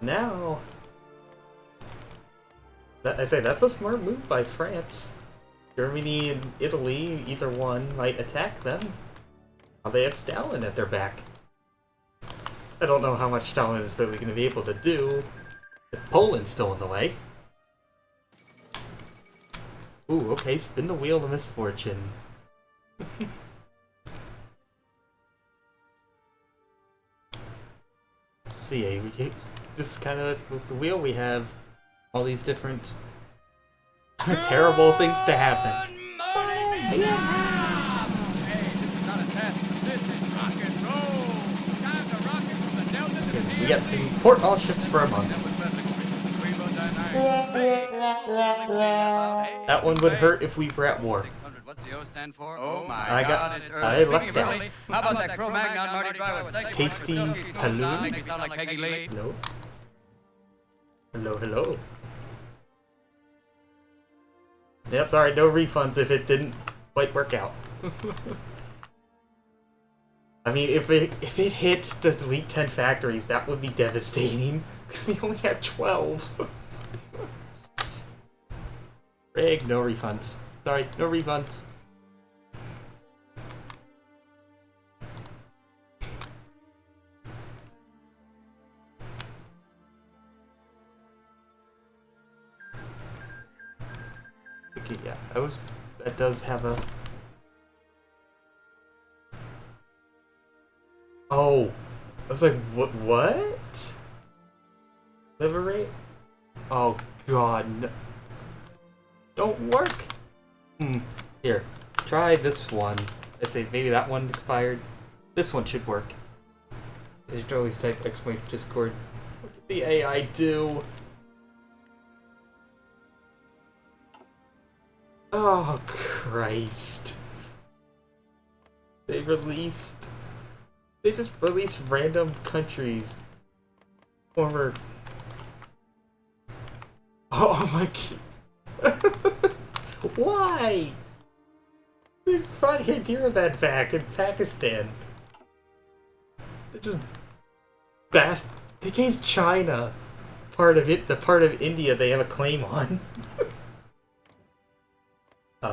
Now, I say that's a smart move by France. Germany and Italy, either one, might attack them. Now they have Stalin at their back. I don't know how much Stalin is really going to be able to do. But Poland's still in the way. Ooh, okay, spin the wheel of misfortune. So yeah, this is kind of the wheel. We have all these different terrible things to happen. We got to import all ships for a month. That one would hurt if we were at war. What's the O stand for? Oh my God, I lucked out. How about that Cro-Magnon Marty Driver steak? Tasty Paloo? Make me sound like Peggy Lee. Hello? Hello, hello. Yep, sorry, no refunds if it didn't quite work out. I mean, if it hit to delete 10 factories, that would be devastating. Because we only had 12. Rig, no refunds. Sorry, no refunds. Okay, yeah, that does have a Oh. I was like, what? Liberate? Oh god, no. Don't work! Here, try this one. I'd say maybe that one expired. This one should work. You should always type exclamation Discord. What did the AI do? Oh, Christ. They just released random countries. Former... Oh my god. Why? We brought Hyderabad back in Pakistan. They just they gave China part of it, the part of India they have a claim on.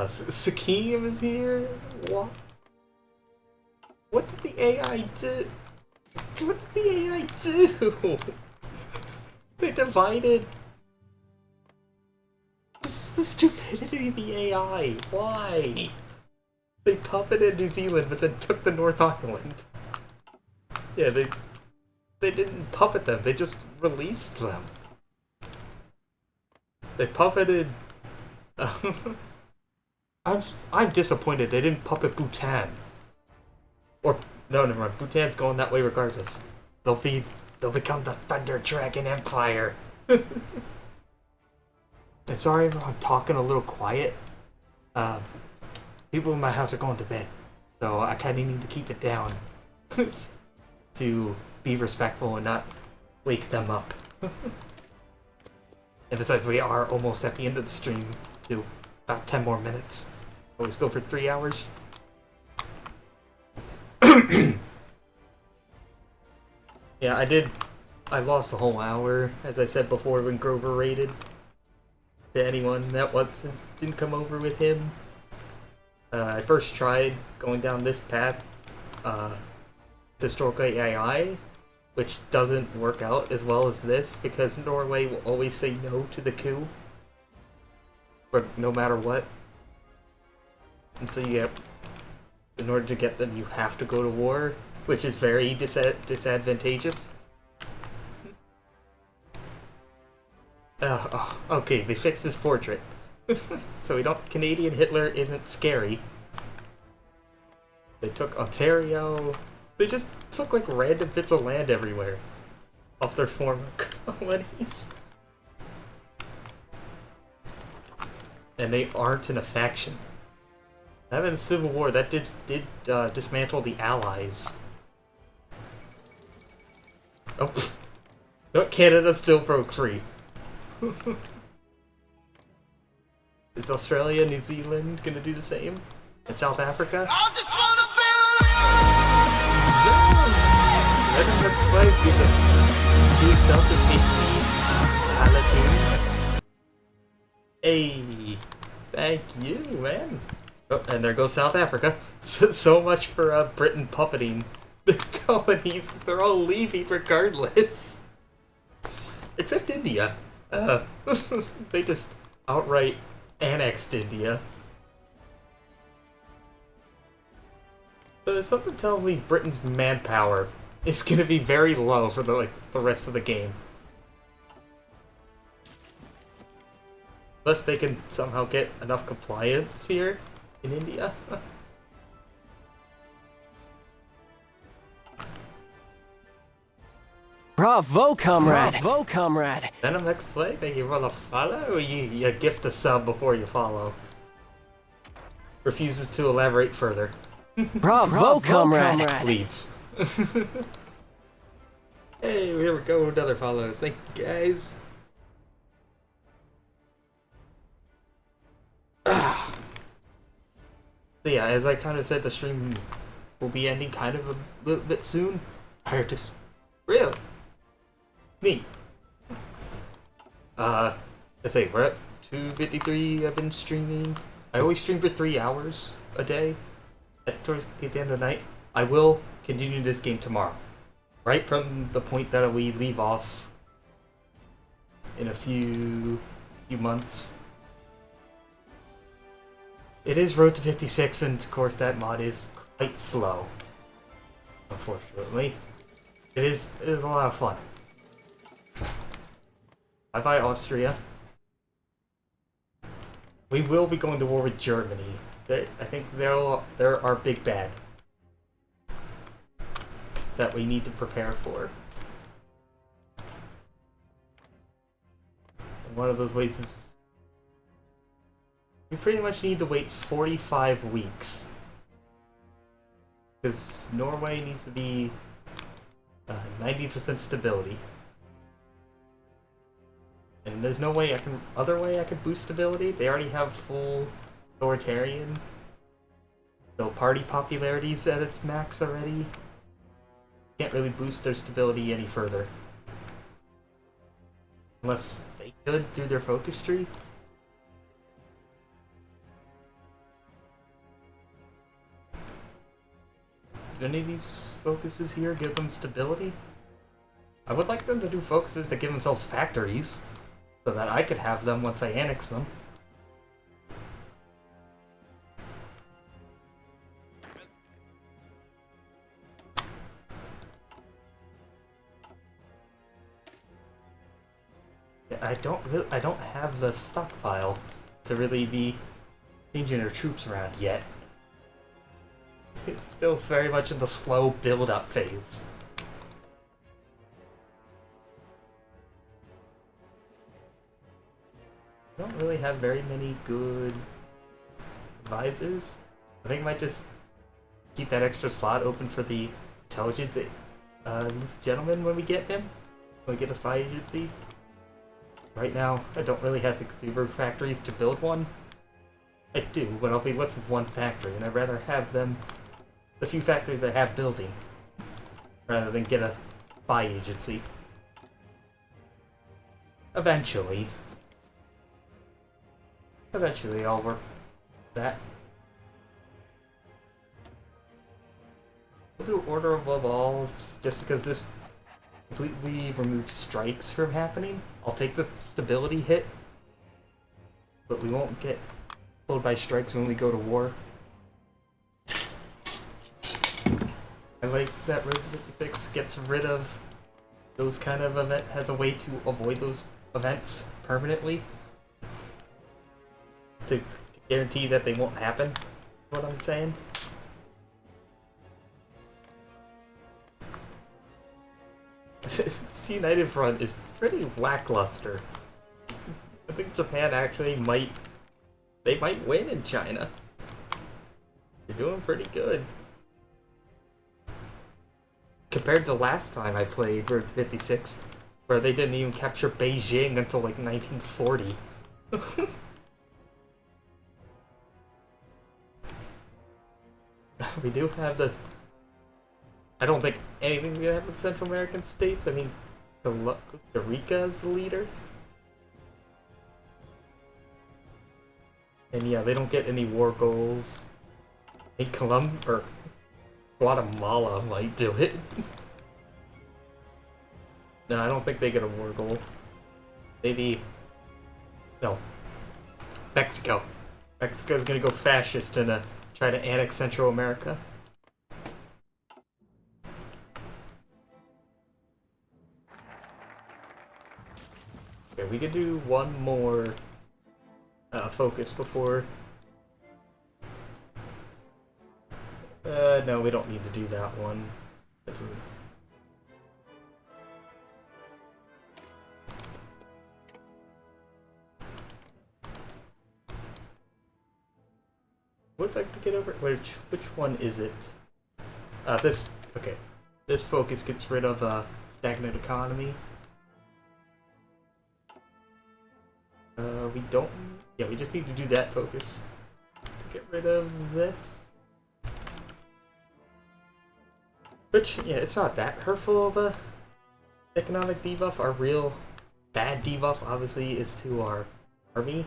Sikkim is here? What? What did the AI do? What did the AI do? They divided. This is the stupidity of the AI. Why? They puppeted New Zealand, but then took the North Island. Yeah, they didn't puppet them. They just released them. They puppeted. I'm disappointed they didn't puppet Bhutan. Or no, never mind. Bhutan's going that way regardless. They'll become the Thunder Dragon Empire. And sorry if I'm talking a little quiet. People in my house are going to bed, so I kind of need to keep it down to be respectful and not wake them up. And besides, we are almost at the end of the stream, too. About 10 more minutes. Always go for 3 hours. Yeah, I lost a whole hour, as I said before, when Grover raided. To anyone that didn't come over with him. I first tried going down this path, historical AI, which doesn't work out as well as this, because Norway will always say no to the coup. But no matter what. And so in order to get them, you have to go to war, which is very disadvantageous. Okay, they fixed his portrait. So Canadian Hitler isn't scary. They took Ontario. They just took like random bits of land everywhere. Off their former colonies. And they aren't in a faction. Having a civil war, that did dismantle the Allies. Oh, no, Canada still broke free. Is Australia, New Zealand gonna do the same? And South Africa? I just wanna feel it! Let's fight with a 2 self-defeating Paladin. Hey, thank you, man. Oh, and there goes South Africa. So much for Britain puppeting the colonies, because they're all leaving regardless. Except India. They just outright annexed India. But there's something telling me Britain's manpower is gonna be very low for the rest of the game. Unless they can somehow get enough compliance here in India. Bravo, comrade! Bravo, comrade! Venom X Play, thank you for the follow, or you gift a sub before you follow. Refuses to elaborate further. Bravo, comrade! Leaves. Hey, here we go, another follows. Thank you, guys. So yeah, as I kind of said, the stream will be ending kind of a little bit soon. I just... Really? Neat. Let's say we're at 2:53. I've been streaming. I always stream for 3 hours a day. Towards the end of the night. I will continue this game tomorrow. Right from the point that we leave off in a few months. It is Road to 56, and of course that mod is quite slow. unfortunately. It is a lot of fun. Bye-bye, Austria. We will be going to war with Germany. I think they're our big bad that we need to prepare for. And one of those ways is we pretty much need to wait 45 weeks. Because Norway needs to be 90% stability. And there's no way other way I could boost stability. They already have full authoritarian. So party popularity's at its max already. Can't really boost their stability any further. Unless they could through their focus tree. Do any of these focuses here give them stability? I would like them to do focuses that give themselves factories, so that I could have them once I annex them. I don't have the stockpile to really be changing their troops around yet. It's still very much in the slow build-up phase. I don't really have very many good advisors. I think I might just keep that extra slot open for the intelligence gentleman when we get him. When we get a spy agency. Right now, I don't really have the Subaru factories to build one. I do, but I'll be left with one factory, and I'd rather have them, the few factories I have building, rather than get a spy agency. Eventually. Eventually I'll work that. We'll do order above all, just because this completely removes strikes from happening. I'll take the stability hit, but we won't get pulled by strikes when we go to war. I like that Road 56 gets rid of those kind of event, has a way to avoid those events permanently. To guarantee that they won't happen, what I'm saying. This United Front is pretty lackluster. I think Japan actually might win in China. They're doing pretty good. Compared to last time I played Road 56, where they didn't even capture Beijing until like 1940. We do have the... I don't think anything's gonna happen in Central American states. I mean, Costa Rica is the leader. And yeah, they don't get any war goals. I think Guatemala might do it. No, I don't think they get a war goal. Maybe... No. Mexico. Mexico's gonna go fascist and try to annex Central America. Okay, we could do one more focus before... no, we don't need to do that one. Would like to get over... Which one is it? This... Okay. This focus gets rid of stagnant economy. We don't... Yeah, we just need to do that focus to get rid of this. Which, yeah, it's not that hurtful of a economic debuff. Our real bad debuff, obviously, is to our army.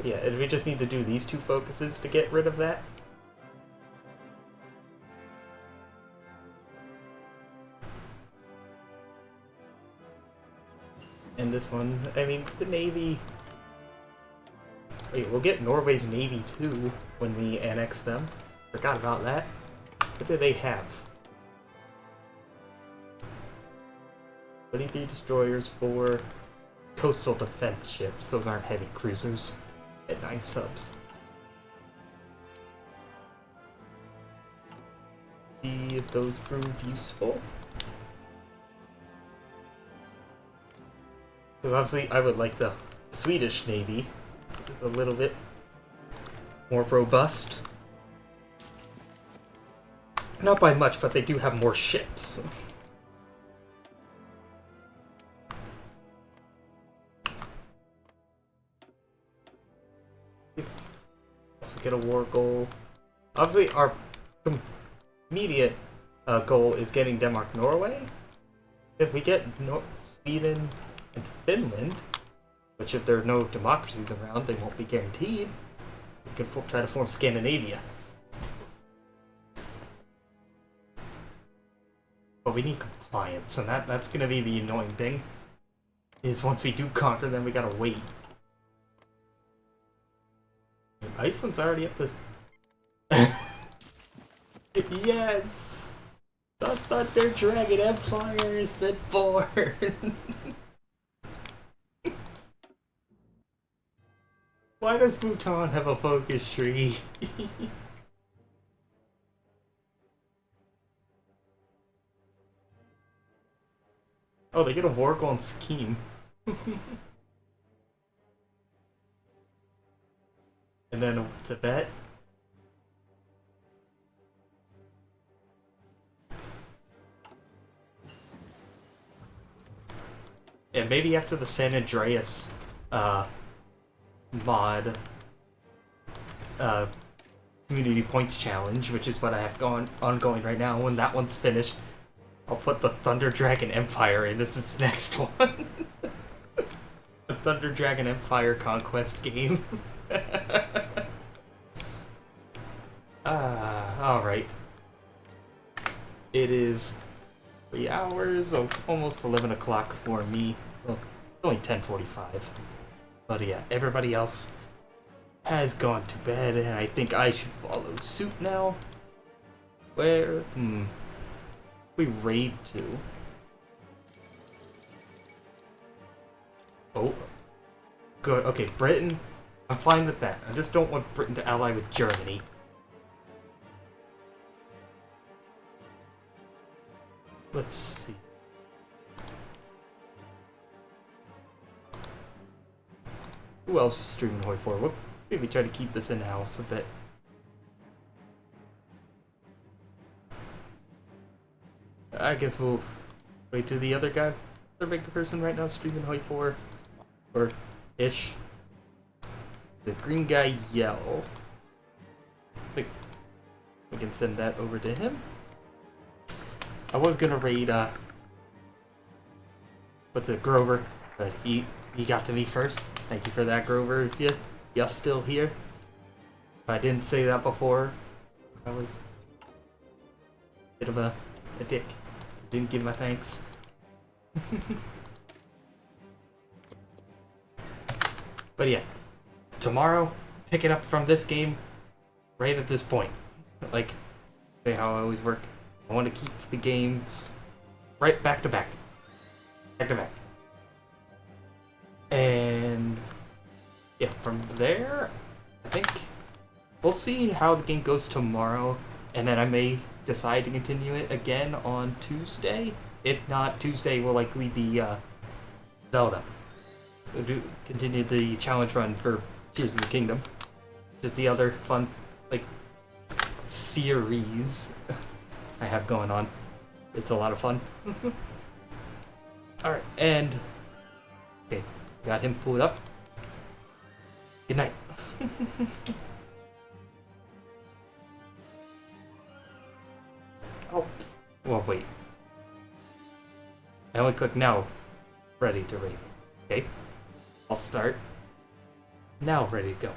Yeah, we just need to do these two focuses to get rid of that. And this one, I mean, the Navy Wait, we'll get Norway's Navy too when we annex them. Forgot about that. What do they have? 23 destroyers, 4 coastal defense ships. Those aren't heavy cruisers. At 9 subs. See if those prove useful. Because obviously I would like the Swedish Navy. It's a little bit more robust. Not by much, but they do have more ships. Also get a war goal. Obviously our immediate goal is getting Denmark-Norway. If we get Sweden and Finland, which if there are no democracies around, they won't be guaranteed, we can try to form Scandinavia. But we need compliance, and that's gonna be the annoying thing. Is once we do conquer them, we gotta wait. Iceland's already up this. Yes! The Thunder Dragon Empire has been born! Why does Bhutan have a focus tree? Oh, they get a war goal on Sikkim. And then Tibet. Yeah, maybe after the San Andreas mod community points challenge, which is what I have ongoing right now, when that one's finished, I'll put the Thunder Dragon Empire in as its next one. The Thunder Dragon Empire conquest game. Alright. It is 3 hours, almost 11 o'clock for me. Well, it's only 10:45. But yeah, everybody else has gone to bed, and I think I should follow suit now. Where? We raid to. Oh. Good. Okay, Britain. I'm fine with that. I just don't want Britain to ally with Germany. Let's see. Who else is streaming Hoi4? Maybe try to keep this in-house a bit. I guess we'll wait till the other guy, the big person right now streaming Hoi4, or ish. The green guy yell. I think we can send that over to him. I was gonna raid what's it, Grover, but he got to me first. Thank you for that, Grover. If you're still here. If I didn't say that before, I was a bit of a dick. Didn't give my thanks. But yeah, tomorrow, pick it up from this game right at this point. Like, say how I always work. I want to keep the games right back to back. Back to back. And yeah, from there, I think we'll see how the game goes tomorrow, and then I may decide to continue it again on Tuesday. If not, Tuesday will likely be Zelda. We'll continue the challenge run for Tears of the Kingdom. Just the other fun, like, series I have going on. It's a lot of fun. Alright, and okay, got him pulled up. Good night. Oh, well, wait. I only click now. Ready to raid. Okay, I'll start. Now ready to go.